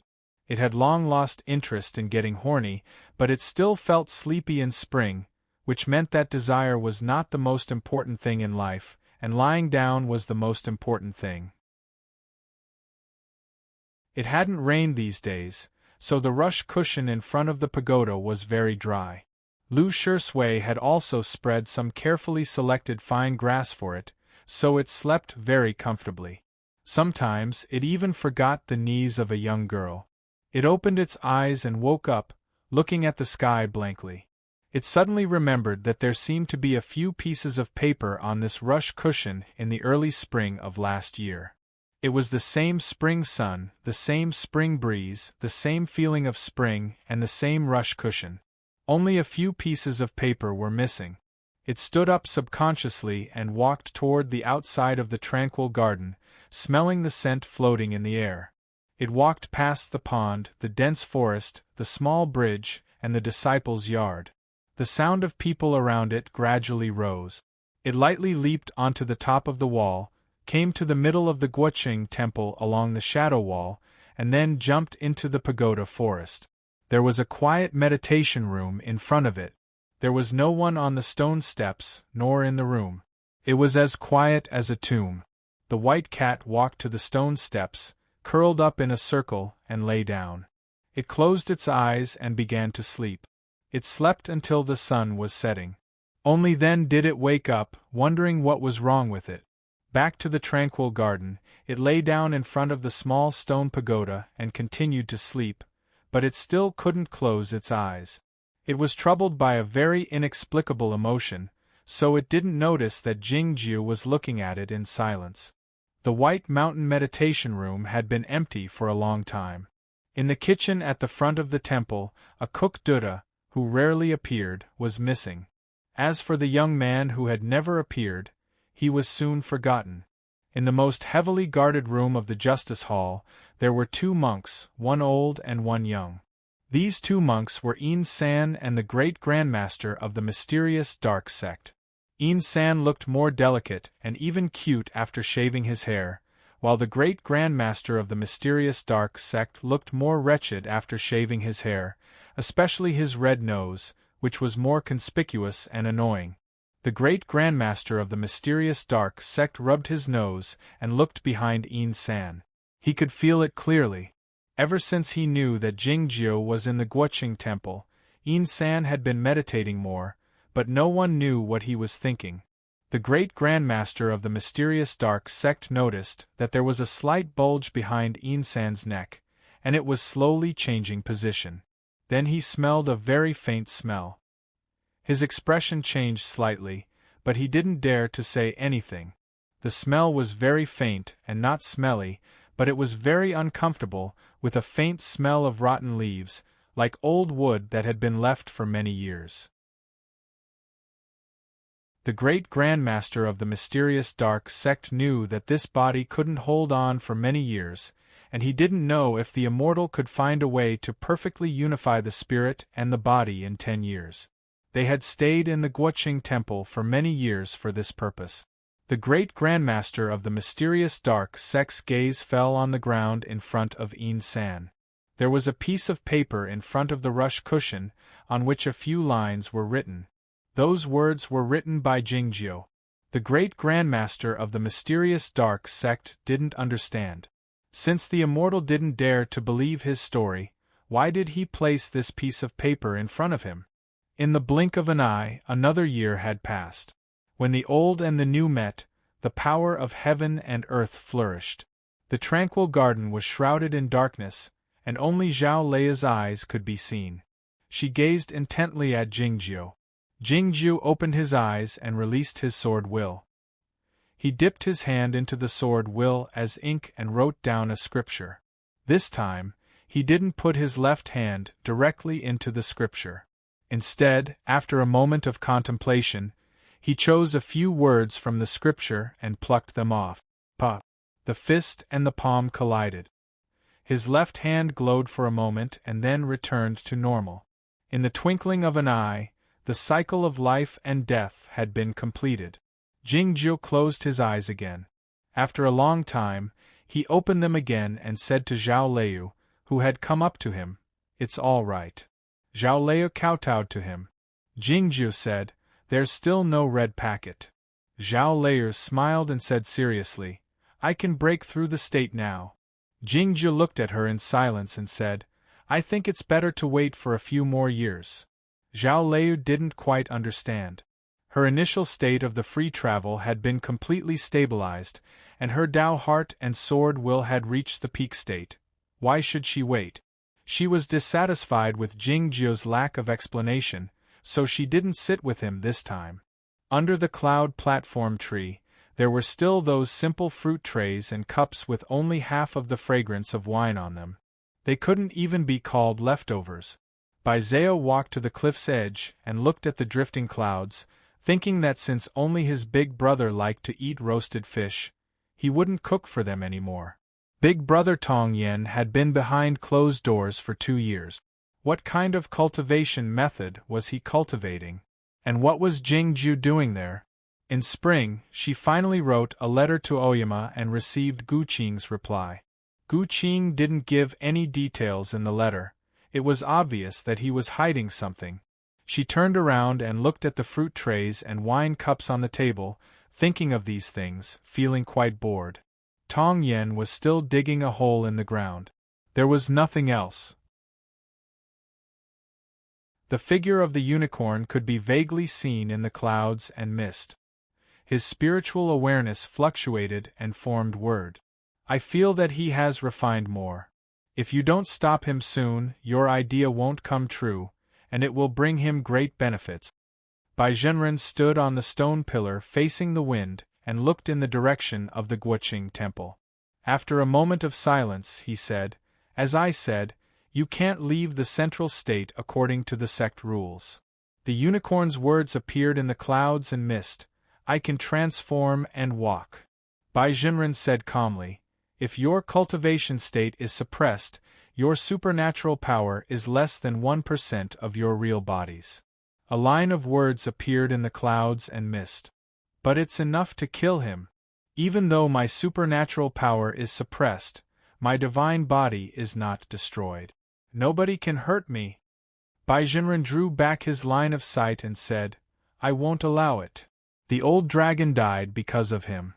S1: It had long lost interest in getting horny, but it still felt sleepy in spring, which meant that desire was not the most important thing in life, and lying down was the most important thing. It hadn't rained these days, so the rush cushion in front of the pagoda was very dry. Lu Shisui had also spread some carefully selected fine grass for it, so it slept very comfortably. Sometimes it even forgot the knees of a young girl. It opened its eyes and woke up, looking at the sky blankly. It suddenly remembered that there seemed to be a few pieces of paper on this rush cushion in the early spring of last year. It was the same spring sun, the same spring breeze, the same feeling of spring, and the same rush cushion. Only a few pieces of paper were missing. It stood up subconsciously and walked toward the outside of the tranquil garden, smelling the scent floating in the air. It walked past the pond, the dense forest, the small bridge, and the disciples' yard. The sound of people around it gradually rose. It lightly leaped onto the top of the wall, came to the middle of the Guoqing temple along the shadow wall, and then jumped into the pagoda forest. There was a quiet meditation room in front of it. There was no one on the stone steps, nor in the room. It was as quiet as a tomb. The white cat walked to the stone steps, curled up in a circle, and lay down. It closed its eyes and began to sleep. It slept until the sun was setting. Only then did it wake up, wondering what was wrong with it. Back to the tranquil garden, it lay down in front of the small stone pagoda and continued to sleep, but it still couldn't close its eyes. It was troubled by a very inexplicable emotion, so it didn't notice that Jingjiu was looking at it in silence. The White Mountain meditation room had been empty for a long time. In the kitchen at the front of the temple, a cook Duda, who rarely appeared, was missing. As for the young man who had never appeared, he was soon forgotten. In the most heavily guarded room of the justice hall, there were 2 monks, one old and one young. These 2 monks were Yin San and the great grandmaster of the mysterious dark sect. Yin San looked more delicate and even cute after shaving his hair, while the great grandmaster of the mysterious dark sect looked more wretched after shaving his hair, especially his red nose, which was more conspicuous and annoying. The great grandmaster of the mysterious dark sect rubbed his nose and looked behind Yin San. He could feel it clearly. Ever since he knew that Jingjiu was in the Guoqing temple, Yin San had been meditating more, but no one knew what he was thinking. The great grandmaster of the mysterious dark sect noticed that there was a slight bulge behind Yin San's neck, and it was slowly changing position. Then he smelled a very faint smell. His expression changed slightly, but he didn't dare to say anything. The smell was very faint and not smelly, but it was very uncomfortable, with a faint smell of rotten leaves, like old wood that had been left for many years. The great grandmaster of the mysterious dark sect knew that this body couldn't hold on for many years, and he didn't know if the immortal could find a way to perfectly unify the spirit and the body in 10 years. They had stayed in the Guoqing temple for many years for this purpose. The great grandmaster of the mysterious dark sect's gaze fell on the ground in front of Yin San. There was a piece of paper in front of the rush cushion, on which a few lines were written. Those words were written by Jingjiu. The great grandmaster of the mysterious dark sect didn't understand. Since the immortal didn't dare to believe his story, why did he place this piece of paper in front of him? In the blink of an eye, another year had passed. When the old and the new met, the power of heaven and earth flourished. The tranquil garden was shrouded in darkness, and only Zhao Leia's eyes could be seen. She gazed intently at Jingjiu. Jingjiu opened his eyes and released his sword will. He dipped his hand into the sword will as ink and wrote down a scripture. This time, he didn't put his left hand directly into the scripture. Instead, after a moment of contemplation, he chose a few words from the scripture and plucked them off. Pa! The fist and the palm collided. His left hand glowed for a moment and then returned to normal. In the twinkling of an eye, the cycle of life and death had been completed. Jingjiu closed his eyes again. After a long time, he opened them again and said to Zhao Leiu, who had come up to him, "It's all right." Zhao Leiu kowtowed to him. Jingjiu said, "There's still no red packet." Zhao Leiu smiled and said seriously, "I can break through the state now." Jingjiu looked at her in silence and said, "I think it's better to wait for a few more years." Zhao Leiu didn't quite understand. Her initial state of the free travel had been completely stabilized, and her Tao heart and sword will had reached the peak state. Why should she wait? She was dissatisfied with Jingjiu's lack of explanation, so she didn't sit with him this time. Under the cloud platform tree, There were still those simple fruit trays and cups with only half of the fragrance of wine on them. They couldn't even be called leftovers. Zhao walked to the cliff's edge and looked at the drifting clouds, thinking that since only his big brother liked to eat roasted fish, he wouldn't cook for them anymore. Big brother Tong Yen had been behind closed doors for 2 years. What kind of cultivation method was he cultivating? And what was Jingju doing there? In spring, she finally wrote a letter to Oyama and received Gu Qing's reply. Gu Qing didn't give any details in the letter. It was obvious that he was hiding something. She turned around and looked at the fruit trays and wine cups on the table, thinking of these things, feeling quite bored. Tong Yen was still digging a hole in the ground. There was nothing else. The figure of the unicorn could be vaguely seen in the clouds and mist. His spiritual awareness fluctuated and formed word. I feel that he has refined more. If you don't stop him soon, your idea won't come true, and it will bring him great benefits. Bai Zhenren stood on the stone pillar facing the wind and looked in the direction of the Guoqing temple. After a moment of silence, he said, "As I said, you can't leave the central state according to the sect rules." The unicorn's words appeared in the clouds and mist. "I can transform and walk." Bai Zhenren said calmly, "If your cultivation state is suppressed, your supernatural power is less than 1% of your real bodies." A line of words appeared in the clouds and mist. "But it's enough to kill him. Even though my supernatural power is suppressed, my divine body is not destroyed. Nobody can hurt me." Bai Zhenren drew back his line of sight and said, "I won't allow it. The old dragon died because of him.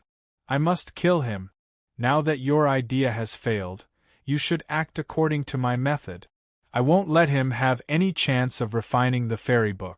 S1: I must kill him. Now that your idea has failed, you should act according to my method. I won't let him have any chance of refining the fairy book.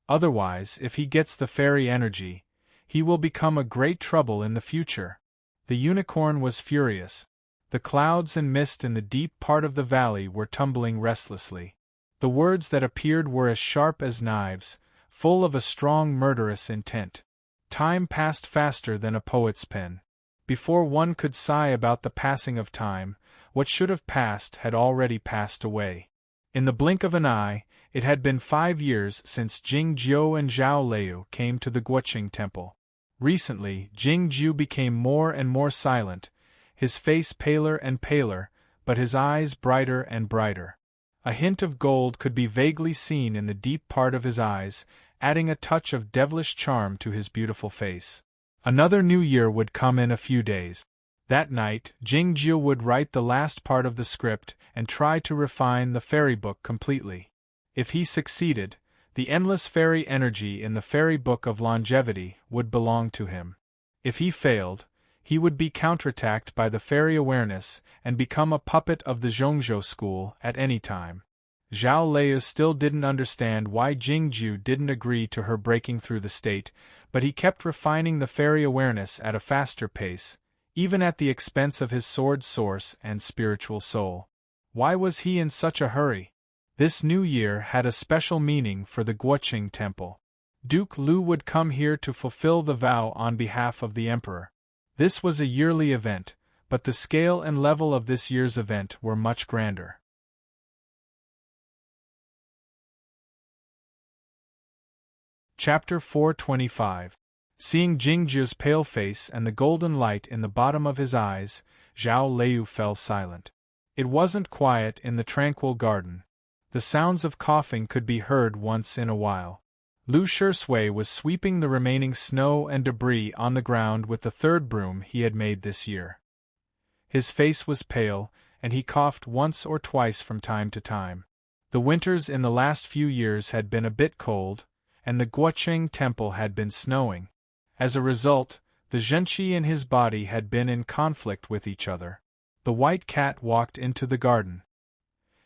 S1: Otherwise, if he gets the fairy energy, he will become a great trouble in the future." The unicorn was furious. The clouds and mist in the deep part of the valley were tumbling restlessly. The words that appeared were as sharp as knives, full of a strong murderous intent. Time passed faster than a poet's pen. Before one could sigh about the passing of time, what should have passed had already passed away. In the blink of an eye, it had been 5 years since Jingjiu and Zhao Liu came to the Guoqing temple. Recently, Jingjiu became more and more silent, his face paler and paler, but his eyes brighter and brighter. A hint of gold could be vaguely seen in the deep part of his eyes, adding a touch of devilish charm to his beautiful face. Another new year would come in a few days. That night, Jingjiu would write the last part of the script and try to refine the fairy book completely. If he succeeded, the endless fairy energy in the fairy book of longevity would belong to him. If he failed, he would be counterattacked by the fairy awareness and become a puppet of the Zhongzhou school at any time. Zhao Liu still didn't understand why Jingjiu didn't agree to her breaking through the state, but he kept refining the fairy awareness at a faster pace, even at the expense of his sword source and spiritual soul. Why was he in such a hurry? This new year had a special meaning for the Guoqing temple. Duke Lu would come here to fulfill the vow on behalf of the emperor. This was a yearly event, but the scale and level of this year's event were much grander. Chapter 425. Seeing Jingjiu's pale face and the golden light in the bottom of his eyes, Zhao Liu fell silent. It wasn't quiet in the tranquil garden. The sounds of coughing could be heard once in a while. Lu Shisui was sweeping the remaining snow and debris on the ground with the third broom he had made this year. His face was pale, and he coughed once or twice from time to time. The winters in the last few years had been a bit cold, and the Guoqing temple had been snowing. As a result, the zhenqi in his body had been in conflict with each other. The white cat walked into the garden.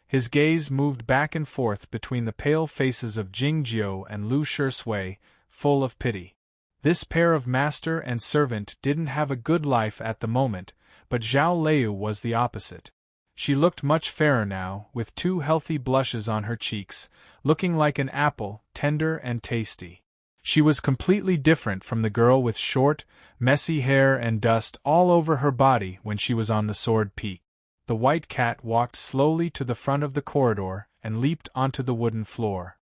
S1: His gaze moved back and forth between the pale faces of Jingjiu and Lu Shisui, full of pity. This pair of master and servant didn't have a good life at the moment, but Zhao Liu was the opposite. She looked much fairer now, with 2 healthy blushes on her cheeks, looking like an apple, tender and tasty. She was completely different from the girl with short, messy hair and dust all over her body when she was on the Sword Peak. The white cat walked slowly to the front of the corridor and leaped onto the wooden floor.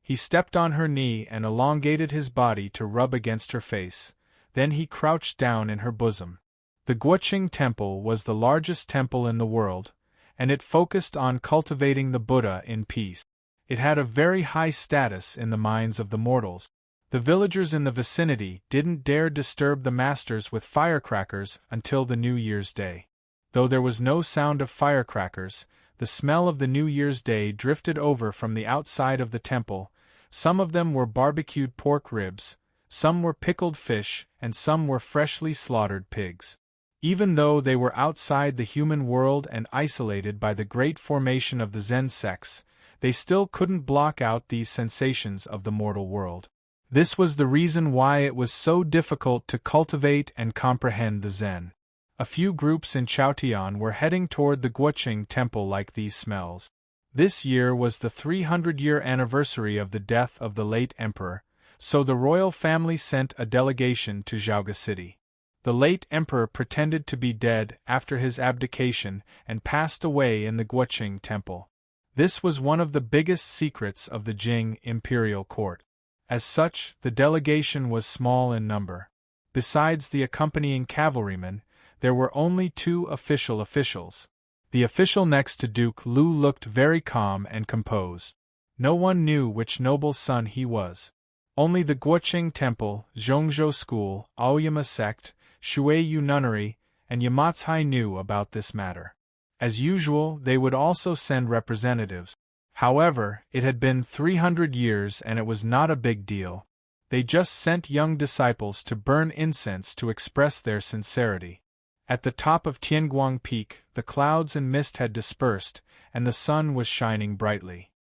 S1: He stepped on her knee and elongated his body to rub against her face, then he crouched down in her bosom. The Guoqing Temple was the largest temple in the world, and it focused on cultivating the Buddha in peace. It had a very high status in the minds of the mortals. The villagers in the vicinity didn't dare disturb the masters with firecrackers until the New Year's Day. Though there was no sound of firecrackers, the smell of the New Year's Day drifted over from the outside of the temple. Some of them were barbecued pork ribs, some were pickled fish, and some were freshly slaughtered pigs. Even though they were outside the human world and isolated by the great formation of the Zen sects, they still couldn't block out these sensations of the mortal world. This was the reason why it was so difficult to cultivate and comprehend the Zen. A few groups in Chaotian were heading toward the Guoqing Temple like these smells. This year was the 300-year anniversary of the death of the late emperor, so the royal family sent a delegation to Zhaoga City. The late emperor pretended to be dead after his abdication and passed away in the Guoqing Temple. This was one of the biggest secrets of the Jing imperial court. As such, the delegation was small in number. Besides the accompanying cavalrymen, there were only 2 officials. The official next to Duke Lu looked very calm and composed. No one knew which noble's son he was. Only the Guoqing Temple, Zhongzhou School, Aoyama sect, Shuiyu Nunnery, and Yamatsai knew about this matter. As usual, they would also send representatives. However, it had been 300 years and it was not a big deal. They just sent young disciples to burn incense to express their sincerity. At the top of Tianguang Peak, the clouds and mist had dispersed, and the sun was shining brightly.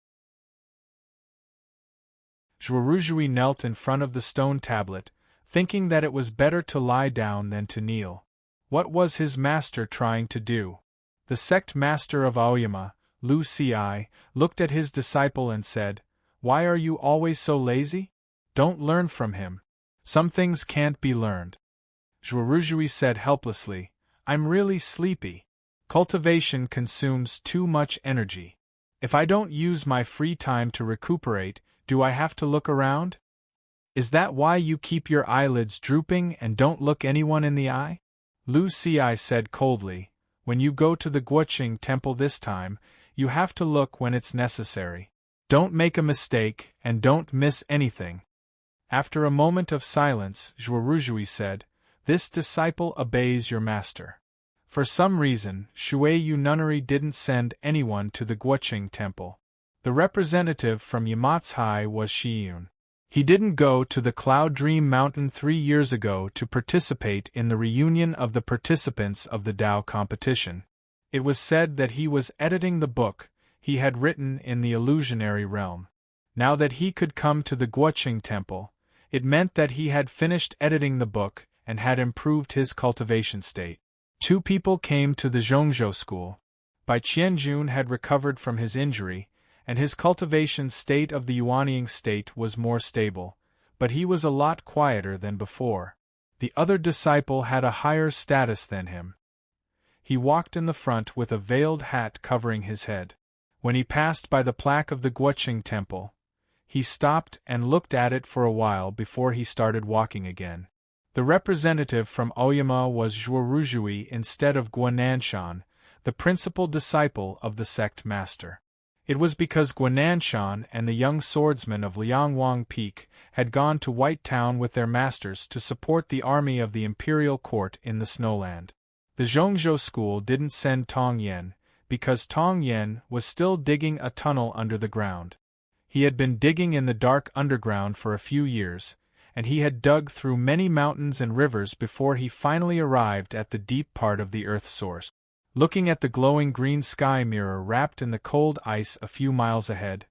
S1: Zhuoruzhui knelt in front of the stone tablet, thinking that it was better to lie down than to kneel. What was his master trying to do? The sect master of Aoyama, Lu Ci, looked at his disciple and said, "Why are you always so lazy? Don't learn from him. Some things can't be learned." Zhuoruzhui said helplessly, "I'm really sleepy. Cultivation consumes too much energy. If I don't use my free time to recuperate, do I have to look around? Is that why you keep your eyelids drooping and don't look anyone in the eye?" Lu Ci said coldly, "When you go to the Guoqing Temple this time, you have to look when it's necessary. Don't make a mistake and don't miss anything." After a moment of silence, Zhuoruzhui said, "This disciple obeys your master." For some reason, Shuiyu Nunnery didn't send anyone to the Guoqing Temple. The representative from Yamatsai was Shiyun. He didn't go to the Cloud Dream Mountain 3 years ago to participate in the reunion of the participants of the Tao competition. It was said that he was editing the book he had written in the illusionary realm. Now that he could come to the Guoqing Temple, it meant that he had finished editing the book and had improved his cultivation state. 2 people came to the Zhongzhou school. Bai Qianjun had recovered from his injury, and his cultivation state of the Yuanying state was more stable, but he was a lot quieter than before. The other disciple had a higher status than him. He walked in the front with a veiled hat covering his head. When he passed by the plaque of the Guoqing Temple, he stopped and looked at it for a while before he started walking again. The representative from Aoyama was Zhuoruzhui instead of Guananshan, the principal disciple of the sect master. It was because Guananshan and the young swordsmen of Liangwang Peak had gone to White Town with their masters to support the army of the imperial court in the Snowland. The Zhongzhou school didn't send Tong Yen, because Tong Yen was still digging a tunnel under the ground. He had been digging in the dark underground for a few years, and he had dug through many mountains and rivers before he finally arrived at the deep part of the Earth's source. Looking at the glowing green sky mirror wrapped in the cold ice a few miles ahead,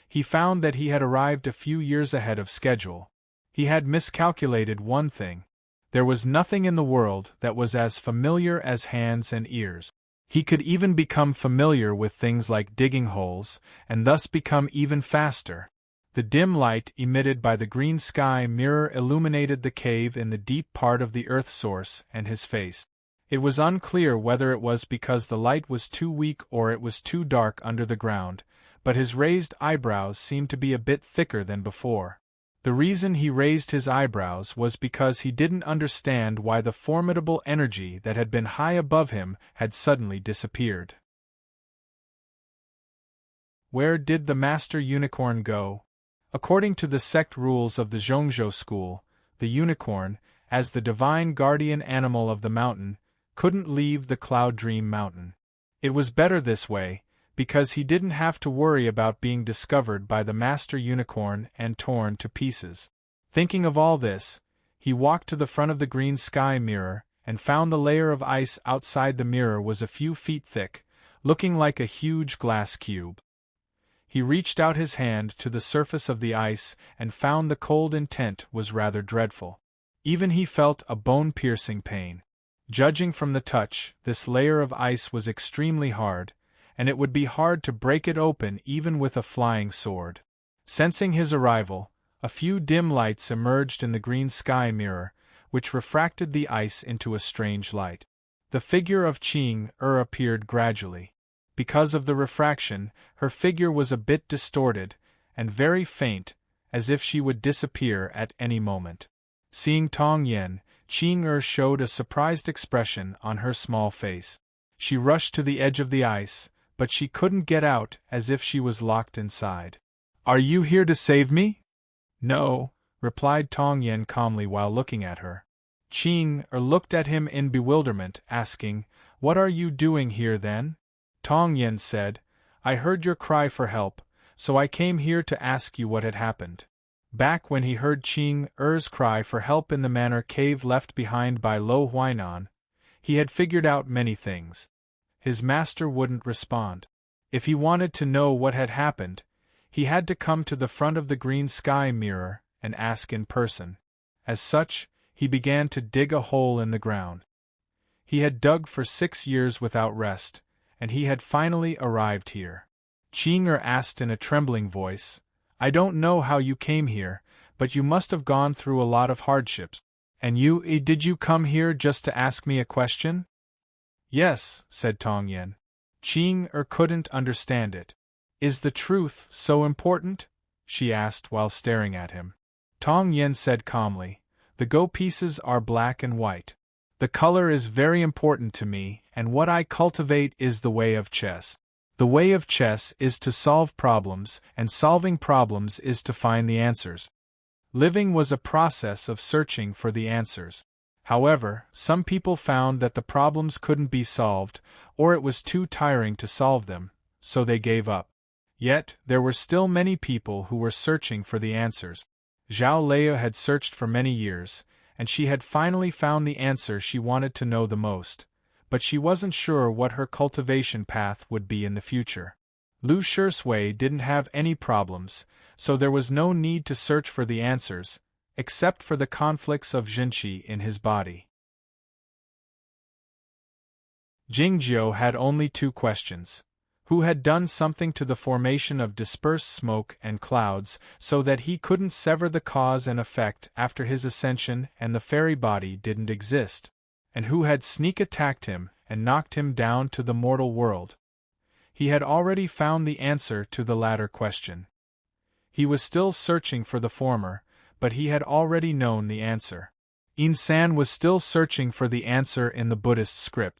S1: he found that he had arrived a few years ahead of schedule. He had miscalculated one thing. There was nothing in the world that was as familiar as hands and ears. He could even become familiar with things like digging holes, and thus become even faster. The dim light emitted by the green sky mirror illuminated the cave in the deep part of the earth source and his face. It was unclear whether it was because the light was too weak or it was too dark under the ground, but his raised eyebrows seemed to be a bit thicker than before. The reason he raised his eyebrows was because he didn't understand why the formidable energy that had been high above him had suddenly disappeared. Where did the Master Unicorn go? According to the sect rules of the Zhongzhou school, the unicorn, as the divine guardian animal of the mountain, couldn't leave the Cloud Dream Mountain. It was better this way, because he didn't have to worry about being discovered by the Master Unicorn and torn to pieces. Thinking of all this, he walked to the front of the green sky mirror and found the layer of ice outside the mirror was a few feet thick, looking like a huge glass cube. He reached out his hand to the surface of the ice and found the cold intent was rather dreadful. Even he felt a bone-piercing pain. Judging from the touch, this layer of ice was extremely hard, and it would be hard to break it open even with a flying sword. Sensing his arrival, a few dim lights emerged in the green sky mirror, which refracted the ice into a strange light. The figure of Qing appeared gradually. Because of the refraction, her figure was a bit distorted, and very faint, as if she would disappear at any moment. Seeing Tong Yen, Qing showed a surprised expression on her small face. She rushed to the edge of the ice, but she couldn't get out as if she was locked inside. "Are you here to save me?" "No," replied Tong Yen calmly while looking at her. Qing looked at him in bewilderment, asking, "What are you doing here then?" Tong Yen said, "I heard your cry for help, so I came here to ask you what had happened." Back when he heard Qing cry for help in the manor cave left behind by Lo Huainan, he had figured out many things. His master wouldn't respond. If he wanted to know what had happened, he had to come to the front of the green sky mirror and ask in person. As such, he began to dig a hole in the ground. He had dug for 6 years without rest, and he had finally arrived here. Qing asked in a trembling voice, "I don't know how you came here, but you must have gone through a lot of hardships. And did you come here just to ask me a question?" "Yes," said Tong Yen. Qing couldn't understand it. "Is the truth so important?" she asked while staring at him. Tong Yen said calmly, "The go pieces are black and white. The color is very important to me, and what I cultivate is the way of chess. The way of chess is to solve problems, and solving problems is to find the answers. Living was a process of searching for the answers. However, some people found that the problems couldn't be solved, or it was too tiring to solve them, so they gave up. Yet, there were still many people who were searching for the answers. Zhao Leia had searched for many years, and she had finally found the answer she wanted to know the most, but she wasn't sure what her cultivation path would be in the future. Lu Shursui didn't have any problems, so there was no need to search for the answers, except for the conflicts of Jinqi in his body. Jingjiu had only 2 questions. Who had done something to the formation of dispersed smoke and clouds so that he couldn't sever the cause and effect after his ascension and the fairy body didn't exist? And who had sneak attacked him and knocked him down to the mortal world? He had already found the answer to the latter question. He was still searching for the former, but he had already known the answer. Insan was still searching for the answer in the Buddhist script.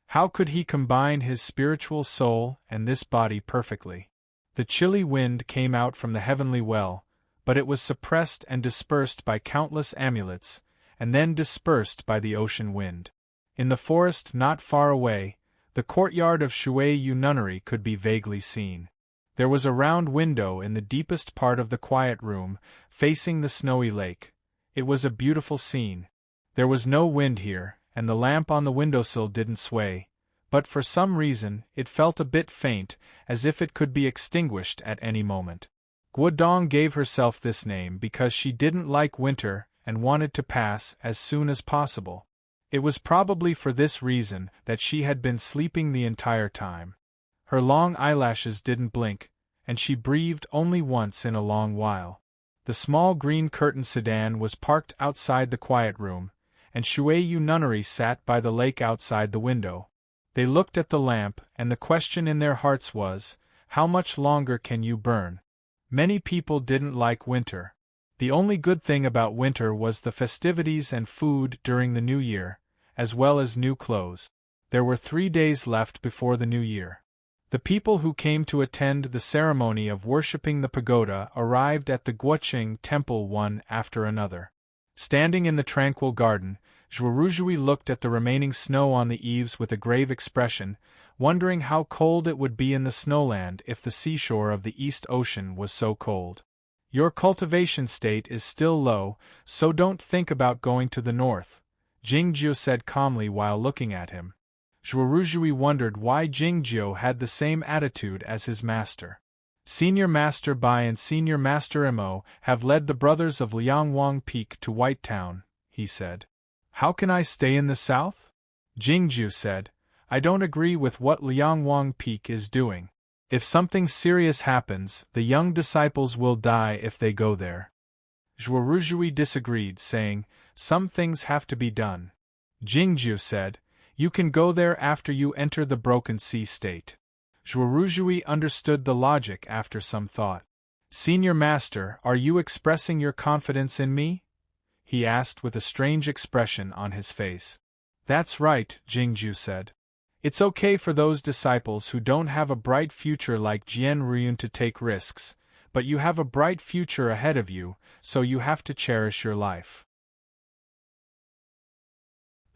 S1: How could he combine his spiritual soul and this body perfectly? The chilly wind came out from the heavenly well, but it was suppressed and dispersed by countless amulets, and then dispersed by the ocean wind. In the forest not far away, the courtyard of Shuiyu Nunnery could be vaguely seen. There was a round window in the deepest part of the quiet room, facing the snowy lake. It was a beautiful scene. There was no wind here, and the lamp on the windowsill didn't sway, but for some reason it felt a bit faint, as if it could be extinguished at any moment. Guodong gave herself this name because she didn't like winter and wanted to pass as soon as possible. It was probably for this reason that she had been sleeping the entire time. Her long eyelashes didn't blink, and she breathed only once in a long while. The small green-curtained sedan was parked outside the quiet room, and Shuiyu Nunnery sat by the lake outside the window. They looked at the lamp, and the question in their hearts was, how much longer can you burn? Many people didn't like winter. The only good thing about winter was the festivities and food during the New Year, as well as new clothes. There were 3 days left before the New Year. The people who came to attend the ceremony of worshipping the pagoda arrived at the Guoqing temple one after another. Standing in the tranquil garden, Zhuoruzhui looked at the remaining snow on the eaves with a grave expression, wondering how cold it would be in the snowland if the seashore of the East Ocean was so cold. Your cultivation state is still low, so don't think about going to the north, Jingjiu said calmly while looking at him. Zhuoruzhui wondered why Jingjiu had the same attitude as his master. Senior Master Bai and Senior Master Imo have led the brothers of Liangwang Peak to White Town, he said. How can I stay in the south? Jingjiu said, I don't agree with what Liangwang Peak is doing. If something serious happens, the young disciples will die if they go there. Zhuoruzhui disagreed, saying, some things have to be done. Jingjiu said, you can go there after you enter the Broken Sea state. Zhuoruzhui understood the logic after some thought. Senior Master, are you expressing your confidence in me? He asked with a strange expression on his face. That's right, Jingjiu said. It's okay for those disciples who don't have a bright future like Jian Ruyun to take risks, but you have a bright future ahead of you, so you have to cherish your life.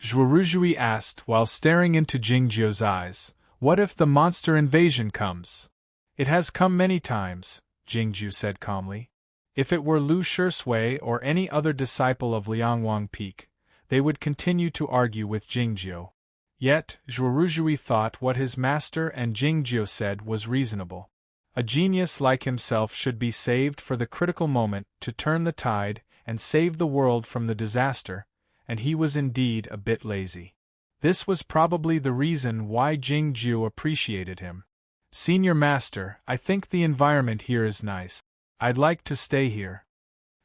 S1: Zhuoruzhui asked while staring into Jingjiu's eyes, what if the monster invasion comes? It has come many times, Jingjiu said calmly. If it were Lu Shisui or any other disciple of Liangwang Peak, they would continue to argue with Jingjiu. Yet, Zhuoruzhui thought what his master and Jingjiu said was reasonable. A genius like himself should be saved for the critical moment to turn the tide and save the world from the disaster, and he was indeed a bit lazy. This was probably the reason why Jingjiu appreciated him. Senior Master, I think the environment here is nice. I'd like to stay here.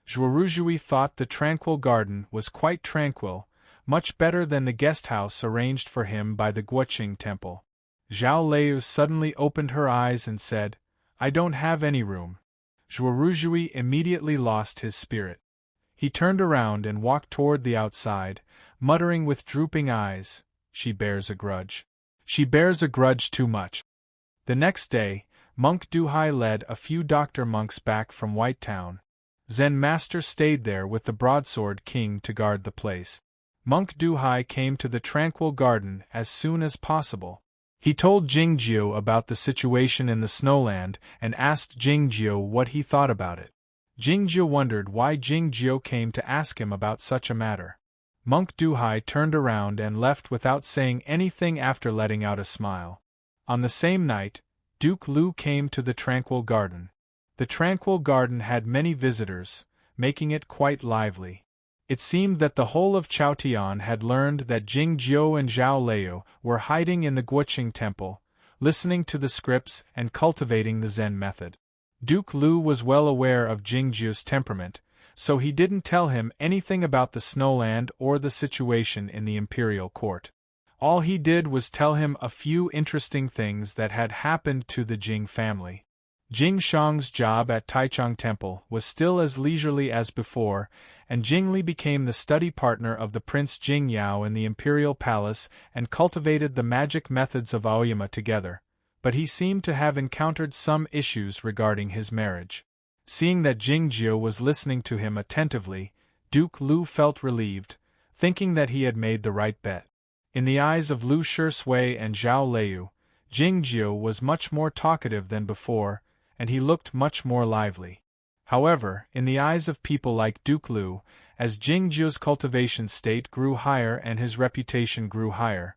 S1: Zhuoruzhui thought the tranquil garden was quite tranquil, much better than the guest house arranged for him by the Guoqing temple. Zhao Leu suddenly opened her eyes and said, I don't have any room. Zhuoruzhui immediately lost his spirit. He turned around and walked toward the outside, muttering with drooping eyes, she bears a grudge. She bears a grudge too much. The next day, Monk Duhai led a few doctor monks back from White Town. Zen Master stayed there with the Broadsword King to guard the place. Monk Duhai came to the tranquil garden as soon as possible. He told Jingjiu about the situation in the snowland and asked Jingjiu what he thought about it. Jingjiu wondered why Jingjiu came to ask him about such a matter. Monk Duhai turned around and left without saying anything after letting out a smile. On the same night, Duke Lu came to the tranquil garden. The tranquil garden had many visitors, making it quite lively. It seemed that the whole of Chaotian had learned that Jingjiu and Zhao Leu were hiding in the Guoqing temple, listening to the scripts and cultivating the Zen method. Duke Lu was well aware of Jingjiu's temperament, so he didn't tell him anything about the snowland or the situation in the imperial court. All he did was tell him a few interesting things that had happened to the Jing family. Jing Shang's job at Taichung Temple was still as leisurely as before, and Jingli became the study partner of the Prince Jing Yao in the imperial palace and cultivated the magic methods of Aoyama together, but he seemed to have encountered some issues regarding his marriage. Seeing that Jingjiu was listening to him attentively, Duke Lu felt relieved, thinking that he had made the right bet. In the eyes of Lu Shisui and Zhao Leu, Jingjiu was much more talkative than before, and he looked much more lively. However, in the eyes of people like Duke Lu, as Jingjiu's cultivation state grew higher and his reputation grew higher,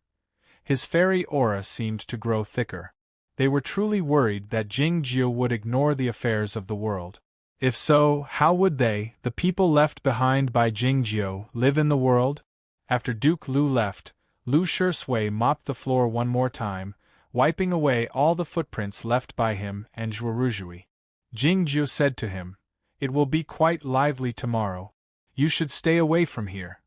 S1: his fairy aura seemed to grow thicker. They were truly worried that Jingjiu would ignore the affairs of the world. If so, how would they, the people left behind by Jingjiu, live in the world? After Duke Lu left, Lu Shisui mopped the floor one more time, wiping away all the footprints left by him and Zhuoruzhui. Jingjiu said to him, "It will be quite lively tomorrow. You should stay away from here.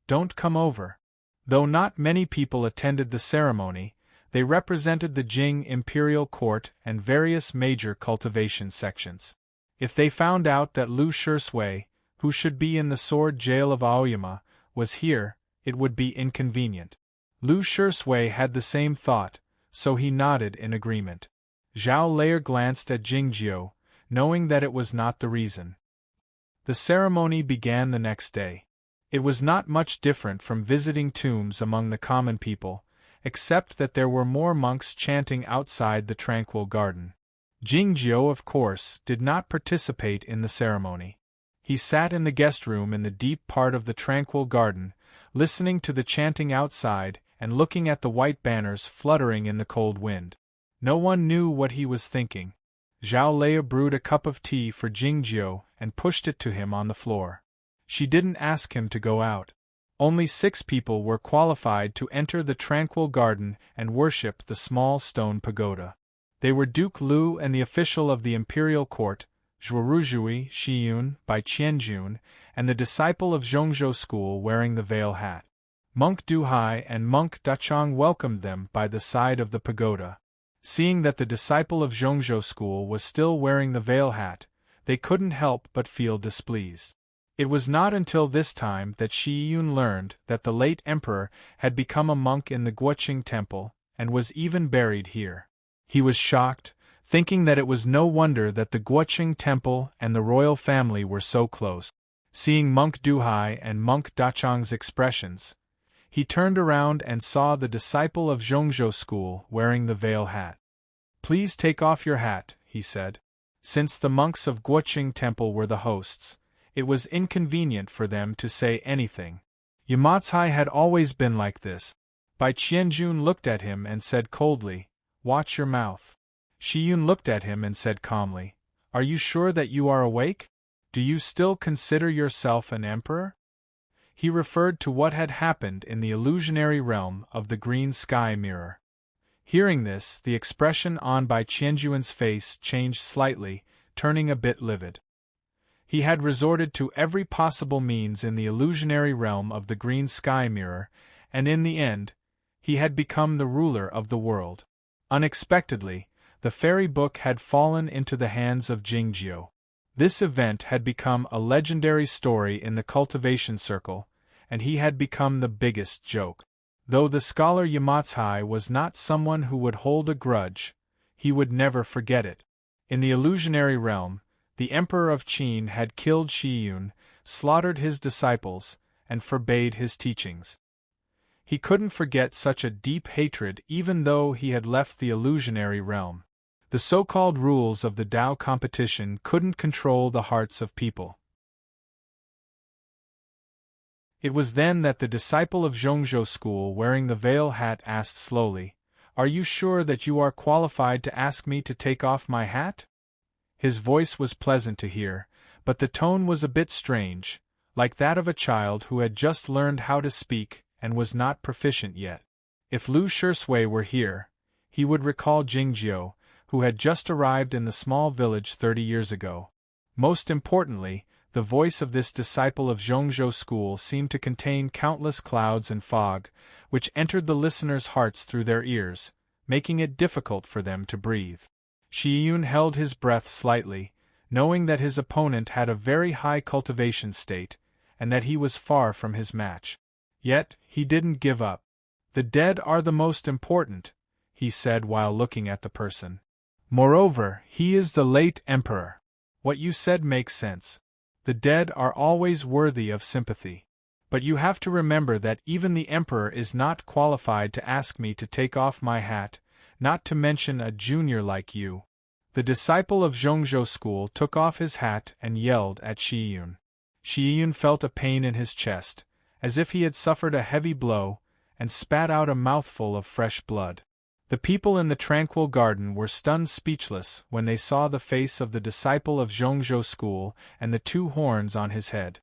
S1: Don't come over." Though not many people attended the ceremony, they represented the Jing imperial court and various major cultivation sections. If they found out that Lu Shisui, who should be in the sword jail of Aoyama, was here, it would be inconvenient. Lu Shisui had the same thought, so he nodded in agreement. Zhao Layer glanced at Jingjiu, knowing that it was not the reason. The ceremony began the next day. It was not much different from visiting tombs among the common people, except that there were more monks chanting outside the tranquil garden. Jingjiu, of course, did not participate in the ceremony. He sat in the guest room in the deep part of the tranquil garden, listening to the chanting outside and looking at the white banners fluttering in the cold wind. No one knew what he was thinking. Zhao Leia brewed a cup of tea for Jingjiu and pushed it to him on the floor. She didn't ask him to go out. Only 6 people were qualified to enter the tranquil garden and worship the small stone pagoda. They were Duke Lu and the official of the imperial court, Zhuoruzhui Shiyun by Qianjun, and the disciple of Zhongzhou school wearing the veil hat. Monk Duhai and Monk Dachang welcomed them by the side of the pagoda. Seeing that the disciple of Zhongzhou school was still wearing the veil hat, they couldn't help but feel displeased. It was not until this time that Shi Yun learned that the late emperor had become a monk in the Guoqing temple, and was even buried here. He was shocked, thinking that it was no wonder that the Guoqing temple and the royal family were so close. Seeing Monk Duhai and Monk Dachang's expressions, he turned around and saw the disciple of Zhongzhou school wearing the veil hat. "Please take off your hat," he said. Since the monks of Guoqing temple were the hosts, it was inconvenient for them to say anything. Yamatsai had always been like this. Bai Qianjun looked at him and said coldly, "Watch your mouth." Shiyun looked at him and said calmly, "Are you sure that you are awake? Do you still consider yourself an emperor?" He referred to what had happened in the illusionary realm of the green sky mirror. Hearing this, the expression on Bai Qianjuan's face changed slightly, turning a bit livid. He had resorted to every possible means in the illusionary realm of the green sky mirror, and in the end, he had become the ruler of the world. Unexpectedly, the fairy book had fallen into the hands of Jingjiu. This event had become a legendary story in the cultivation circle, and he had become the biggest joke. Though the scholar Yamatsai was not someone who would hold a grudge, he would never forget it. In the illusionary realm, the Emperor of Qin had killed Shiyun, slaughtered his disciples, and forbade his teachings. He couldn't forget such a deep hatred even though he had left the illusionary realm. The so-called rules of the Tao competition couldn't control the hearts of people. It was then that the disciple of Zhongzhou school wearing the veil hat asked slowly, "Are you sure that you are qualified to ask me to take off my hat?" His voice was pleasant to hear, but the tone was a bit strange, like that of a child who had just learned how to speak and was not proficient yet. If Lu Shisui were here, he would recall Jingjiu, who had just arrived in the small village 30 years ago. Most importantly, the voice of this disciple of Zhongzhou school seemed to contain countless clouds and fog, which entered the listeners' hearts through their ears, making it difficult for them to breathe. Shiyun held his breath slightly, knowing that his opponent had a very high cultivation state, and that he was far from his match. Yet, he didn't give up. "The dead are the most important," he said while looking at the person. "Moreover, he is the late emperor. What you said makes sense. The dead are always worthy of sympathy. But you have to remember that even the emperor is not qualified to ask me to take off my hat, not to mention a junior like you." The disciple of Zhongzhou school took off his hat and yelled at Shiyun. Shiyun felt a pain in his chest, as if he had suffered a heavy blow, and spat out a mouthful of fresh blood. The people in the tranquil garden were stunned speechless when they saw the face of the disciple of Zhongzhou school and the 2 horns on his head.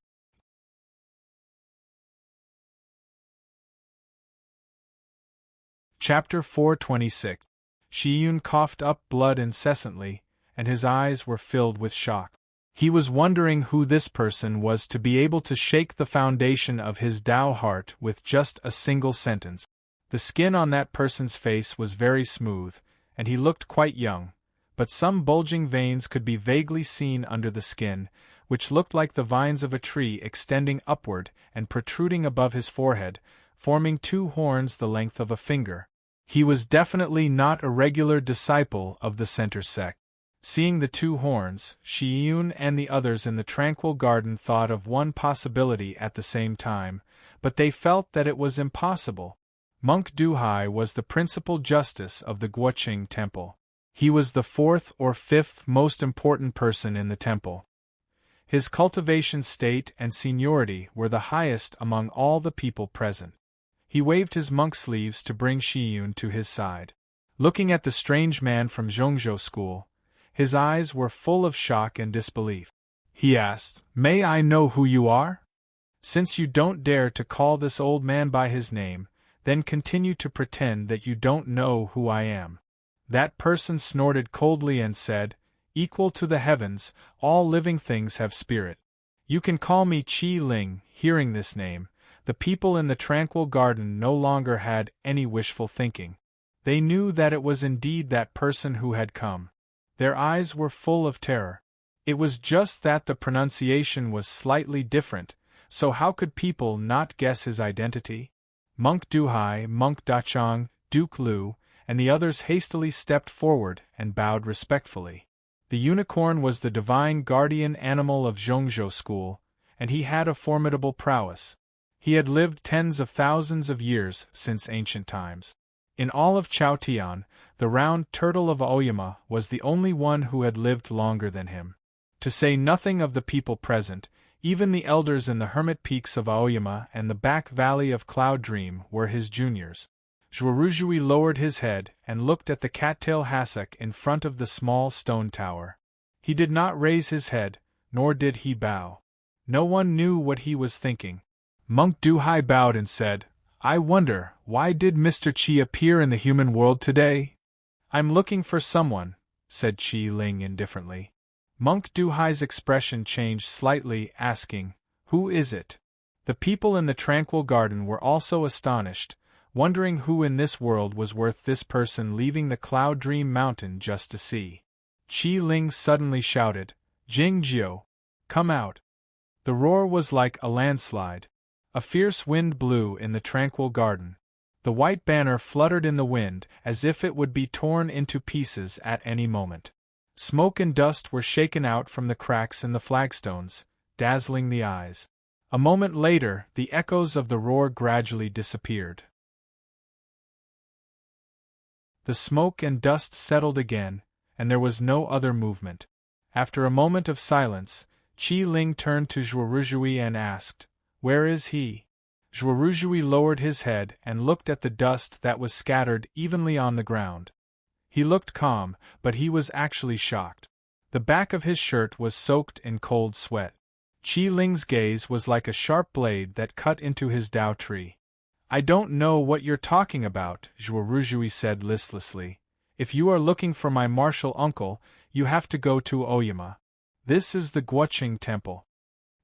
S1: Chapter 426. Shi Yun coughed up blood incessantly, and his eyes were filled with shock. He was wondering who this person was to be able to shake the foundation of his Tao heart with just a single sentence. The skin on that person's face was very smooth, and he looked quite young, but some bulging veins could be vaguely seen under the skin, which looked like the vines of a tree extending upward and protruding above his forehead, forming two horns the length of a finger. He was definitely not a regular disciple of the Center sect. Seeing the two horns, Shi Yun and the others in the tranquil garden thought of one possibility at the same time, but they felt that it was impossible. Monk Duhai was the principal justice of the Guoqing temple. He was the fourth or fifth most important person in the temple. His cultivation state and seniority were the highest among all the people present. He waved his monk sleeves to bring Shi Yun to his side. Looking at the strange man from Zhongzhou school, his eyes were full of shock and disbelief. He asked, "May I know who you are? Since you don't dare to call this old man by his name, then continue to pretend that you don't know who I am." That person snorted coldly and said, "Equal to the heavens, all living things have spirit. You can call me Qi Ling." Hearing this name, the people in the tranquil garden no longer had any wishful thinking. They knew that it was indeed that person who had come. Their eyes were full of terror. It was just that the pronunciation was slightly different, so how could people not guess his identity? Monk Duhai, Monk Dachang, Duke Lu, and the others hastily stepped forward and bowed respectfully. The unicorn was the divine guardian animal of Zhongzhou school, and he had a formidable prowess. He had lived tens of thousands of years since ancient times. In all of Chaotian, the round turtle of Aoyama was the only one who had lived longer than him. To say nothing of the people present, even the elders in the hermit peaks of Aoyama and the back valley of Cloud Dream were his juniors. Zhuoruzhui lowered his head and looked at the cattail hassock in front of the small stone tower. He did not raise his head, nor did he bow. No one knew what he was thinking. Monk Duhai bowed and said, "I wonder, why did Mr. Qi appear in the human world today?" "I'm looking for someone," said Qi Ling indifferently. Monk Duhai's expression changed slightly, asking, "Who is it?" The people in the tranquil garden were also astonished, wondering who in this world was worth this person leaving the Cloud Dream Mountain just to see. Qi Ling suddenly shouted, "Jing Jiu! Come out!" The roar was like a landslide. A fierce wind blew in the tranquil garden. The white banner fluttered in the wind as if it would be torn into pieces at any moment. Smoke and dust were shaken out from the cracks in the flagstones, dazzling the eyes. A moment later, the echoes of the roar gradually disappeared. The smoke and dust settled again, and there was no other movement. After a moment of silence, Qi Ling turned to Zhuoruzhui and asked, "Where is he?" Zhuoruzhui lowered his head and looked at the dust that was scattered evenly on the ground. He looked calm, but he was actually shocked. The back of his shirt was soaked in cold sweat. Qi Ling's gaze was like a sharp blade that cut into his Tao tree. "I don't know what you're talking about," Zhuoruzhui said listlessly. "If you are looking for my martial uncle, you have to go to Aoyama. This is the Guoqing temple."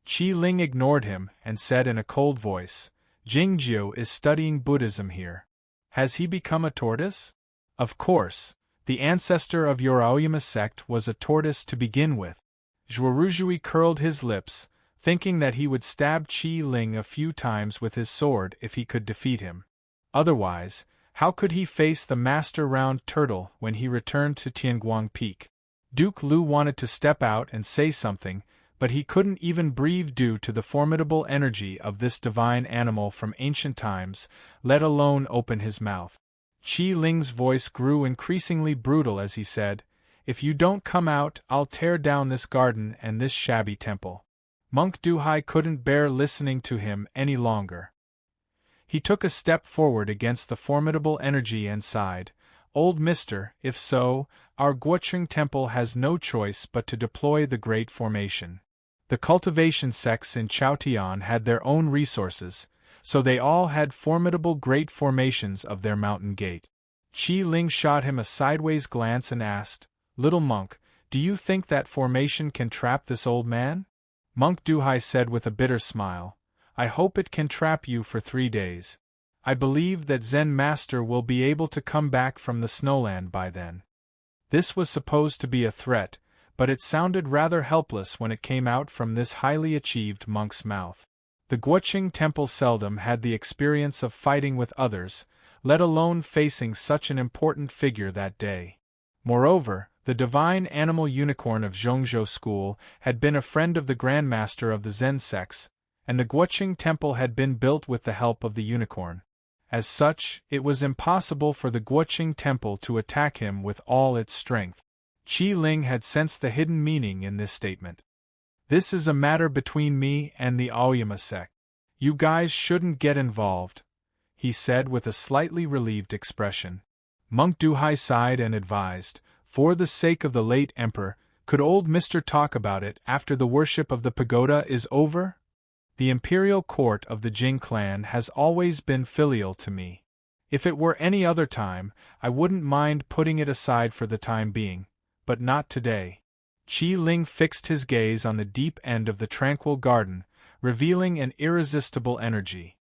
S1: Qi Ling ignored him and said in a cold voice, "Jingjiu is studying Buddhism here. Has he become a tortoise?" "Of course. The ancestor of your Aoyama sect was a tortoise to begin with." Zhuoruzhui curled his lips, thinking that he would stab Qi Ling a few times with his sword if he could defeat him. Otherwise, how could he face the master round turtle when he returned to Tianguang Peak? Duke Lu wanted to step out and say something, but he couldn't even breathe due to the formidable energy of this divine animal from ancient times, let alone open his mouth. Qi Ling's voice grew increasingly brutal as he said, "If you don't come out, I'll tear down this garden and this shabby temple." Monk Duhai couldn't bear listening to him any longer. He took a step forward against the formidable energy and sighed, "Old mister, if so, our Guoqing temple has no choice but to deploy the Great Formation." The cultivation sects in Chaotian had their own resources, so they all had formidable great formations of their mountain gate. Qi Ling shot him a sideways glance and asked, "Little monk, do you think that formation can trap this old man?" Monk Duhai said with a bitter smile, "I hope it can trap you for 3 days. I believe that Zen Master will be able to come back from the snowland by then." This was supposed to be a threat, but it sounded rather helpless when it came out from this highly achieved monk's mouth. The Guoqing Temple seldom had the experience of fighting with others, let alone facing such an important figure that day. Moreover, the divine animal unicorn of Zhongzhou School had been a friend of the Grandmaster of the Zen sects, and the Guoqing Temple had been built with the help of the unicorn. As such, it was impossible for the Guoqing Temple to attack him with all its strength. Qi Ling had sensed the hidden meaning in this statement. "This is a matter between me and the Aoyama sect. You guys shouldn't get involved," he said with a slightly relieved expression. Monk Duhai sighed and advised, "For the sake of the late emperor, could old Mr. talk about it after the worship of the pagoda is over? The imperial court of the Jing clan has always been filial to me. If it were any other time, I wouldn't mind putting it aside for the time being, but not today." Qi Ling fixed his gaze on the deep end of the tranquil garden, revealing an irresistible energy.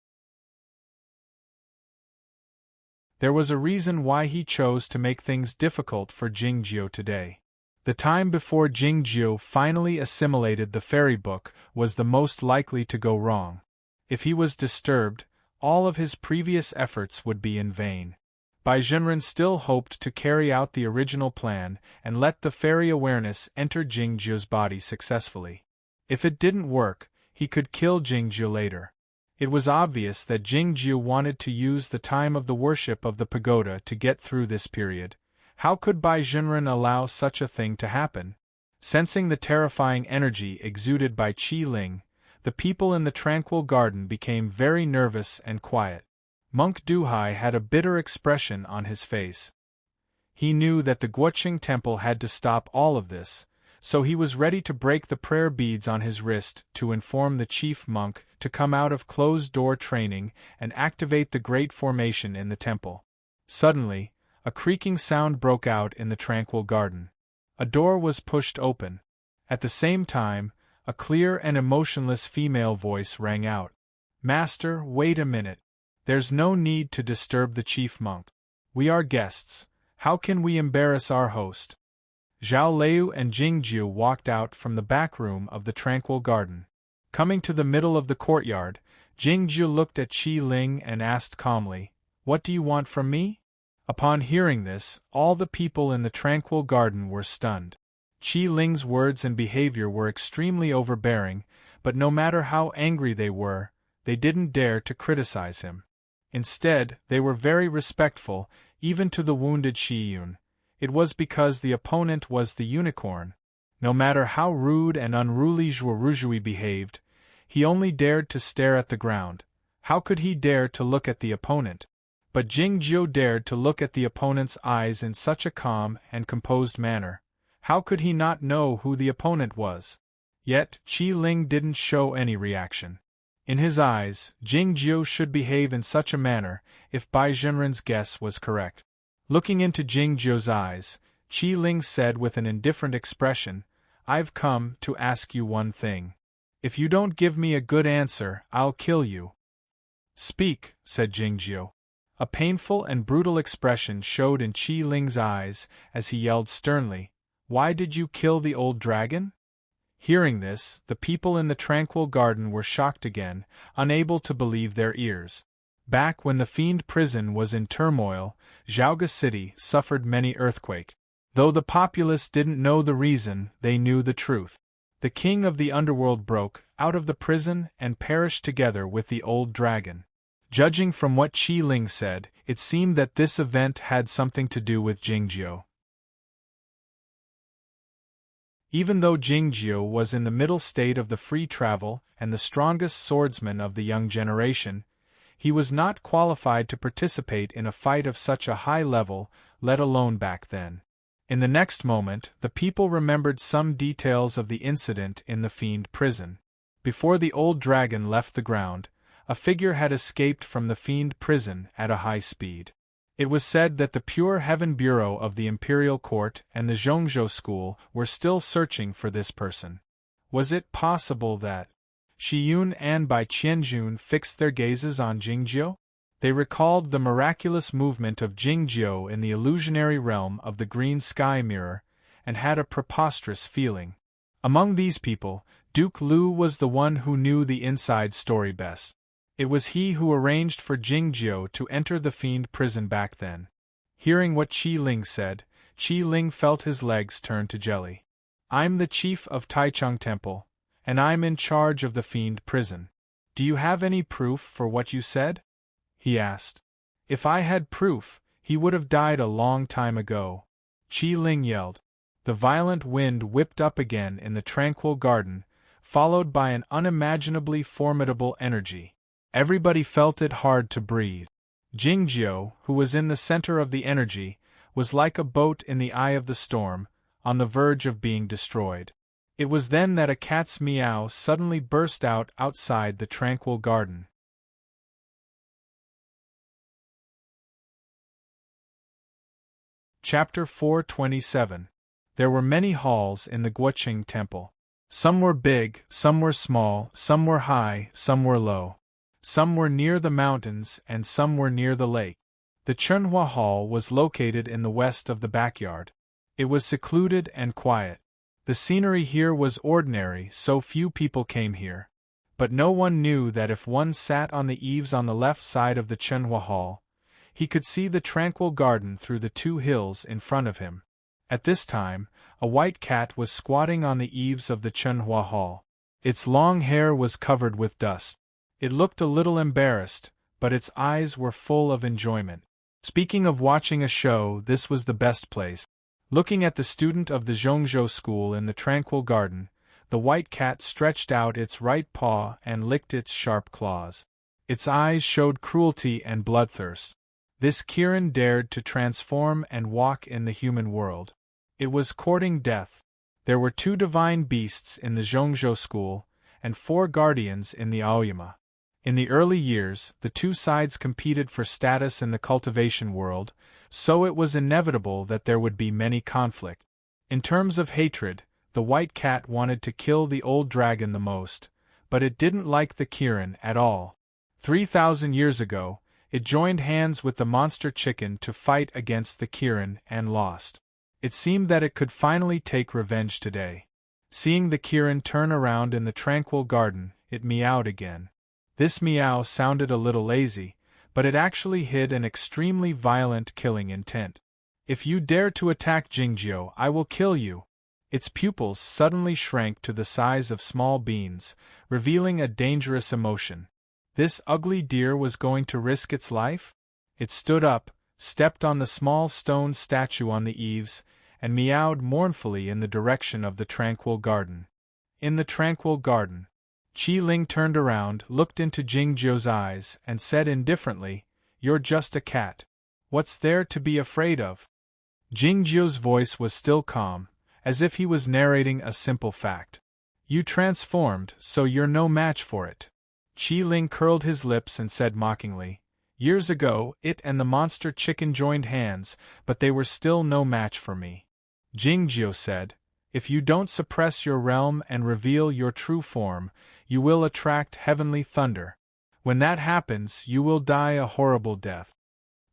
S1: There was a reason why he chose to make things difficult for Jingjiu today. The time before Jingjiu finally assimilated the fairy book was the most likely to go wrong. If he was disturbed, all of his previous efforts would be in vain. Bai Zhenren still hoped to carry out the original plan and let the fairy awareness enter Jingjiu's body successfully. If it didn't work, he could kill Jingjiu later. It was obvious that Jingjiu wanted to use the time of the worship of the pagoda to get through this period. How could Bai Zhenren allow such a thing to happen? Sensing the terrifying energy exuded by Qi Ling, the people in the tranquil garden became very nervous and quiet. Monk Duhai had a bitter expression on his face. He knew that the Guoqing Temple had to stop all of this, so he was ready to break the prayer beads on his wrist to inform the chief monk to come out of closed-door training and activate the great formation in the temple. Suddenly, a creaking sound broke out in the tranquil garden. A door was pushed open. At the same time, a clear and emotionless female voice rang out. "Master, wait a minute. There's no need to disturb the chief monk. We are guests. How can we embarrass our host?" Zhao Leu and Jingjiu walked out from the back room of the tranquil garden. Coming to the middle of the courtyard, Jingjiu looked at Qi Ling and asked calmly, "What do you want from me?" Upon hearing this, all the people in the tranquil garden were stunned. Qi Ling's words and behavior were extremely overbearing, but no matter how angry they were, they didn't dare to criticize him. Instead, they were very respectful, even to the wounded Shi Yun. It was because the opponent was the unicorn. No matter how rude and unruly Zhuo Ruzhui behaved, he only dared to stare at the ground. How could he dare to look at the opponent? But Jingjiu dared to look at the opponent's eyes in such a calm and composed manner. How could he not know who the opponent was? Yet, Qi Ling didn't show any reaction. In his eyes, Jingjiu should behave in such a manner, if Bai Zhenren's guess was correct. Looking into Jingjiu's eyes, Qi Ling said with an indifferent expression, "I've come to ask you one thing. If you don't give me a good answer, I'll kill you." "Speak," said Jingjiu. A painful and brutal expression showed in Qi Ling's eyes as he yelled sternly, "Why did you kill the old dragon?" Hearing this, the people in the tranquil garden were shocked again, unable to believe their ears. Back when the fiend prison was in turmoil, Zhaoga City suffered many earthquakes. Though the populace didn't know the reason, they knew the truth. The king of the underworld broke out of the prison and perished together with the old dragon. Judging from what Qi Ling said, it seemed that this event had something to do with Jingjiu. Even though Jingjiu was in the middle state of the free travel and the strongest swordsman of the young generation, he was not qualified to participate in a fight of such a high level, let alone back then. In the next moment, the people remembered some details of the incident in the fiend prison. Before the old dragon left the ground, a figure had escaped from the fiend prison at a high speed. It was said that the Pure Heaven Bureau of the Imperial Court and the Zhongzhou School were still searching for this person. Was it possible that Shi Yun and Bai Qianjun fixed their gazes on Jingjiu? They recalled the miraculous movement of Jingjiu in the illusionary realm of the green sky mirror, and had a preposterous feeling. Among these people, Duke Lu was the one who knew the inside story best. It was he who arranged for Jingjiu to enter the fiend prison back then. Hearing what Qi Ling said, Qi Ling felt his legs turn to jelly. "I'm the chief of Taichung Temple, and I'm in charge of the fiend prison. Do you have any proof for what you said?" he asked. "If I had proof, he would have died a long time ago," Qi Ling yelled. The violent wind whipped up again in the tranquil garden, followed by an unimaginably formidable energy. Everybody felt it hard to breathe. Jingjiu, who was in the center of the energy, was like a boat in the eye of the storm, on the verge of being destroyed. It was then that a cat's meow suddenly burst out outside the tranquil garden. Chapter 427. There were many halls in the Guoqing Temple. Some were big, some were small, some were high, some were low. Some were near the mountains and some were near the lake. The Chenhua Hall was located in the west of the backyard. It was secluded and quiet. The scenery here was ordinary, so few people came here. But no one knew that if one sat on the eaves on the left side of the Chenhua Hall, he could see the tranquil garden through the two hills in front of him. At this time, a white cat was squatting on the eaves of the Chenhua Hall. Its long hair was covered with dust. It looked a little embarrassed, but its eyes were full of enjoyment. Speaking of watching a show, this was the best place. Looking at the student of the Zhongzhou School in the tranquil garden, the white cat stretched out its right paw and licked its sharp claws. Its eyes showed cruelty and bloodthirst. This Kirin dared to transform and walk in the human world. It was courting death. There were 2 divine beasts in the Zhongzhou School, and 4 guardians in the Aoyama. In the early years, the 2 sides competed for status in the cultivation world, so it was inevitable that there would be many conflict. In terms of hatred, the white cat wanted to kill the old dragon the most, but it didn't like the Kirin at all. 3,000 years ago, it joined hands with the monster chicken to fight against the Kirin and lost. It seemed that it could finally take revenge today. Seeing the Kirin turn around in the tranquil garden, it meowed again. This meow sounded a little lazy, but it actually hid an extremely violent killing intent. "If you dare to attack Jingjiu, I will kill you." Its pupils suddenly shrank to the size of small beans, revealing a dangerous emotion. This ugly deer was going to risk its life? It stood up, stepped on the small stone statue on the eaves, and meowed mournfully in the direction of the tranquil garden. In the tranquil garden, Qi Ling turned around, looked into Jingjiu's eyes, and said indifferently, "You're just a cat. What's there to be afraid of?" Jingjiu's voice was still calm, as if he was narrating a simple fact. "You transformed, so you're no match for it." Qi Ling curled his lips and said mockingly, "Years ago, it and the monster chicken joined hands, but they were still no match for me." Jingjiu said, "If you don't suppress your realm and reveal your true form, you will attract heavenly thunder. When that happens, you will die a horrible death."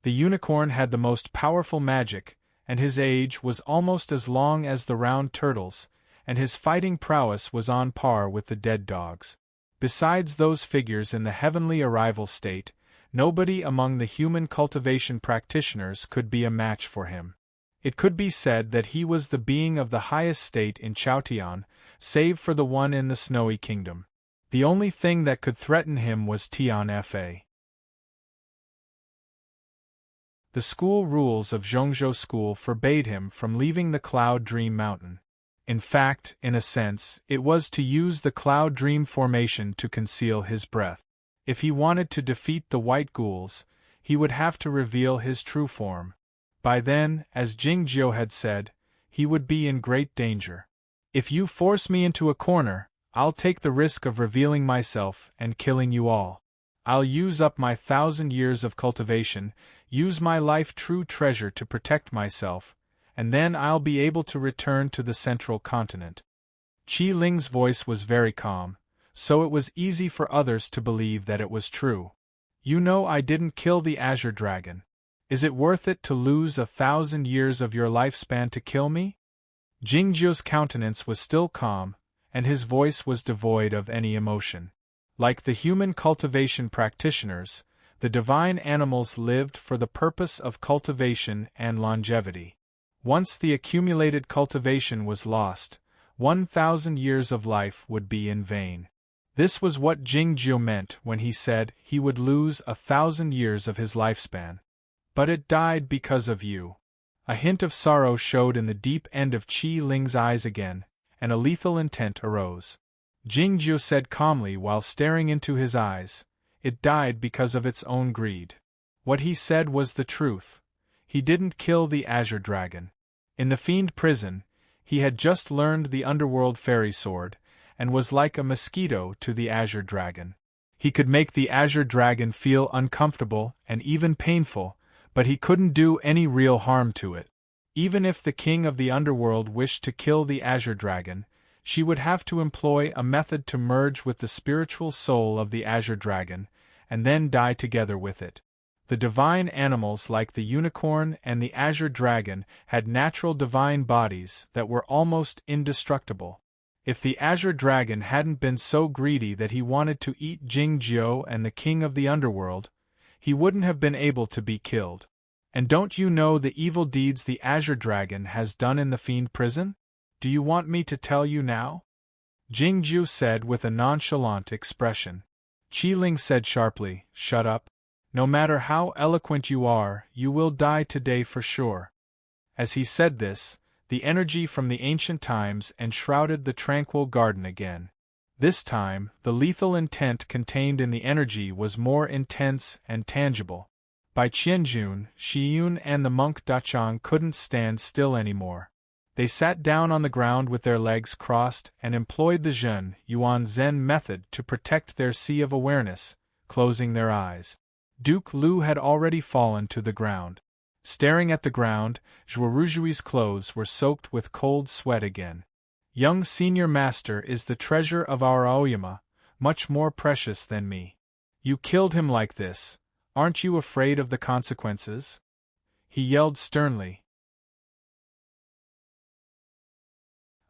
S1: The unicorn had the most powerful magic, and his age was almost as long as the round turtles, and his fighting prowess was on par with the dead dogs. Besides those figures in the heavenly arrival state, nobody among the human cultivation practitioners could be a match for him. It could be said that he was the being of the highest state in Chaotian, save for the one in the Snowy Kingdom. The only thing that could threaten him was Tian Fa. The school rules of Zhongzhou School forbade him from leaving the Cloud Dream Mountain. In fact, in a sense, it was to use the Cloud Dream formation to conceal his breath. If he wanted to defeat the white ghouls, he would have to reveal his true form. By then, as Jingjiu had said, he would be in great danger. "If you force me into a corner, I'll take the risk of revealing myself and killing you all. I'll use up my 1,000 years of cultivation, use my life true treasure to protect myself, and then I'll be able to return to the central continent. Qi Ling's voice was very calm, so it was easy for others to believe that it was true. You know I didn't kill the Azure Dragon. Is it worth it to lose 1,000 years of your lifespan to kill me? Jingzhou's countenance was still calm, and his voice was devoid of any emotion. Like the human cultivation practitioners, the divine animals lived for the purpose of cultivation and longevity. Once the accumulated cultivation was lost, 1,000 years of life would be in vain. This was what Jingzhou meant when he said he would lose 1,000 years of his lifespan. But it died because of you. A hint of sorrow showed in the deep end of Qi Ling's eyes again, and a lethal intent arose. Jingzhou said calmly while staring into his eyes, "It died because of its own greed." What he said was the truth. He didn't kill the Azure Dragon. In the fiend prison, he had just learned the underworld fairy sword, and was like a mosquito to the Azure Dragon. He could make the Azure Dragon feel uncomfortable and even painful, but he couldn't do any real harm to it. Even if the king of the underworld wished to kill the Azure Dragon, she would have to employ a method to merge with the spiritual soul of the Azure Dragon, and then die together with it. The divine animals like the unicorn and the Azure Dragon had natural divine bodies that were almost indestructible. If the Azure Dragon hadn't been so greedy that he wanted to eat Jingzhou and the king of the underworld, he wouldn't have been able to be killed. And don't you know the evil deeds the Azure Dragon has done in the fiend prison? Do you want me to tell you now? Jingzhou said with a nonchalant expression. Qi Ling said sharply, "Shut up. No matter how eloquent you are, you will die today for sure." As he said this, the energy from the ancient times enshrouded the tranquil garden again. This time, the lethal intent contained in the energy was more intense and tangible. By Qianjun, Shiyun and the monk Dachang couldn't stand still anymore. They sat down on the ground with their legs crossed and employed the Zhen Yuan Zen method to protect their sea of awareness, closing their eyes. Duke Lu had already fallen to the ground. Staring at the ground, Zhuoruzhui's clothes were soaked with cold sweat again. "Young senior master is the treasure of our Aoyama, much more precious than me. You killed him like this. Aren't you afraid of the consequences?" he yelled sternly.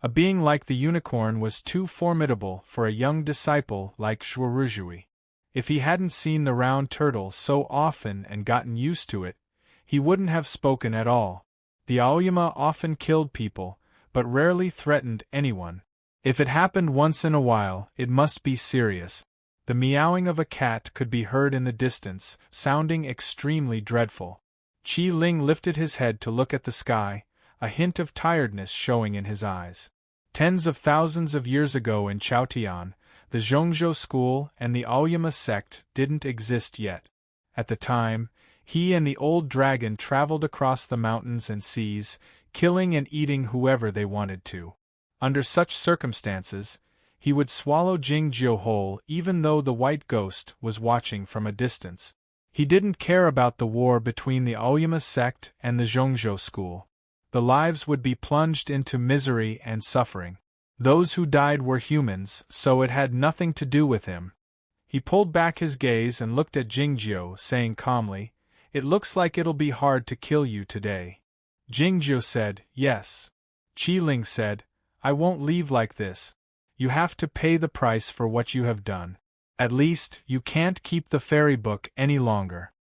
S1: A being like the unicorn was too formidable for a young disciple like Zhuoruzhui. If he hadn't seen the round turtle so often and gotten used to it, he wouldn't have spoken at all. The Aoyama often killed people, but rarely threatened anyone. If it happened once in a while, it must be serious. The meowing of a cat could be heard in the distance, sounding extremely dreadful. Qi Ling lifted his head to look at the sky, a hint of tiredness showing in his eyes. Tens of thousands of years ago in Chaotian, the Zhongzhou school and the Aoyama sect didn't exist yet. At the time, he and the old dragon traveled across the mountains and seas, killing and eating whoever they wanted to. Under such circumstances, he would swallow Jingzhou whole even though the white ghost was watching from a distance. He didn't care about the war between the Aoyama sect and the Zhongzhou school. The lives would be plunged into misery and suffering. Those who died were humans, so it had nothing to do with him. He pulled back his gaze and looked at Jingzhou, saying calmly, "It looks like it'll be hard to kill you today." Jingzhou said, "Yes." Qi Ling said, "I won't leave like this. You have to pay the price for what you have done. At least, you can't keep the fairy book any longer."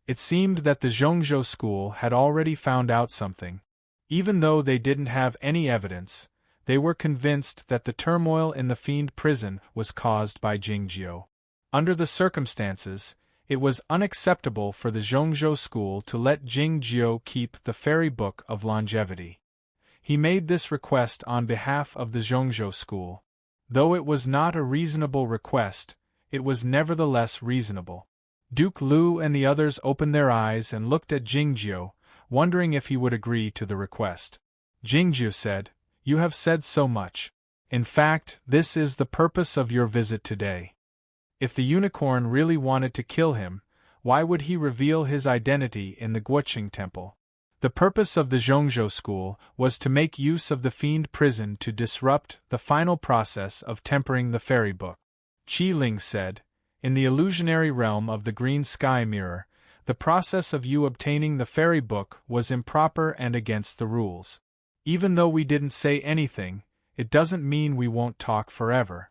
S1: It seemed that the Zhongzhou school had already found out something. Even though they didn't have any evidence, they were convinced that the turmoil in the fiend prison was caused by Jingzhou. Under the circumstances, it was unacceptable for the Zhongzhou school to let Jingzhou keep the fairy book of longevity. He made this request on behalf of the Zhongzhou school. Though it was not a reasonable request, it was nevertheless reasonable. Duke Lu and the others opened their eyes and looked at Jingzhou, wondering if he would agree to the request. Jingzhou said, "You have said so much. In fact, this is the purpose of your visit today. If the unicorn really wanted to kill him, Why would he reveal his identity in the Guoqing temple? The purpose of the Zhongzhou school was to make use of the fiend prison to disrupt the final process of tempering the fairy book. Qi Ling said, in the illusionary realm of the green sky mirror, the process of you obtaining the fairy book was improper and against the rules. Even though we didn't say anything, it doesn't mean we won't talk forever.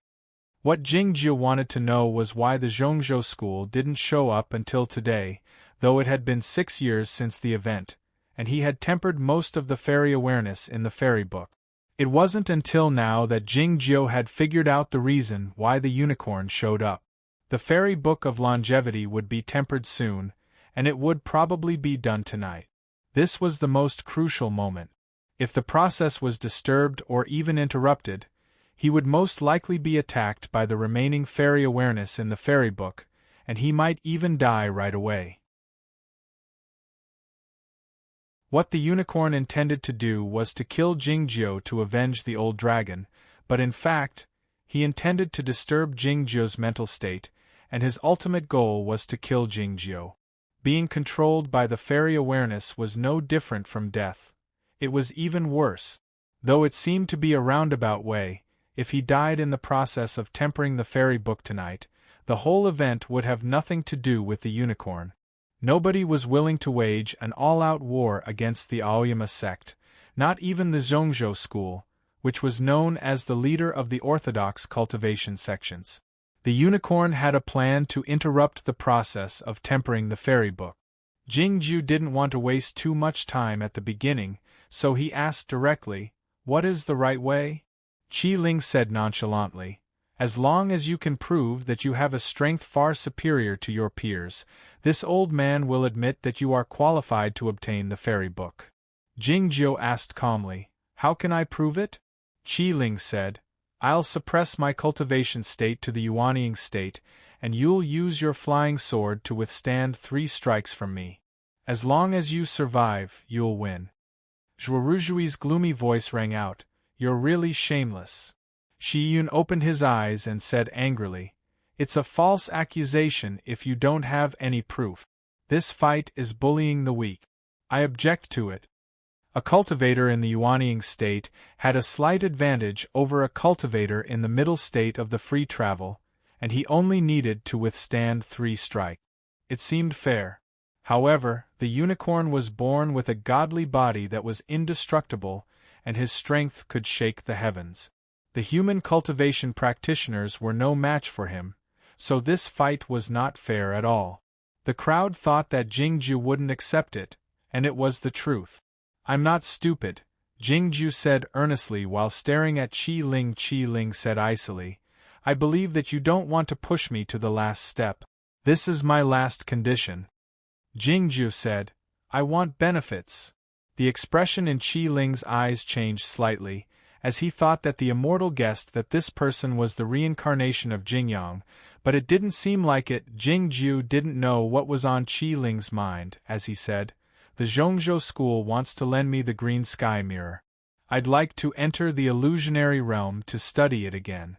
S1: What Jingjiu wanted to know was why the Zhongzhou school didn't show up until today, though it had been 6 years since the event, and he had tempered most of the fairy awareness in the fairy book. It wasn't until now that Jingjiu had figured out the reason why the unicorn showed up. The fairy book of longevity would be tempered soon, and it would probably be done tonight. This was the most crucial moment. If the process was disturbed or even interrupted, he would most likely be attacked by the remaining fairy awareness in the fairy book, and he might even die right away. What the unicorn intended to do was to kill Jingjiu to avenge the old dragon, but in fact, he intended to disturb Jingjiu's mental state, and his ultimate goal was to kill Jingjiu. Being controlled by the fairy awareness was no different from death. It was even worse. Though it seemed to be a roundabout way, if he died in the process of tempering the fairy book tonight, the whole event would have nothing to do with the unicorn. Nobody was willing to wage an all-out war against the Aoyama sect, not even the Zhongzhou school, which was known as the leader of the orthodox cultivation sections. The unicorn had a plan to interrupt the process of tempering the fairy book. Jingjiu didn't want to waste too much time at the beginning, so he asked directly, "What is the right way?" Qi Ling said nonchalantly, "As long as you can prove that you have a strength far superior to your peers, this old man will admit that you are qualified to obtain the fairy book." Jingjiu asked calmly, "How can I prove it?" Qi Ling said, "I'll suppress my cultivation state to the Yuanying state, and you'll use your flying sword to withstand 3 strikes from me. As long as you survive, you'll win." Zhuoruzhui's gloomy voice rang out, "You're really shameless." Shi Yun opened his eyes and said angrily, "It's a false accusation if you don't have any proof. This fight is bullying the weak. I object to it." A cultivator in the Yuanying state had a slight advantage over a cultivator in the middle state of the free travel, and he only needed to withstand 3 strikes. It seemed fair. However, the unicorn was born with a godly body that was indestructible, and his strength could shake the heavens. The human cultivation practitioners were no match for him, so this fight was not fair at all. The crowd thought that Jingjiu wouldn't accept it, and it was the truth. "I'm not stupid," Jingjiu said earnestly while staring at Qi Ling. Qi Ling said icily, "I believe that you don't want to push me to the last step. This is my last condition." Jingjiu said, "I want benefits." The expression in Qi Ling's eyes changed slightly, as he thought that the immortal guessed that this person was the reincarnation of Jingyang, but it didn't seem like it. Jingjiu didn't know what was on Qi Ling's mind, as he said, "The Zhongzhou school wants to lend me the green sky mirror. I'd like to enter the illusionary realm to study it again."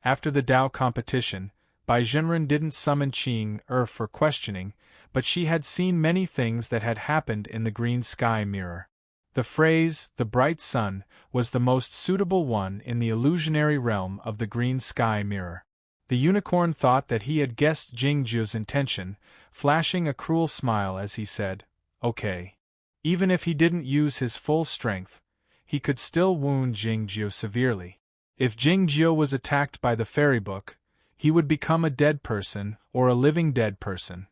S1: After the Dao competition, Bai Zhenren didn't summon Qing for questioning, but she had seen many things that had happened in the green sky mirror. The phrase, "the bright sun," was the most suitable one in the illusionary realm of the green sky mirror. The unicorn thought that he had guessed Jingjiu's intention, flashing a cruel smile as he said, "Okay." Even if he didn't use his full strength, he could still wound Jingjiu severely. If Jingjiu was attacked by the fairy book, he would become a dead person or a living dead person.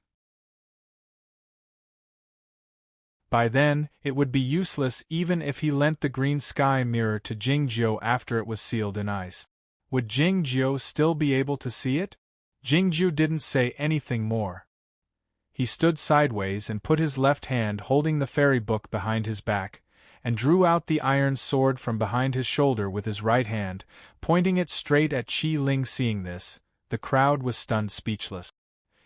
S1: By then, it would be useless even if he lent the green sky mirror to Jingjiu after it was sealed in ice. Would Jingjiu still be able to see it? Jingjiu didn't say anything more. He stood sideways and put his left hand holding the fairy book behind his back, and drew out the iron sword from behind his shoulder with his right hand, pointing it straight at Qi Ling. Seeing this, the crowd was stunned speechless.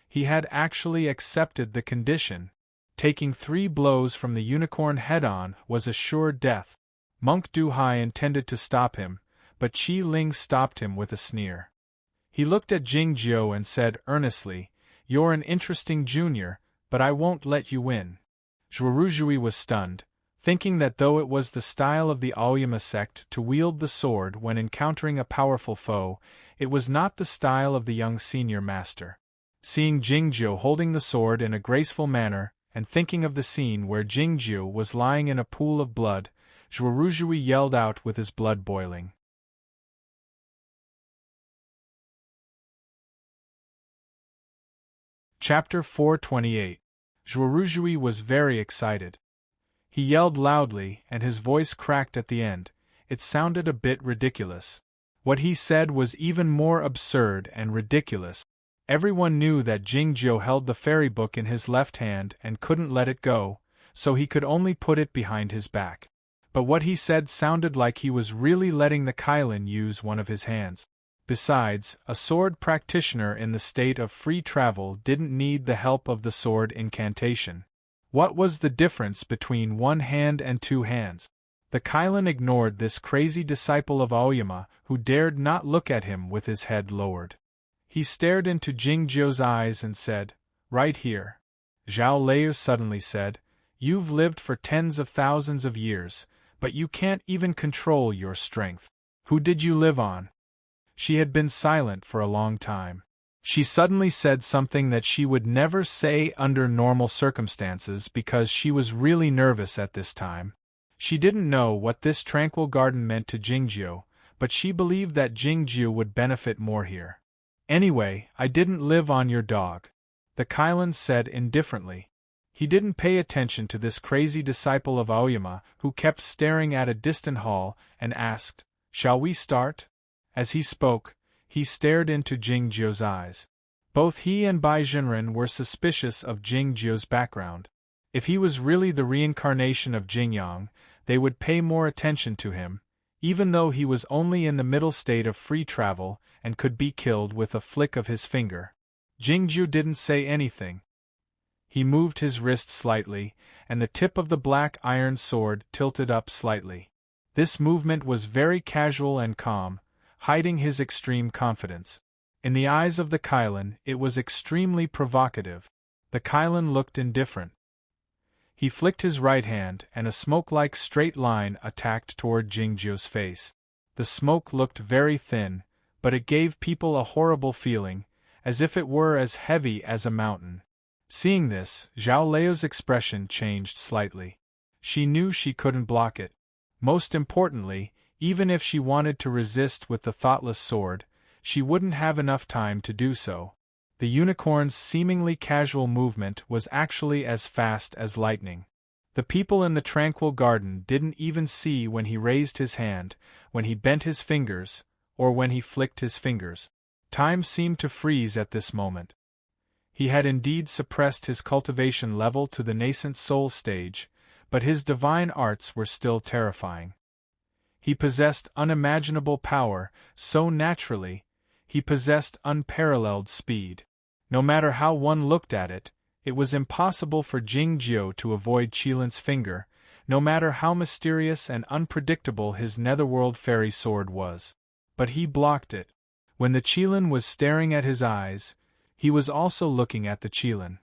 S1: He had actually accepted the condition. Taking 3 blows from the unicorn head-on was a sure death. Monk Duhai intended to stop him, but Qi Ling stopped him with a sneer. He looked at Jingjiu and said earnestly, "You're an interesting junior, but I won't let you win." Zhuoruzhui was stunned, thinking that though it was the style of the Aoyama sect to wield the sword when encountering a powerful foe, it was not the style of the young senior master. Seeing Jingzhou holding the sword in a graceful manner, and thinking of the scene where Jingzhou was lying in a pool of blood, Zhuoruzhui yelled out with his blood boiling. Chapter 428. Zhuoruzhui was very excited. He yelled loudly, and his voice cracked at the end. It sounded a bit ridiculous. What he said was even more absurd and ridiculous. Everyone knew that Jingzhou held the fairy book in his left hand and couldn't let it go, so he could only put it behind his back. But what he said sounded like he was really letting the Kylin use one of his hands. Besides, a sword practitioner in the state of free travel didn't need the help of the sword incantation. What was the difference between one hand and two hands? The Kylin ignored this crazy disciple of Aoyama, who dared not look at him with his head lowered. He stared into Jingzhou's eyes and said, "Right here." Zhao Lei suddenly said, "You've lived for tens of thousands of years, but you can't even control your strength. Who did you live on?" She had been silent for a long time. She suddenly said something that she would never say under normal circumstances because she was really nervous at this time. She didn't know what this tranquil garden meant to Jingzhou, but she believed that Jingzhou would benefit more here. "Anyway, I didn't live on your dog," the Kylin said indifferently. He didn't pay attention to this crazy disciple of Aoyama who kept staring at a distant hall and asked, "Shall we start?" As he spoke, he stared into Jingzhou's eyes. Both he and Bai Jinren were suspicious of Jingzhou's background. If he was really the reincarnation of Jingyang, they would pay more attention to him, even though he was only in the middle state of free travel and could be killed with a flick of his finger. Jingzhou didn't say anything. He moved his wrist slightly, and the tip of the black iron sword tilted up slightly. This movement was very casual and calm, hiding his extreme confidence. In the eyes of the Kylin, it was extremely provocative. The Kylin looked indifferent. He flicked his right hand, and a smoke-like straight line attacked toward Jingzhou's face. The smoke looked very thin, but it gave people a horrible feeling, as if it were as heavy as a mountain. Seeing this, Zhao Leo's expression changed slightly. She knew she couldn't block it. Most importantly, even if she wanted to resist with the thoughtless sword, she wouldn't have enough time to do so. The unicorn's seemingly casual movement was actually as fast as lightning. The people in the tranquil garden didn't even see when he raised his hand, when he bent his fingers, or when he flicked his fingers. Time seemed to freeze at this moment. He had indeed suppressed his cultivation level to the nascent soul stage, but his divine arts were still terrifying. He possessed unimaginable power, so naturally, he possessed unparalleled speed. No matter how one looked at it, it was impossible for Jingzhou to avoid Qilin's finger, no matter how mysterious and unpredictable his netherworld fairy sword was. But he blocked it. When the Qilin was staring at his eyes, he was also looking at the Qilin.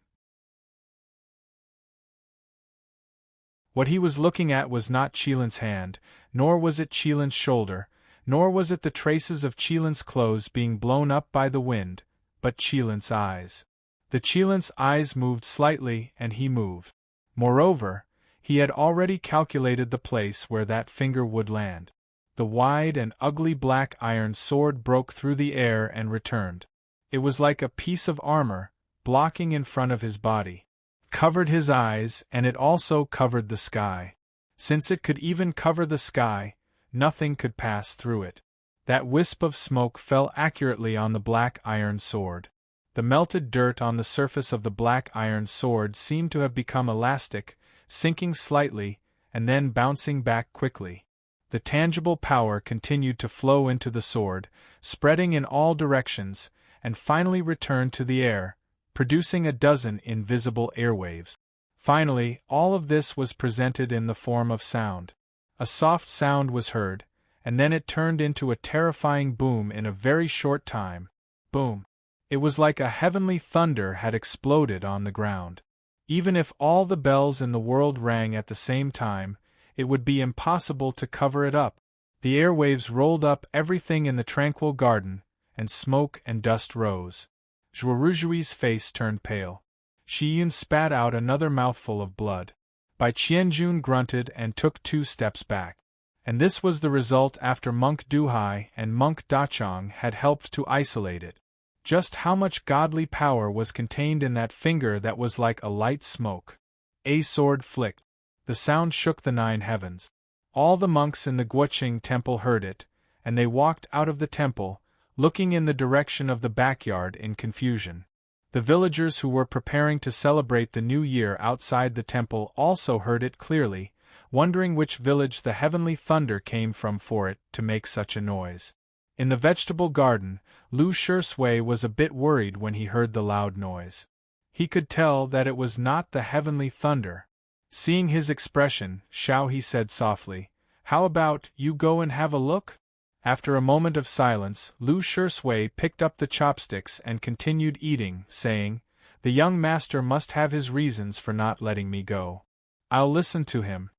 S1: What he was looking at was not Qilin's hand, nor was it Qilin's shoulder, nor was it the traces of Qilin's clothes being blown up by the wind, but Qilin's eyes. The Qilin's eyes moved slightly, and he moved. Moreover, he had already calculated the place where that finger would land. The wide and ugly black iron sword broke through the air and returned. It was like a piece of armor, blocking in front of his body. Covered his eyes, and it also covered the sky. Since it could even cover the sky, nothing could pass through it. That wisp of smoke fell accurately on the black iron sword. The melted dirt on the surface of the black iron sword seemed to have become elastic, sinking slightly, and then bouncing back quickly. The tangible power continued to flow into the sword, spreading in all directions, and finally returned to the air, producing a dozen invisible airwaves. Finally, all of this was presented in the form of sound. A soft sound was heard, and then it turned into a terrifying boom in a very short time. Boom! It was like a heavenly thunder had exploded on the ground. Even if all the bells in the world rang at the same time, it would be impossible to cover it up. The airwaves rolled up everything in the tranquil garden, and smoke and dust rose. Zhuorujui's face turned pale. Shi Yun spat out another mouthful of blood. Bai Qianjun grunted and took 2 steps back. And this was the result after Monk Duhai and Monk Dachong had helped to isolate it. Just how much godly power was contained in that finger that was like a light smoke. A sword flicked. The sound shook the 9 heavens. All the monks in the Guoqing temple heard it, and they walked out of the temple, looking in the direction of the backyard in confusion. The villagers who were preparing to celebrate the new year outside the temple also heard it clearly, wondering which village the heavenly thunder came from for it to make such a noise. In the vegetable garden, Lu Shui was a bit worried when he heard the loud noise. He could tell that it was not the heavenly thunder. Seeing his expression, Xiao He said softly, "How about you go and have a look?" After a moment of silence, Lu Shui picked up the chopsticks and continued eating, saying, "The young master must have his reasons for not letting me go. I'll listen to him."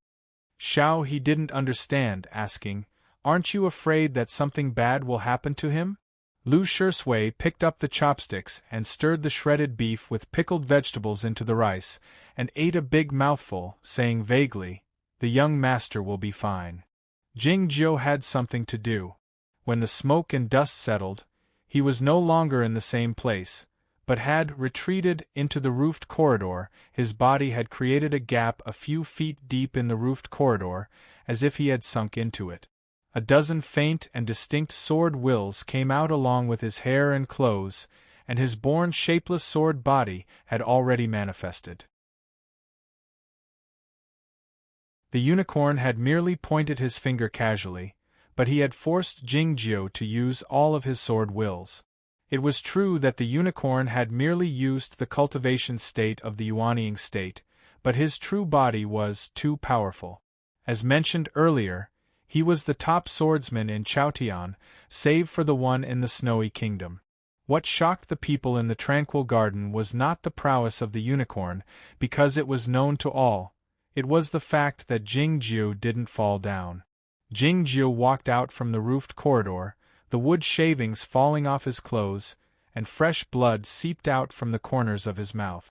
S1: Xiao He didn't understand, asking, "Aren't you afraid that something bad will happen to him?" Lu Shui picked up the chopsticks and stirred the shredded beef with pickled vegetables into the rice, and ate a big mouthful, saying vaguely, "The young master will be fine." Jing Jiu had something to do. When the smoke and dust settled, he was no longer in the same place, but had retreated into the roofed corridor. His body had created a gap a few feet deep in the roofed corridor, as if he had sunk into it. A dozen faint and distinct sword wills came out along with his hair and clothes, and his born shapeless sword body had already manifested. The unicorn had merely pointed his finger casually, but he had forced Jing Jiu to use all of his sword wills. It was true that the unicorn had merely used the cultivation state of the Yuanying state, but his true body was too powerful. As mentioned earlier, he was the top swordsman in Chaotian, save for the one in the Snowy Kingdom. What shocked the people in the tranquil garden was not the prowess of the unicorn, because it was known to all. It was the fact that Jing Jiu didn't fall down. Jing Jiu walked out from the roofed corridor, the wood shavings falling off his clothes, and fresh blood seeped out from the corners of his mouth.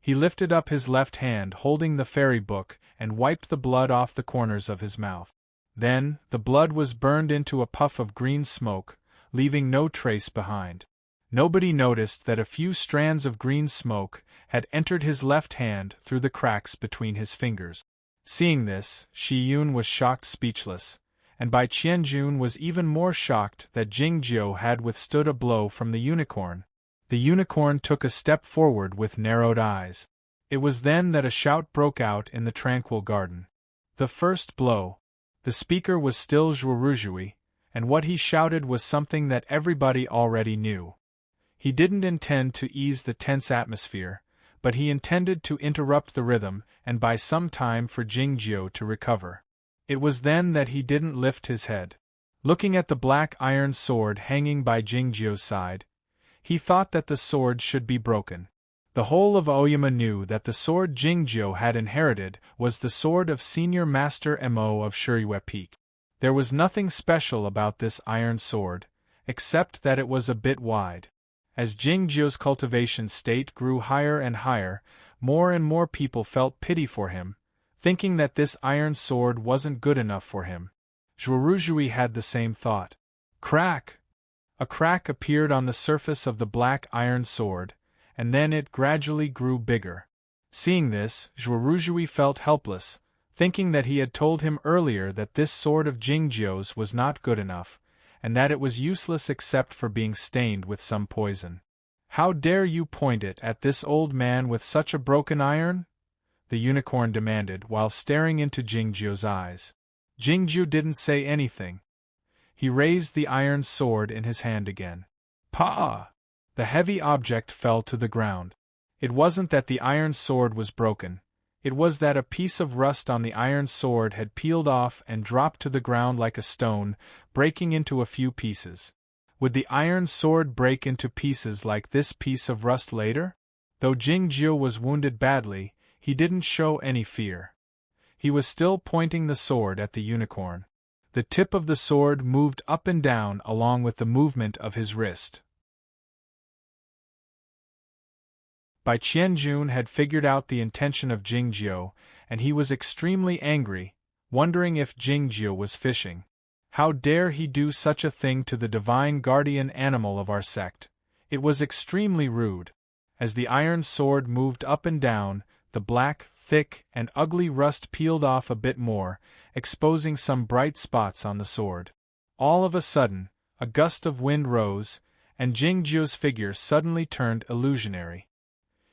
S1: He lifted up his left hand holding the fairy book and wiped the blood off the corners of his mouth. Then, the blood was burned into a puff of green smoke, leaving no trace behind. Nobody noticed that a few strands of green smoke had entered his left hand through the cracks between his fingers. Seeing this, Shi Yun was shocked speechless, and Bai Qianjun was even more shocked that Jing Jiu had withstood a blow from the unicorn. The unicorn took a step forward with narrowed eyes. It was then that a shout broke out in the tranquil garden. The first blow. The speaker was still Zhuoruzhui, and what he shouted was something that everybody already knew. He didn't intend to ease the tense atmosphere, but he intended to interrupt the rhythm and buy some time for Jing Jiu to recover. It was then that he didn't lift his head. Looking at the black iron sword hanging by Jing Jiu's side, he thought that the sword should be broken. The whole of Oyama knew that the sword Jing Jiu had inherited was the sword of Senior Master Mo of Shiyue Peak. There was nothing special about this iron sword, except that it was a bit wide. As Jing Jiu's cultivation state grew higher and higher, more and more people felt pity for him, thinking that this iron sword wasn't good enough for him. Zhuoruzhui had the same thought. Crack! A crack appeared on the surface of the black iron sword, and then it gradually grew bigger. Seeing this, Zhuoruzhui felt helpless, thinking that he had told him earlier that this sword of Jing Jiu's was not good enough, and that it was useless except for being stained with some poison. "How dare you point it at this old man with such a broken iron?" the unicorn demanded while staring into Jing Jiu's eyes. Jing Jiu didn't say anything. He raised the iron sword in his hand again. Pa! The heavy object fell to the ground. It wasn't that the iron sword was broken. It was that a piece of rust on the iron sword had peeled off and dropped to the ground like a stone, breaking into a few pieces. Would the iron sword break into pieces like this piece of rust later? Though Jingjiu was wounded badly, he didn't show any fear. He was still pointing the sword at the unicorn. The tip of the sword moved up and down along with the movement of his wrist. Bai Qianjun had figured out the intention of Jingjiu, and he was extremely angry, wondering if Jingjiu was fishing. How dare he do such a thing to the divine guardian animal of our sect? It was extremely rude. As the iron sword moved up and down, the black, thick, and ugly rust peeled off a bit more, exposing some bright spots on the sword. All of a sudden, a gust of wind rose, and Jingjiu's figure suddenly turned illusionary.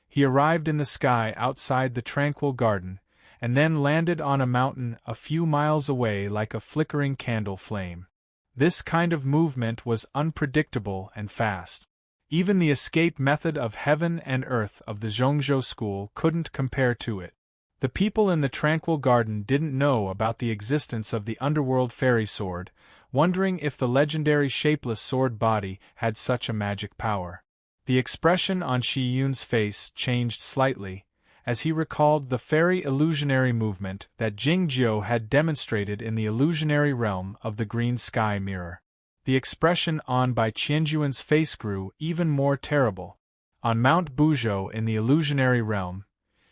S1: He arrived in the sky outside the tranquil garden, and then landed on a mountain a few miles away like a flickering candle flame. This kind of movement was unpredictable and fast. Even the escape method of heaven and earth of the Zhongzhou school couldn't compare to it. The people in the tranquil garden didn't know about the existence of the underworld fairy sword, wondering if the legendary shapeless sword body had such a magic power. The expression on Shi Yun's face changed slightly, as he recalled the fairy illusionary movement that Jingjiu had demonstrated in the illusionary realm of the green sky mirror. The expression on Bai Qianjuan's face grew even more terrible. On Mount Buzhou in the illusionary realm,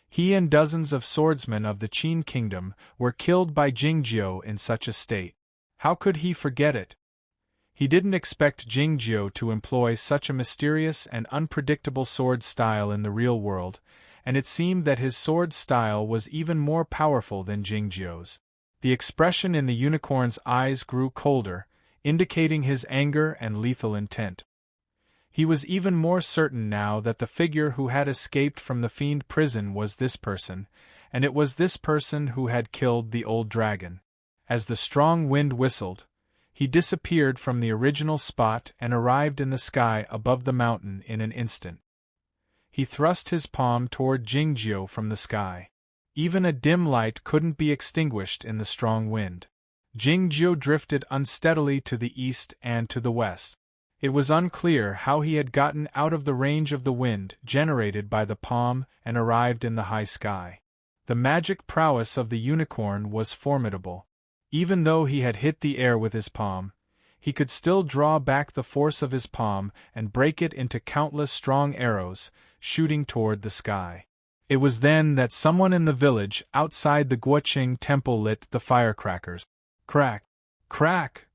S1: he and dozens of swordsmen of the Qin kingdom were killed by Jingjiu in such a state. How could he forget it? He didn't expect Jingjiu to employ such a mysterious and unpredictable sword style in the real world, and it seemed that his sword style was even more powerful than Jingjiu's. The expression in the unicorn's eyes grew colder, indicating his anger and lethal intent. He was even more certain now that the figure who had escaped from the fiend prison was this person, and it was this person who had killed the old dragon. As the strong wind whistled, he disappeared from the original spot and arrived in the sky above the mountain in an instant. He thrust his palm toward Jingjiu from the sky. Even a dim light couldn't be extinguished in the strong wind. Jingjiu drifted unsteadily to the east and to the west. It was unclear how he had gotten out of the range of the wind generated by the palm and arrived in the high sky. The magic prowess of the unicorn was formidable. Even though he had hit the air with his palm, he could still draw back the force of his palm and break it into countless strong arrows, shooting toward the sky. It was then that someone in the village outside the Guoqing temple lit the firecrackers. Crack! Crack!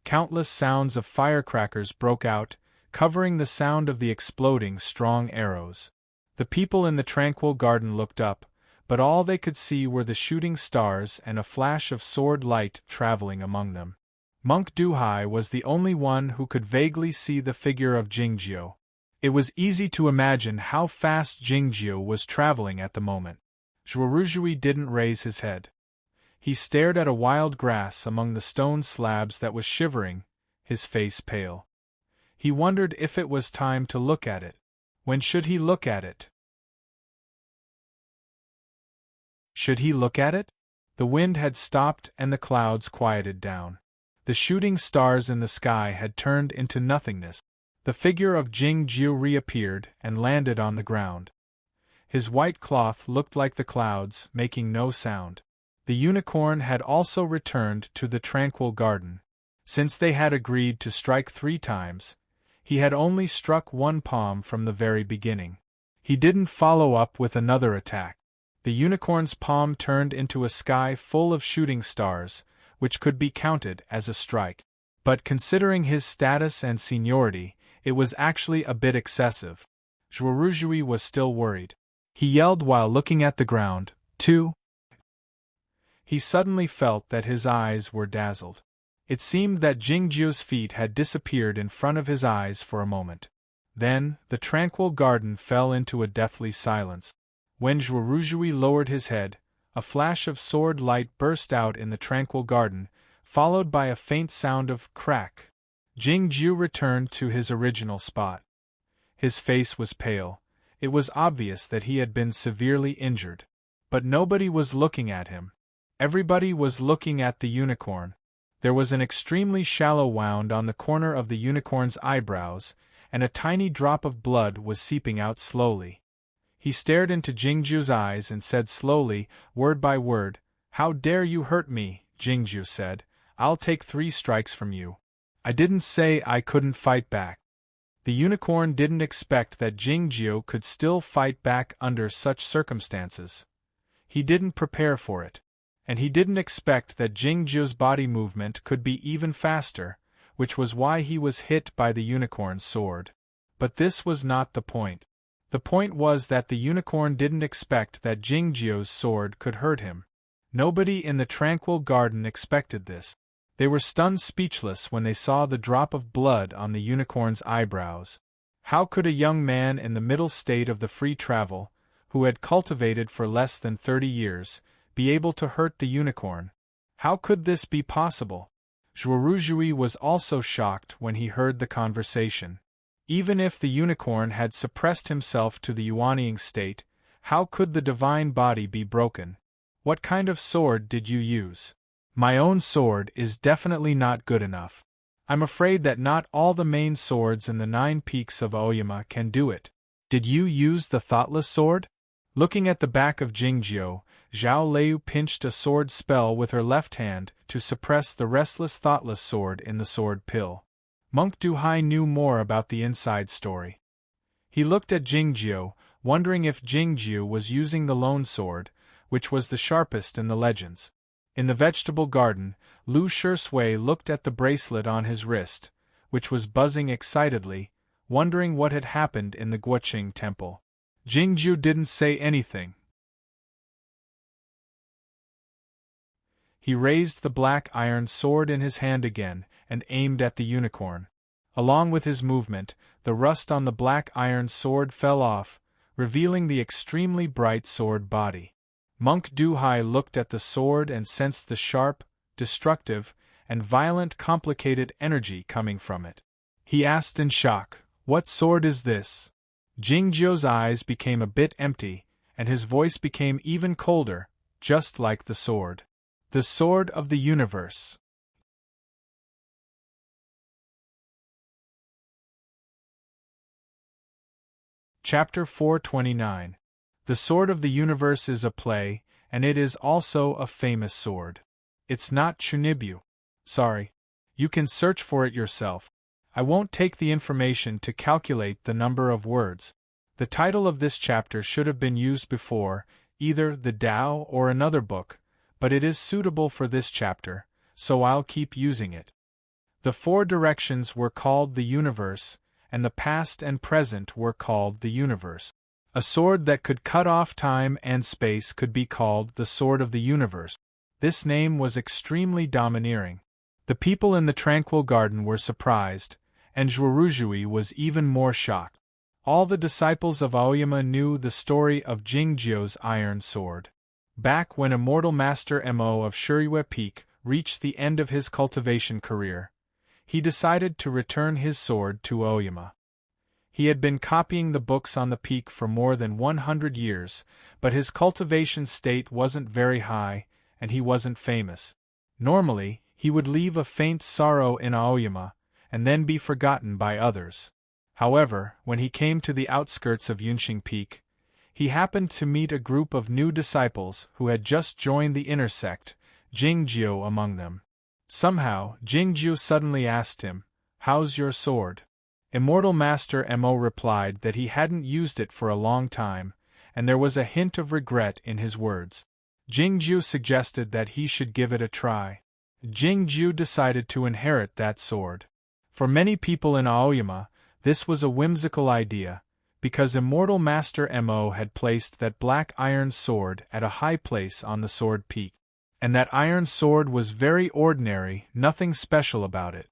S1: Countless sounds of firecrackers broke out, covering the sound of the exploding strong arrows. The people in the tranquil garden looked up, but all they could see were the shooting stars and a flash of sword light traveling among them. Monk Duhai was the only one who could vaguely see the figure of Jingjiu. It was easy to imagine how fast Jingjiu was traveling at the moment. Zhuoruzhui didn't raise his head. He stared at a wild grass among the stone slabs that was shivering, his face pale. He wondered if it was time to look at it. When should he look at it? Should he look at it? The wind had stopped and the clouds quieted down. The shooting stars in the sky had turned into nothingness. The figure of Jingjiu reappeared and landed on the ground. His white cloth looked like the clouds, making no sound. The unicorn had also returned to the tranquil garden. Since they had agreed to strike 3 times, he had only struck one palm from the very beginning. He didn't follow up with another attack. The unicorn's palm turned into a sky full of shooting stars, which could be counted as a strike. But considering his status and seniority, it was actually a bit excessive. Zhuoruzhui was still worried. He yelled while looking at the ground, "2!" He suddenly felt that his eyes were dazzled. It seemed that Jingjiu's feet had disappeared in front of his eyes for a moment. Then, the tranquil garden fell into a deathly silence. When Zhuoruzhui lowered his head, a flash of sword light burst out in the tranquil garden, followed by a faint sound of crack. Jingjiu returned to his original spot. His face was pale. It was obvious that he had been severely injured. But nobody was looking at him. Everybody was looking at the unicorn. There was an extremely shallow wound on the corner of the unicorn's eyebrows, and a tiny drop of blood was seeping out slowly. He stared into Jingju's eyes and said slowly, word by word, "How dare you hurt me?" Jingju said, "I'll take 3 strikes from you." I didn't say I couldn't fight back. The unicorn didn't expect that Jingju could still fight back under such circumstances. He didn't prepare for it. And he didn't expect that Jingju's body movement could be even faster, which was why he was hit by the unicorn's sword. But this was not the point. The point was that the unicorn didn't expect that Jingju's sword could hurt him. Nobody in the tranquil garden expected this. They were stunned speechless when they saw the drop of blood on the unicorn's eyebrows. How could a young man in the middle state of the free travel, who had cultivated for less than 30 years, be able to hurt the unicorn? How could this be possible? Zhuoruzhui was also shocked when he heard the conversation. Even if the unicorn had suppressed himself to the yuanying state, how could the divine body be broken? What kind of sword did you use? My own sword is definitely not good enough. I'm afraid that not all the main swords in the 9 peaks of Aoyama can do it. Did you use the thoughtless sword? Looking at the back of Jingju, Zhao Lei pinched a sword spell with her left hand to suppress the restless thoughtless sword in the sword pill. Monk Duhai knew more about the inside story. He looked at Jingju, wondering if Jingju was using the lone sword, which was the sharpest in the legends. In the vegetable garden, Lu Shisui looked at the bracelet on his wrist, which was buzzing excitedly, wondering what had happened in the Guoqing temple. Jingju didn't say anything. He raised the black iron sword in his hand again and aimed at the unicorn. Along with his movement, the rust on the black iron sword fell off, revealing the extremely bright sword body. Monk Duhai looked at the sword and sensed the sharp, destructive, and violent complicated energy coming from it. He asked in shock, "What sword is this?" Jingju's eyes became a bit empty, and his voice became even colder, just like the sword. The sword of the universe. Chapter 429. The Sword of the Universe is a play, and it is also a famous sword. It's not Chunibyu. Sorry. You can search for it yourself. I won't take the information to calculate the number of words. The title of this chapter should have been used before, either the Tao or another book, but it is suitable for this chapter, so I'll keep using it. The 4 directions were called the universe, and the past and present were called the universe. A sword that could cut off time and space could be called the Sword of the Universe. This name was extremely domineering. The people in the tranquil garden were surprised, and Zhuoruzhui was even more shocked. All the disciples of Aoyama knew the story of Jingju's iron sword. Back when Immortal Master Mo of Shiriyue Peak reached the end of his cultivation career, he decided to return his sword to Aoyama. He had been copying the books on the peak for more than 100 years, but his cultivation state wasn't very high, and he wasn't famous. Normally, he would leave a faint sorrow in Aoyama, and then be forgotten by others. However, when he came to the outskirts of Yunqing Peak, he happened to meet a group of new disciples who had just joined the inner sect, Jingju among them. Somehow, Jingju suddenly asked him, "How's your sword?" Immortal Master Mo replied that he hadn't used it for a long time, and there was a hint of regret in his words. Jingju suggested that he should give it a try. Jingju decided to inherit that sword. For many people in Aoyama, this was a whimsical idea, because Immortal Master Mo had placed that black iron sword at a high place on the sword peak. And that iron sword was very ordinary, nothing special about it.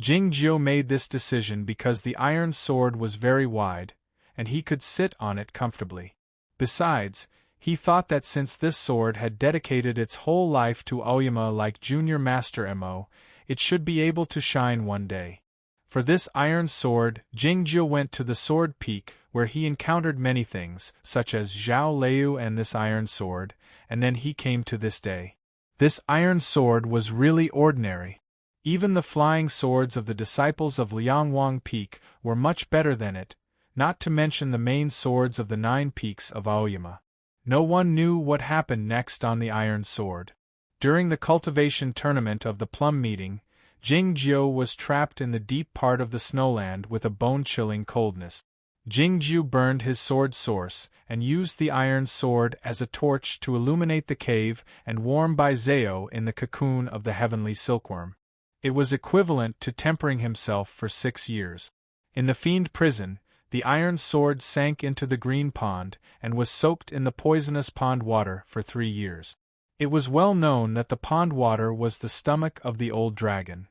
S1: Jingju made this decision because the iron sword was very wide, and he could sit on it comfortably. Besides, he thought that since this sword had dedicated its whole life to Aoyama like Junior Master Mo, it should be able to shine one day. For this iron sword, Jingju went to the sword peak, where he encountered many things, such as Zhao Lei and this iron sword, and then he came to this day. This iron sword was really ordinary. Even the flying swords of the disciples of Liangwang Peak were much better than it, not to mention the main swords of the 9 peaks of Aoyama. No one knew what happened next on the iron sword. During the cultivation tournament of the plum meeting, Jingjiu was trapped in the deep part of the snowland with a bone-chilling coldness. Jingjiu burned his sword source and used the iron sword as a torch to illuminate the cave and warm Bai Zhao in the cocoon of the heavenly silkworm. It was equivalent to tempering himself for 6 years. In the fiend prison, the iron sword sank into the green pond and was soaked in the poisonous pond water for 3 years. It was well known that the pond water was the stomach of the old dragon.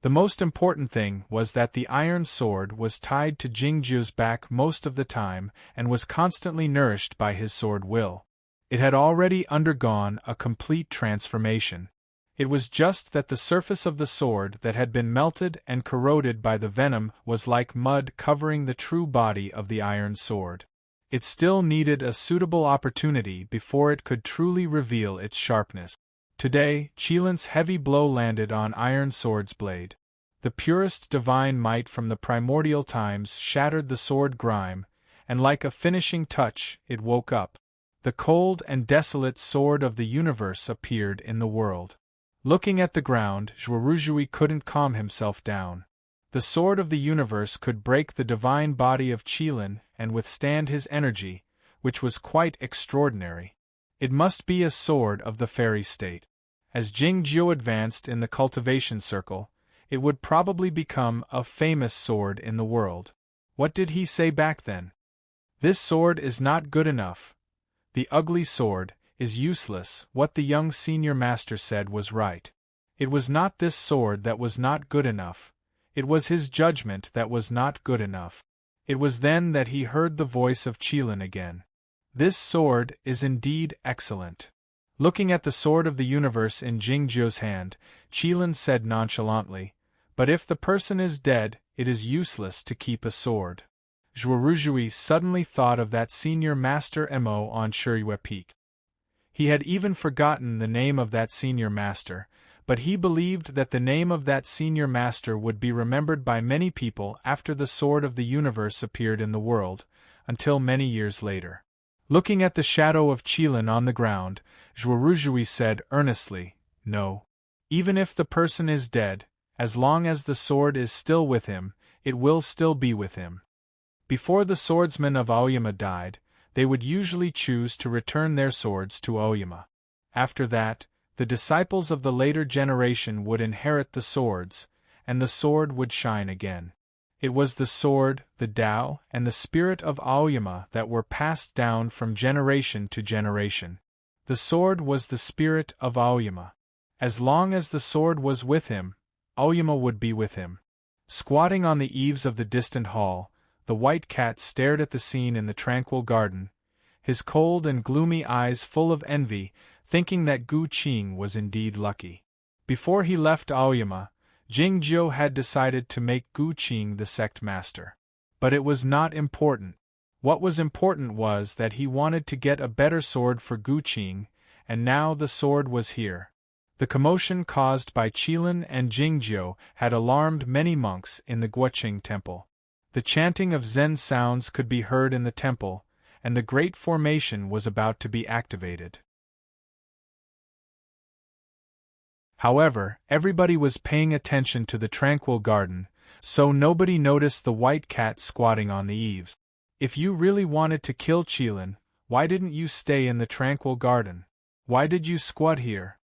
S1: The most important thing was that the iron sword was tied to Jingjiu's back most of the time and was constantly nourished by his sword will. It had already undergone a complete transformation. It was just that the surface of the sword that had been melted and corroded by the venom was like mud covering the true body of the iron sword. It still needed a suitable opportunity before it could truly reveal its sharpness. Today, Qilin's heavy blow landed on Iron Sword's blade. The purest divine might from the primordial times shattered the sword grime, and like a finishing touch, it woke up. The cold and desolate sword of the universe appeared in the world. Looking at the ground, Zhuoruzhui couldn't calm himself down. The sword of the universe could break the divine body of Qilin and withstand his energy, which was quite extraordinary. It must be a sword of the fairy state. As Jingjiu advanced in the cultivation circle, it would probably become a famous sword in the world. What did he say back then? This sword is not good enough. The ugly sword is useless. What the young senior master said was right. It was not this sword that was not good enough. It was his judgment that was not good enough. It was then that he heard the voice of Qilin again. This sword is indeed excellent. Looking at the sword of the universe in Jingjiu's hand, Qilin said nonchalantly, "But if the person is dead, it is useless to keep a sword." Zhuoruzhui suddenly thought of that senior master Mo on Shiyue Peak. He had even forgotten the name of that senior master, but he believed that the name of that senior master would be remembered by many people after the sword of the universe appeared in the world, until many years later. Looking at the shadow of Qilin on the ground, Zhuoruzhui said earnestly, "No. Even if the person is dead, as long as the sword is still with him, it will still be with him." Before the swordsmen of Aoyama died, they would usually choose to return their swords to Aoyama. After that, the disciples of the later generation would inherit the swords, and the sword would shine again. It was the sword, the Tao, and the spirit of Aoyama that were passed down from generation to generation. The sword was the spirit of Aoyama. As long as the sword was with him, Aoyama would be with him. Squatting on the eaves of the distant hall, the white cat stared at the scene in the tranquil garden, his cold and gloomy eyes full of envy, thinking that Gu Qing was indeed lucky. Before he left Aoyama, Jingjiu had decided to make Gu Qing the sect master. But it was not important. What was important was that he wanted to get a better sword for Gu Qing, and now the sword was here. The commotion caused by Qilin and Jingjiu had alarmed many monks in the Guoqing temple. The chanting of Zen sounds could be heard in the temple, and the great formation was about to be activated. However, everybody was paying attention to the tranquil garden, so nobody noticed the white cat squatting on the eaves. If you really wanted to kill Qilin, why didn't you stay in the tranquil garden? Why did you squat here?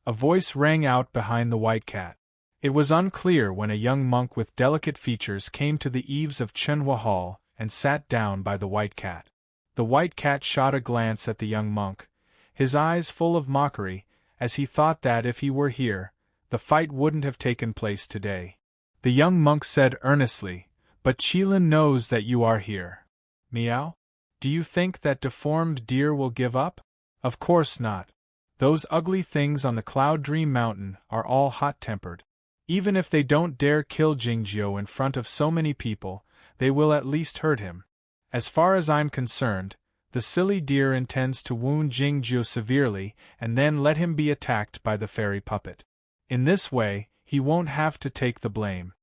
S1: A voice rang out behind the white cat. It was unclear when a young monk with delicate features came to the eaves of Chenhua Hall and sat down by the white cat. The white cat shot a glance at the young monk, his eyes full of mockery, as he thought that if he were here, the fight wouldn't have taken place today. The young monk said earnestly, "But Qilin knows that you are here. Meow? Do you think that deformed deer will give up? Of course not. Those ugly things on the Cloud Dream Mountain are all hot-tempered. Even if they don't dare kill Jingjiu in front of so many people, they will at least hurt him. As far as I'm concerned, the The silly deer intends to wound Jingjiu severely and then let him be attacked by the fairy puppet. In this way, he won't have to take the blame.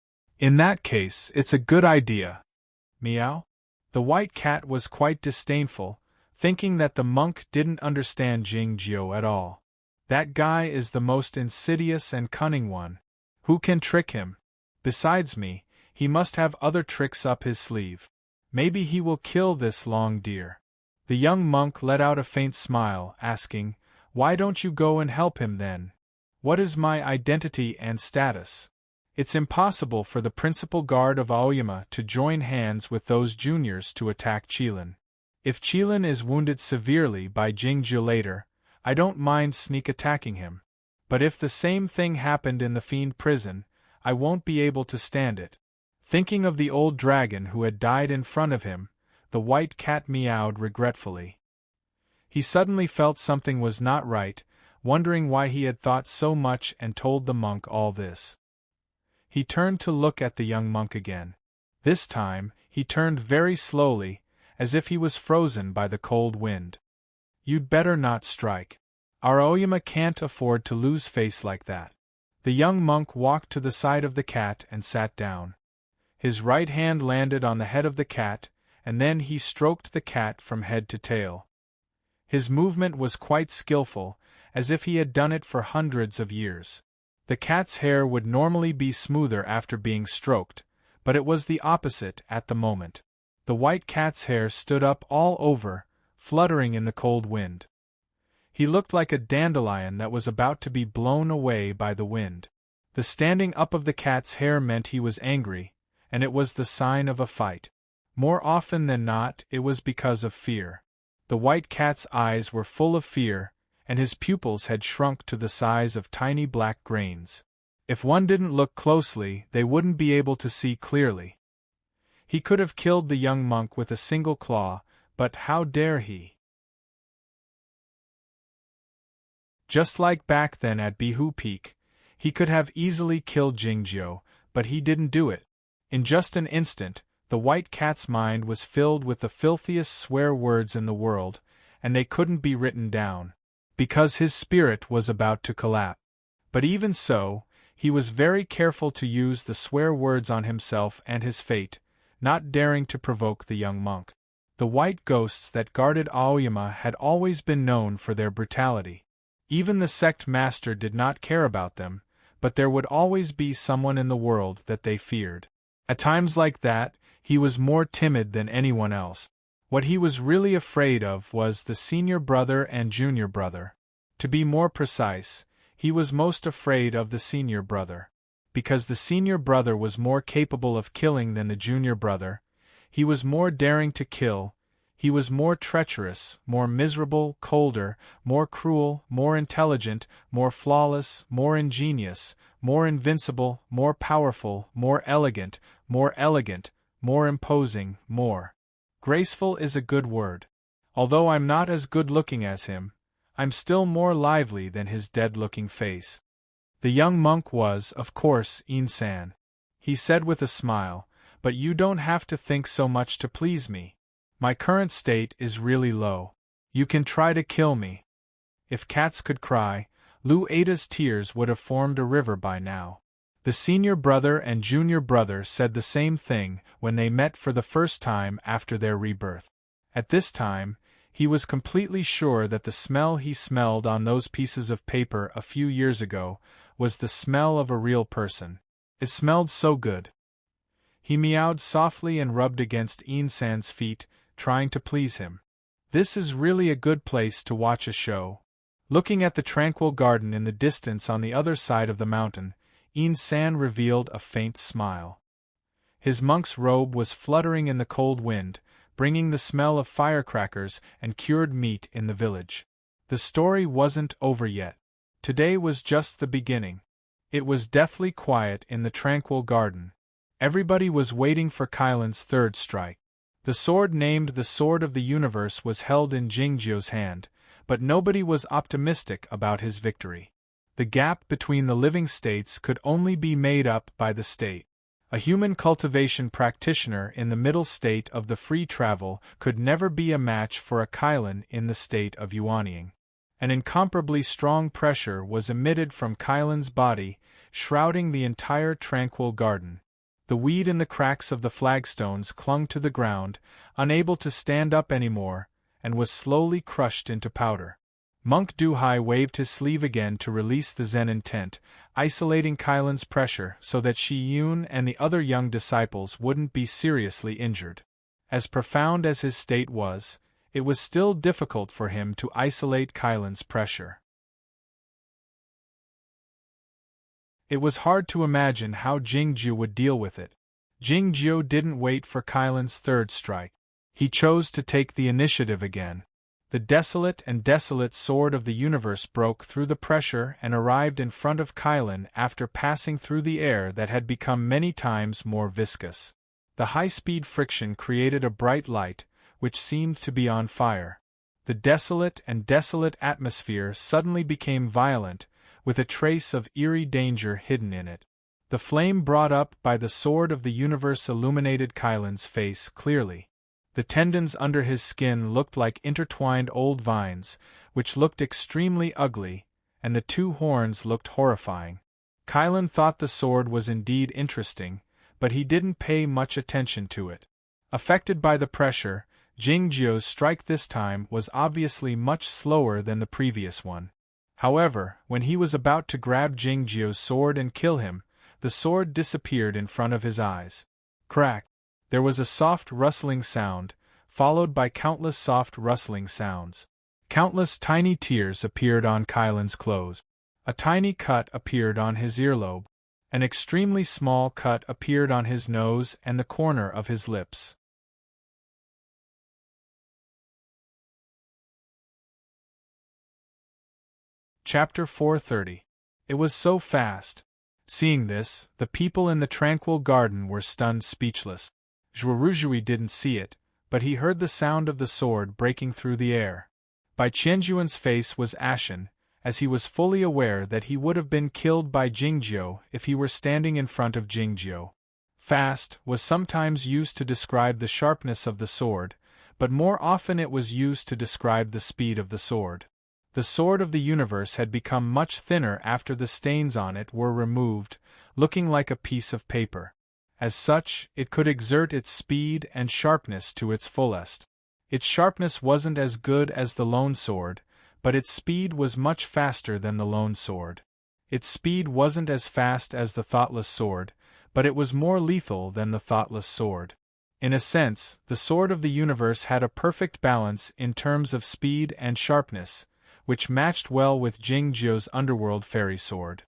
S1: In that case, it's a good idea. Meow? The white cat was quite disdainful, thinking that the monk didn't understand Jingjiu at all. That guy is the most insidious and cunning one. Who can trick him? Besides me, he must have other tricks up his sleeve. Maybe he will kill this long deer. The young monk let out a faint smile, asking, "Why don't you go and help him then? What is my identity and status? It's impossible for the principal guard of Aoyama to join hands with those juniors to attack Qilin. If Qilin is wounded severely by Jingjiu later, I don't mind sneak attacking him. But if the same thing happened in the fiend prison, I won't be able to stand it." Thinking of the old dragon who had died in front of him, the white cat meowed regretfully. He suddenly felt something was not right, wondering why he had thought so much and told the monk all this. He turned to look at the young monk again. This time, he turned very slowly, as if he was frozen by the cold wind. "You'd better not strike. Our Aoyama can't afford to lose face like that." The young monk walked to the side of the cat and sat down. His right hand landed on the head of the cat, and then he stroked the cat from head to tail. His movement was quite skillful, as if he had done it for hundreds of years. The cat's hair would normally be smoother after being stroked, but it was the opposite at the moment. The white cat's hair stood up all over, fluttering in the cold wind. He looked like a dandelion that was about to be blown away by the wind. The standing up of the cat's hair meant he was angry, and it was the sign of a fight. More often than not, it was because of fear. The white cat's eyes were full of fear, and his pupils had shrunk to the size of tiny black grains. If one didn't look closely, they wouldn't be able to see clearly. He could have killed the young monk with a single claw, but how dare he? Just like back then at Bihu Peak, he could have easily killed Jingjiu, but he didn't do it. In just an instant, the white cat's mind was filled with the filthiest swear words in the world, and they couldn't be written down, because his spirit was about to collapse. But even so, he was very careful to use the swear words on himself and his fate, not daring to provoke the young monk. The white ghosts that guarded Aoyama had always been known for their brutality. Even the sect master did not care about them, but there would always be someone in the world that they feared. At times like that, he was more timid than anyone else. What he was really afraid of was the senior brother and junior brother. To be more precise, he was most afraid of the senior brother. Because the senior brother was more capable of killing than the junior brother, he was more daring to kill, he was more treacherous, more miserable, colder, more cruel, more intelligent, more flawless, more ingenious, more invincible, more powerful, more elegant, more imposing, more graceful is a good word. Although I'm not as good-looking as him, I'm still more lively than his dead-looking face. The young monk was, of course, In-san. He said with a smile, "But you don't have to think so much to please me. My current state is really low. You can try to kill me." If cats could cry, Lu Ada's tears would have formed a river by now. The senior brother and junior brother said the same thing when they met for the first time after their rebirth. At this time, he was completely sure that the smell he smelled on those pieces of paper a few years ago was the smell of a real person. It smelled so good. He meowed softly and rubbed against In-san's feet, trying to please him. This is really a good place to watch a show. Looking at the tranquil garden in the distance on the other side of the mountain, In-san revealed a faint smile. His monk's robe was fluttering in the cold wind, bringing the smell of firecrackers and cured meat in the village. The story wasn't over yet. Today was just the beginning. It was deathly quiet in the tranquil garden. Everybody was waiting for Kylan's third strike. The sword named the Sword of the Universe was held in Jingjiu's hand, but nobody was optimistic about his victory. The gap between the living states could only be made up by the state. A human cultivation practitioner in the middle state of the free travel could never be a match for a Kylan in the state of yuanying. An incomparably strong pressure was emitted from Kylan's body, shrouding the entire tranquil garden. The weed in the cracks of the flagstones clung to the ground, unable to stand up anymore, and was slowly crushed into powder. Monk Duhai waved his sleeve again to release the Zen intent, isolating Kylan's pressure so that Shi Yun and the other young disciples wouldn't be seriously injured. As profound as his state was, it was still difficult for him to isolate Kylan's pressure. It was hard to imagine how Jingjiu would deal with it. Jingjiu didn't wait for Kylan's third strike. He chose to take the initiative again. The desolate sword of the universe broke through the pressure and arrived in front of Kylan after passing through the air that had become many times more viscous. The high-speed friction created a bright light, which seemed to be on fire. The desolate atmosphere suddenly became violent, with a trace of eerie danger hidden in it. The flame brought up by the sword of the universe illuminated Kylan's face clearly. The tendons under his skin looked like intertwined old vines, which looked extremely ugly, and the two horns looked horrifying. Kylan thought the sword was indeed interesting, but he didn't pay much attention to it. Affected by the pressure, Jingjiu's strike this time was obviously much slower than the previous one. However, when he was about to grab Jingjiu's sword and kill him, the sword disappeared in front of his eyes. Crack! There was a soft rustling sound, followed by countless soft rustling sounds. Countless tiny tears appeared on Kylan's clothes. A tiny cut appeared on his earlobe. An extremely small cut appeared on his nose and the corner of his lips. Chapter 430. It was so fast. Seeing this, the people in the tranquil garden were stunned speechless. Zhuoruzhui didn't see it, but he heard the sound of the sword breaking through the air. Bai Qianjuan's face was ashen, as he was fully aware that he would have been killed by Jingjiu if he were standing in front of Jingjiu. Fast was sometimes used to describe the sharpness of the sword, but more often it was used to describe the speed of the sword. The sword of the universe had become much thinner after the stains on it were removed, looking like a piece of paper. As such, it could exert its speed and sharpness to its fullest. Its sharpness wasn't as good as the lone sword, but its speed was much faster than the lone sword. Its speed wasn't as fast as the thoughtless sword, but it was more lethal than the thoughtless sword. In a sense, the sword of the universe had a perfect balance in terms of speed and sharpness, which matched well with Jingjiu's underworld fairy sword.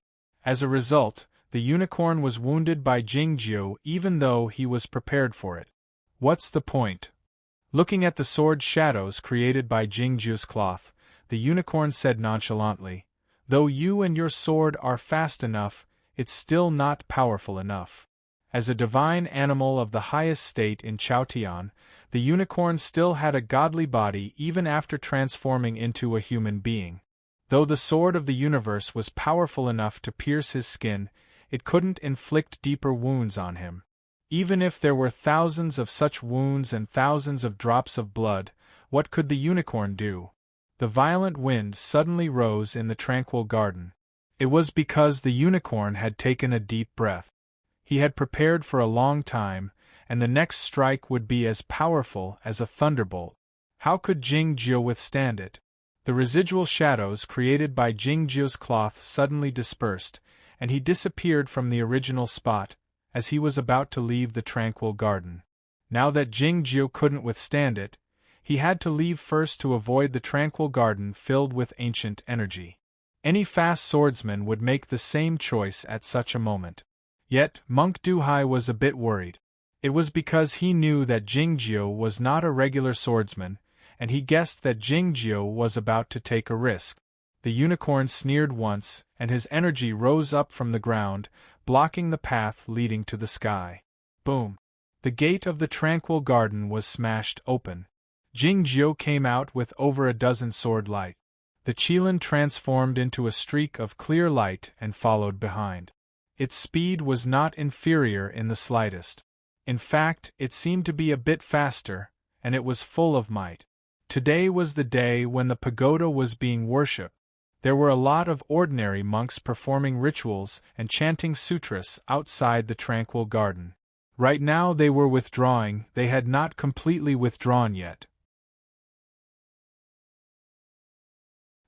S1: As a result, the unicorn was wounded by Jingjiu even though he was prepared for it. What's the point? Looking at the sword shadows created by Jingjiu's cloth, the unicorn said nonchalantly, "Though you and your sword are fast enough, it's still not powerful enough." As a divine animal of the highest state in Chaotian, the unicorn still had a godly body even after transforming into a human being. Though the sword of the universe was powerful enough to pierce his skin, it couldn't inflict deeper wounds on him. Even if there were thousands of such wounds and thousands of drops of blood, what could the unicorn do? The violent wind suddenly rose in the tranquil garden. It was because the unicorn had taken a deep breath. He had prepared for a long time, and the next strike would be as powerful as a thunderbolt. How could Jingjiu withstand it? The residual shadows created by Jingjiu's cloth suddenly dispersed, and he disappeared from the original spot, as he was about to leave the tranquil garden. Now that Jingjiu couldn't withstand it, he had to leave first to avoid the tranquil garden filled with ancient energy. Any fast swordsman would make the same choice at such a moment. Yet, Monk Duhai was a bit worried. It was because he knew that Jingjiu was not a regular swordsman, and he guessed that Jingjiu was about to take a risk. The unicorn sneered once, and his energy rose up from the ground, blocking the path leading to the sky. Boom! The gate of the tranquil garden was smashed open. Jingjiu came out with over a dozen sword light. The Qilin transformed into a streak of clear light and followed behind. Its speed was not inferior in the slightest. In fact, it seemed to be a bit faster, and it was full of might. Today was the day when the pagoda was being worshipped. There were a lot of ordinary monks performing rituals and chanting sutras outside the tranquil garden. Right now they were withdrawing, they had not completely withdrawn yet.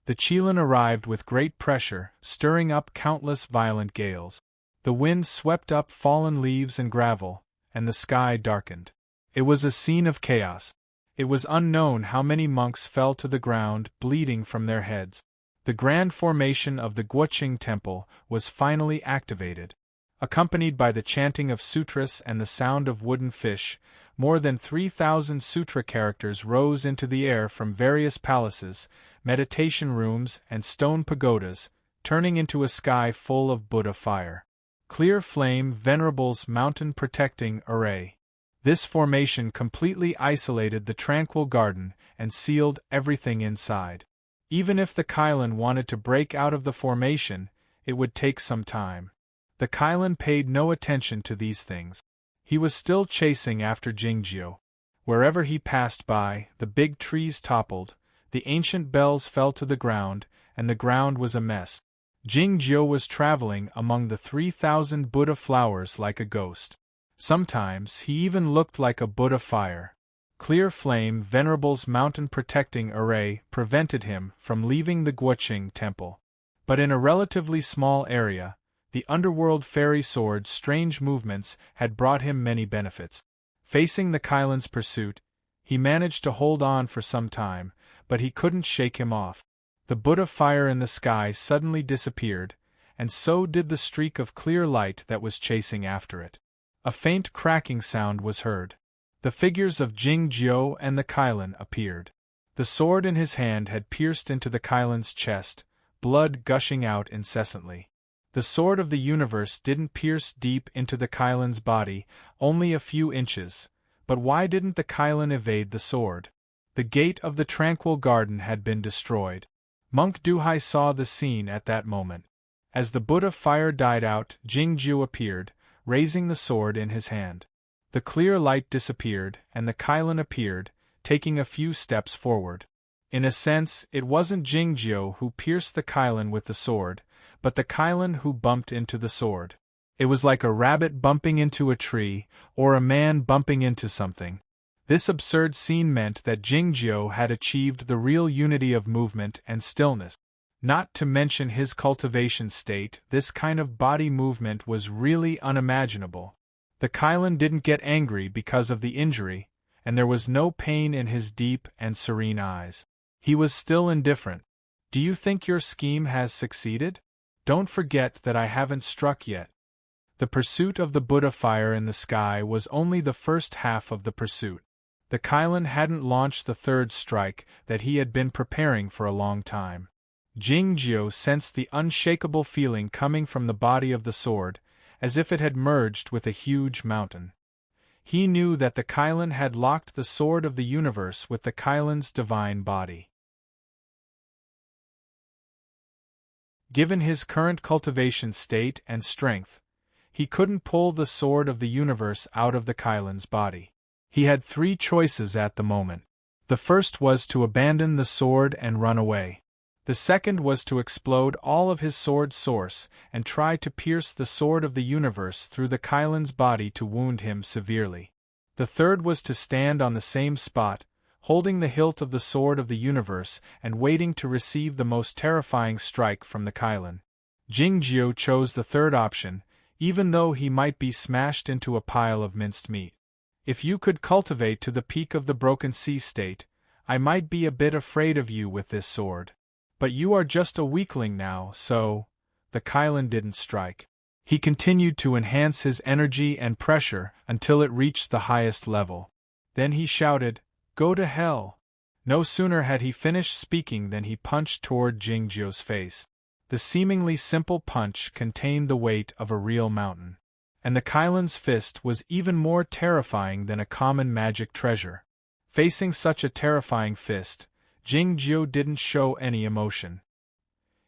S1: The Qilin arrived with great pressure, stirring up countless violent gales. The wind swept up fallen leaves and gravel, and the sky darkened. It was a scene of chaos. It was unknown how many monks fell to the ground, bleeding from their heads. The grand formation of the Guoqing temple was finally activated. Accompanied by the chanting of sutras and the sound of wooden fish, more than 3,000 sutra characters rose into the air from various palaces, meditation rooms, and stone pagodas, turning into a sky full of Buddha fire. Clear flame Venerable's mountain protecting array. This formation completely isolated the tranquil garden and sealed everything inside. Even if the Qilin wanted to break out of the formation, it would take some time. The Qilin paid no attention to these things. He was still chasing after Jingjiu. Wherever he passed by, the big trees toppled, the ancient bells fell to the ground, and the ground was a mess. Jingjiu was traveling among the 3,000 Buddha flowers like a ghost. Sometimes he even looked like a Buddha fire. Clear flame Venerable's mountain protecting array prevented him from leaving the Guoqing temple. But in a relatively small area, the underworld fairy sword's strange movements had brought him many benefits. Facing the Qilin's pursuit, he managed to hold on for some time, but he couldn't shake him off. The Buddha fire in the sky suddenly disappeared, and so did the streak of clear light that was chasing after it. A faint cracking sound was heard. The figures of Jingjiu and the Qilin appeared. The sword in his hand had pierced into the Qilin's chest, blood gushing out incessantly. The sword of the universe didn't pierce deep into the Qilin's body, only a few inches, but why didn't the Qilin evade the sword? The gate of the tranquil garden had been destroyed. Monk Duhai saw the scene at that moment. As the Buddha fire died out, Jingjiu appeared, raising the sword in his hand. The clear light disappeared, and the Qilin appeared, taking a few steps forward. In a sense, it wasn't Jingjiu who pierced the Qilin with the sword, but the Qilin who bumped into the sword. It was like a rabbit bumping into a tree, or a man bumping into something. This absurd scene meant that Jingjiu had achieved the real unity of movement and stillness. Not to mention his cultivation state, this kind of body movement was really unimaginable. The Qilin didn't get angry because of the injury, and there was no pain in his deep and serene eyes. He was still indifferent. Do you think your scheme has succeeded? Don't forget that I haven't struck yet. The pursuit of the Buddha fire in the sky was only the first half of the pursuit. The Qilin hadn't launched the third strike that he had been preparing for a long time. Jingjiu sensed the unshakable feeling coming from the body of the sword, as if it had merged with a huge mountain. He knew that the Qilin had locked the sword of the universe with the Qilin's divine body. Given his current cultivation state and strength, he couldn't pull the sword of the universe out of the Qilin's body. He had three choices at the moment. The first was to abandon the sword and run away. The second was to explode all of his sword source and try to pierce the sword of the universe through the Qilin's body to wound him severely. The third was to stand on the same spot, holding the hilt of the sword of the universe and waiting to receive the most terrifying strike from the Qilin. Jingjiu chose the third option, even though he might be smashed into a pile of minced meat. If you could cultivate to the peak of the broken sea state, I might be a bit afraid of you with this sword. But you are just a weakling now, so... The Qilin didn't strike. He continued to enhance his energy and pressure until it reached the highest level. Then he shouted, "Go to hell!" No sooner had he finished speaking than he punched toward Jingjiu's face. The seemingly simple punch contained the weight of a real mountain. And the Qilin's fist was even more terrifying than a common magic treasure. Facing such a terrifying fist, Jingjiu didn't show any emotion.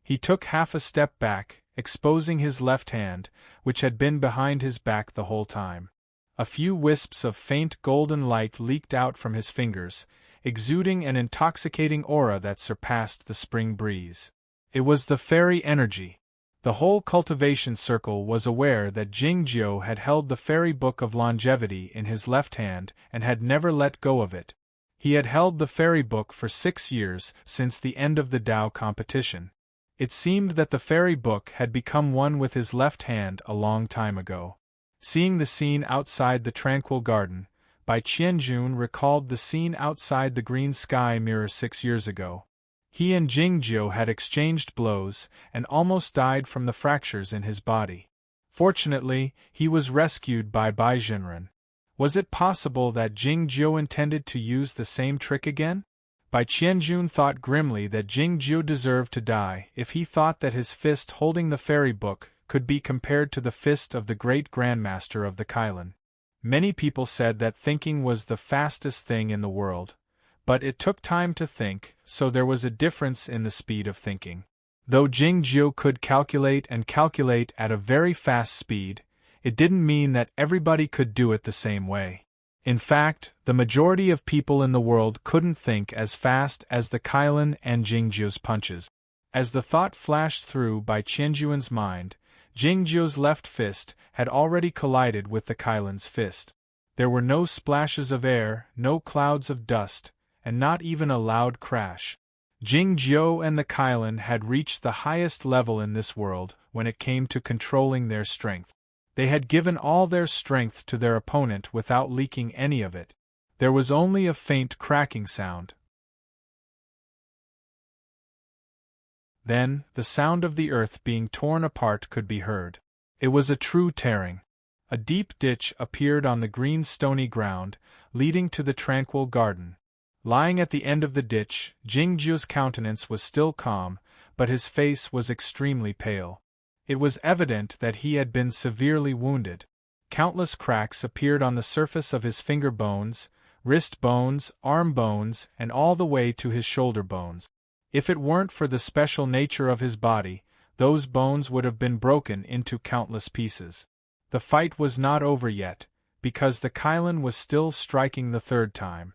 S1: He took half a step back, exposing his left hand, which had been behind his back the whole time. A few wisps of faint golden light leaked out from his fingers, exuding an intoxicating aura that surpassed the spring breeze. It was the fairy energy. The whole cultivation circle was aware that Jingjiu had held the fairy book of longevity in his left hand and had never let go of it. He had held the fairy book for 6 years, since the end of the Dao competition. It seemed that the fairy book had become one with his left hand a long time ago. Seeing the scene outside the tranquil garden, Bai Qianjun recalled the scene outside the green sky mirror 6 years ago. He and Jingjiu had exchanged blows and almost died from the fractures in his body. Fortunately, he was rescued by Bai Jinren. Was it possible that Jingjiu intended to use the same trick again? Bai Qianjun thought grimly that Jingjiu deserved to die if he thought that his fist holding the fairy book could be compared to the fist of the great grandmaster of the Kailan. Many people said that thinking was the fastest thing in the world, but it took time to think, so there was a difference in the speed of thinking. Though Jingjiu could calculate at a very fast speed, it didn't mean that everybody could do it the same way. In fact, the majority of people in the world couldn't think as fast as the Kailan and Jingjiu's punches. As the thought flashed through Bai Qianjun's mind, Jingjiu's left fist had already collided with the Kailan's fist. There were no splashes of air, no clouds of dust, and not even a loud crash. Jingjiu and the Kailan had reached the highest level in this world when it came to controlling their strength. They had given all their strength to their opponent without leaking any of it. There was only a faint cracking sound. Then, the sound of the earth being torn apart could be heard. It was a true tearing. A deep ditch appeared on the green stony ground, leading to the tranquil garden. Lying at the end of the ditch, Jingjiu's countenance was still calm, but his face was extremely pale. It was evident that he had been severely wounded. Countless cracks appeared on the surface of his finger bones, wrist bones, arm bones, and all the way to his shoulder bones. If it weren't for the special nature of his body, those bones would have been broken into countless pieces. The fight was not over yet, because the Kailan was still striking the third time.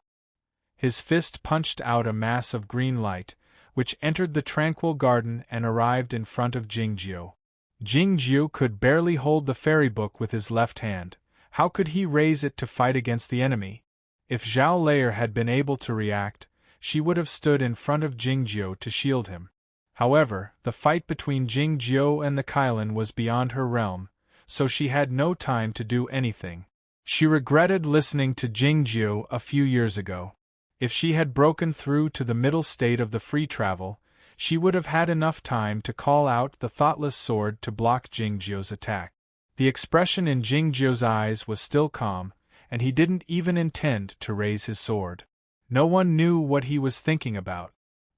S1: His fist punched out a mass of green light, which entered the tranquil garden and arrived in front of Jingjiu. Jingjiu could barely hold the fairy book with his left hand. How could he raise it to fight against the enemy? If Zhao Layer had been able to react, she would have stood in front of Jingjiu to shield him. However, the fight between Jingjiu and the Kailan was beyond her realm, so she had no time to do anything. She regretted listening to Jingjiu a few years ago. If she had broken through to the middle state of the free travel, she would have had enough time to call out the thoughtless sword to block Jingjiu's attack. The expression in Jingjiu's eyes was still calm, and he didn't even intend to raise his sword. No one knew what he was thinking about.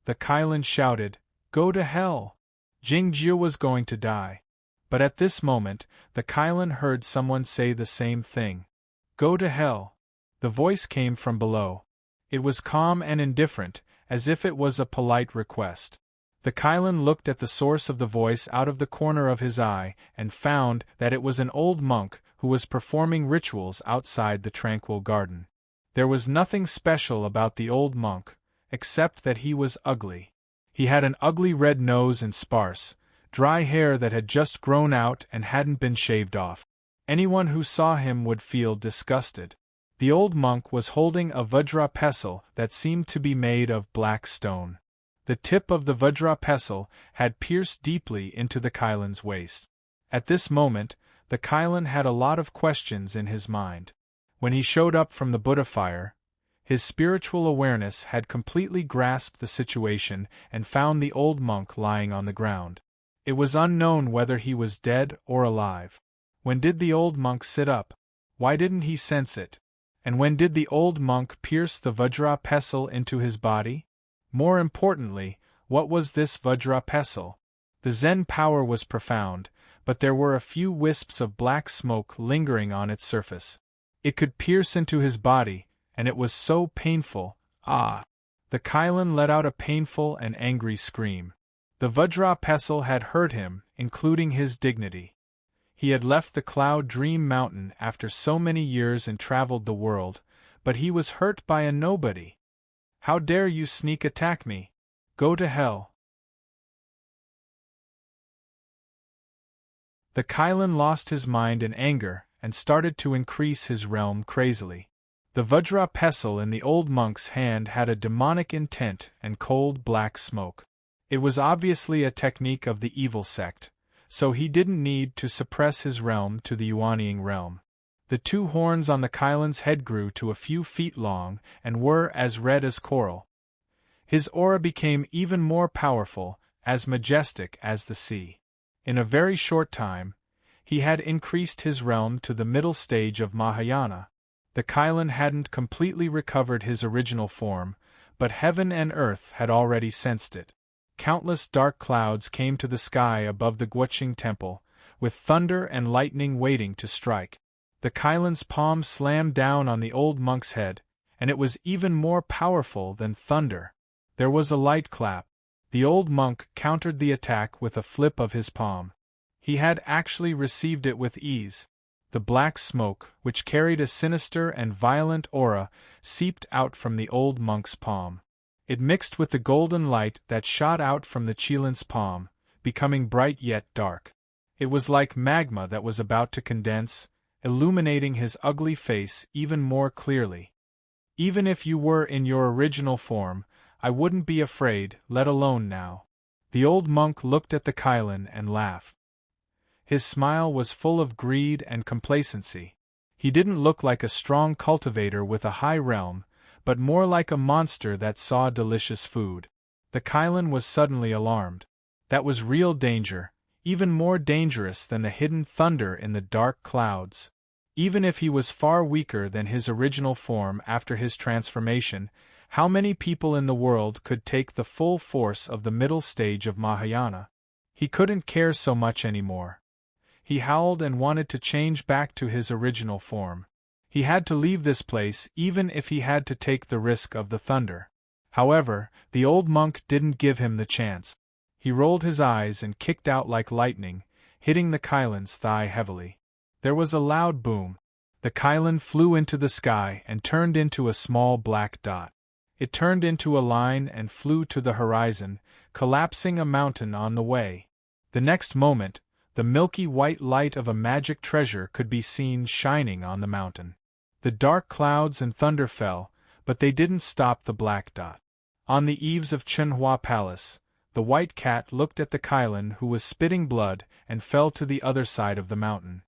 S1: The Kailan shouted, "Go to hell!" Jingjiu was going to die. But at this moment, the Kailan heard someone say the same thing. "Go to hell!" The voice came from below. It was calm and indifferent, as if it was a polite request. The Kailan looked at the source of the voice out of the corner of his eye and found that it was an old monk who was performing rituals outside the tranquil garden. There was nothing special about the old monk, except that he was ugly. He had an ugly red nose and sparse, dry hair that had just grown out and hadn't been shaved off. Anyone who saw him would feel disgusted. The old monk was holding a Vajra pestle that seemed to be made of black stone. The tip of the Vajra pestle had pierced deeply into the Kailan's waist. At this moment, the Kailan had a lot of questions in his mind. When he showed up from the Buddha fire, his spiritual awareness had completely grasped the situation and found the old monk lying on the ground. It was unknown whether he was dead or alive. When did the old monk sit up? Why didn't he sense it? And when did the old monk pierce the Vajra pestle into his body? More importantly, what was this Vajra pestle? The Zen power was profound, but there were a few wisps of black smoke lingering on its surface. It could pierce into his body, and it was so painful. Ah! The Kailan let out a painful and angry scream. The Vajra pestle had hurt him, including his dignity. He had left the Cloud Dream Mountain after so many years and traveled the world, but he was hurt by a nobody. How dare you sneak attack me? Go to hell. The Kylan lost his mind in anger and started to increase his realm crazily. The Vajra pestle in the old monk's hand had a demonic intent and cold black smoke. It was obviously a technique of the evil sect, so he didn't need to suppress his realm to the Yuaniing realm. The two horns on the Kylan's head grew to a few feet long and were as red as coral. His aura became even more powerful, as majestic as the sea. In a very short time, he had increased his realm to the middle stage of Mahayana. The Kylan hadn't completely recovered his original form, but heaven and earth had already sensed it. Countless dark clouds came to the sky above the Guoqing temple, with thunder and lightning waiting to strike. The Kylan's palm slammed down on the old monk's head, and it was even more powerful than thunder. There was a light clap. The old monk countered the attack with a flip of his palm. He had actually received it with ease. The black smoke, which carried a sinister and violent aura, seeped out from the old monk's palm. It mixed with the golden light that shot out from the Chilin's palm, becoming bright yet dark. It was like magma that was about to condense, illuminating his ugly face even more clearly. Even if you were in your original form, I wouldn't be afraid, let alone now. The old monk looked at the Kylan and laughed. His smile was full of greed and complacency. He didn't look like a strong cultivator with a high realm, but more like a monster that saw delicious food. The Kylan was suddenly alarmed. That was real danger, even more dangerous than the hidden thunder in the dark clouds. Even if he was far weaker than his original form after his transformation, how many people in the world could take the full force of the middle stage of Mahayana? He couldn't care so much anymore. He howled and wanted to change back to his original form. He had to leave this place even if he had to take the risk of the thunder. However, the old monk didn't give him the chance. He rolled his eyes and kicked out like lightning, hitting the Kylan's thigh heavily. There was a loud boom. The Kylan flew into the sky and turned into a small black dot. It turned into a line and flew to the horizon, collapsing a mountain on the way. The next moment, the milky white light of a magic treasure could be seen shining on the mountain. The dark clouds and thunder fell, but they didn't stop the black dot. On the eaves of Chenhua Palace, the white cat looked at the Kylan who was spitting blood and fell to the other side of the mountain.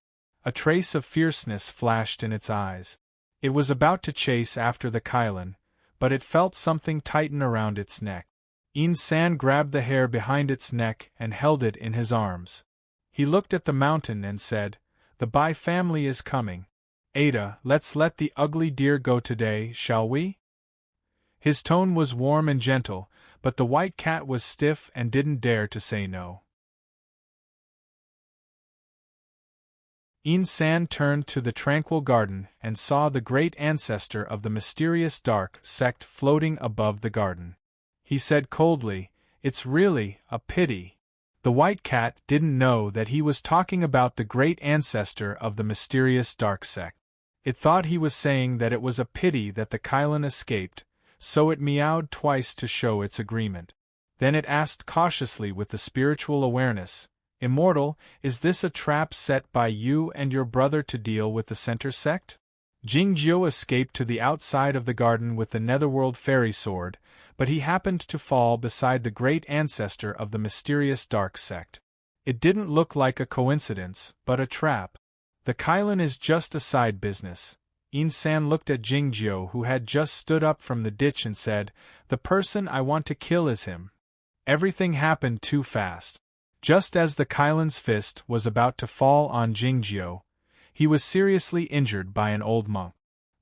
S1: A trace of fierceness flashed in its eyes. It was about to chase after the Kylan, but it felt something tighten around its neck. San grabbed the hair behind its neck and held it in his arms. He looked at the mountain and said, "The Bai family is coming. Ada, let's let the ugly deer go today, shall we?" His tone was warm and gentle, but the white cat was stiff and didn't dare to say no. San turned to the tranquil garden and saw the great ancestor of the mysterious dark sect floating above the garden. He said coldly, "It's really a pity." The white cat didn't know that he was talking about the great ancestor of the mysterious dark sect. It thought he was saying that it was a pity that the Kylan escaped, so it meowed twice to show its agreement. Then it asked cautiously with the spiritual awareness, "Immortal, is this a trap set by you and your brother to deal with the center sect?" Jingjiu escaped to the outside of the garden with the netherworld fairy sword, but he happened to fall beside the great ancestor of the mysterious dark sect. It didn't look like a coincidence, but a trap. The Kylan is just a side business. San looked at Jingjiu, who had just stood up from the ditch, and said, "The person I want to kill is him." Everything happened too fast. Just as the Kylan's fist was about to fall on Jingjiu, he was seriously injured by an old monk.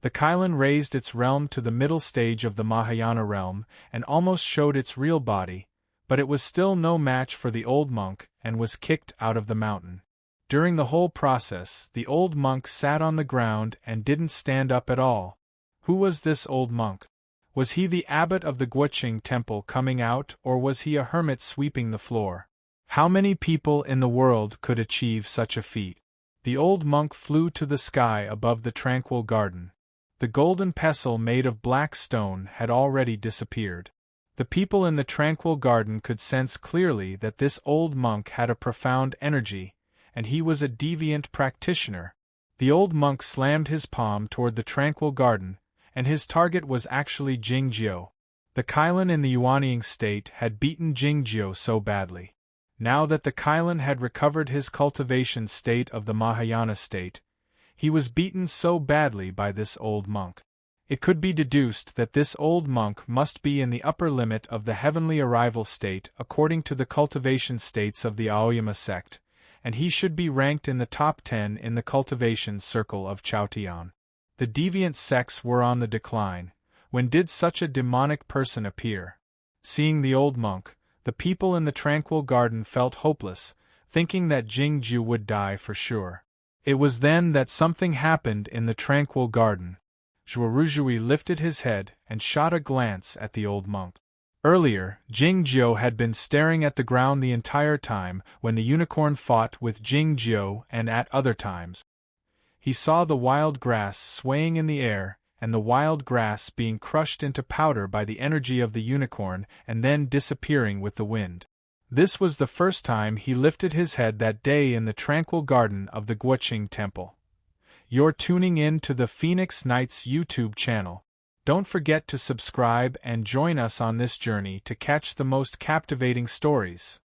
S1: The Kylan raised its realm to the middle stage of the Mahayana realm and almost showed its real body, but it was still no match for the old monk and was kicked out of the mountain. During the whole process, the old monk sat on the ground and didn't stand up at all. Who was this old monk? Was he the abbot of the Guoqing temple coming out, or was he a hermit sweeping the floor? How many people in the world could achieve such a feat? The old monk flew to the sky above the tranquil garden. The golden pestle made of black stone had already disappeared. The people in the tranquil garden could sense clearly that this old monk had a profound energy, and he was a deviant practitioner. The old monk slammed his palm toward the tranquil garden, and his target was actually Jingjiu. The Kailan in the Yuanying state had beaten Jingjiu so badly. Now that the Kailan had recovered his cultivation state of the Mahayana state, he was beaten so badly by this old monk. It could be deduced that this old monk must be in the upper limit of the heavenly arrival state according to the cultivation states of the Aoyama sect, and he should be ranked in the top 10 in the cultivation circle of Chaotian. The deviant sects were on the decline. When did such a demonic person appear? Seeing the old monk, the people in the tranquil garden felt hopeless, thinking that Jingjiu would die for sure. It was then that something happened in the tranquil garden. Zhuoruzhui lifted his head and shot a glance at the old monk. Earlier, Jingjiu had been staring at the ground the entire time when the unicorn fought with Jingjiu, and at other times. He saw the wild grass swaying in the air, and the wild grass being crushed into powder by the energy of the unicorn and then disappearing with the wind. This was the first time he lifted his head that day in the tranquil garden of the Guoqing temple. You're tuning in to the Phoenix Nights YouTube channel. Don't forget to subscribe and join us on this journey to catch the most captivating stories.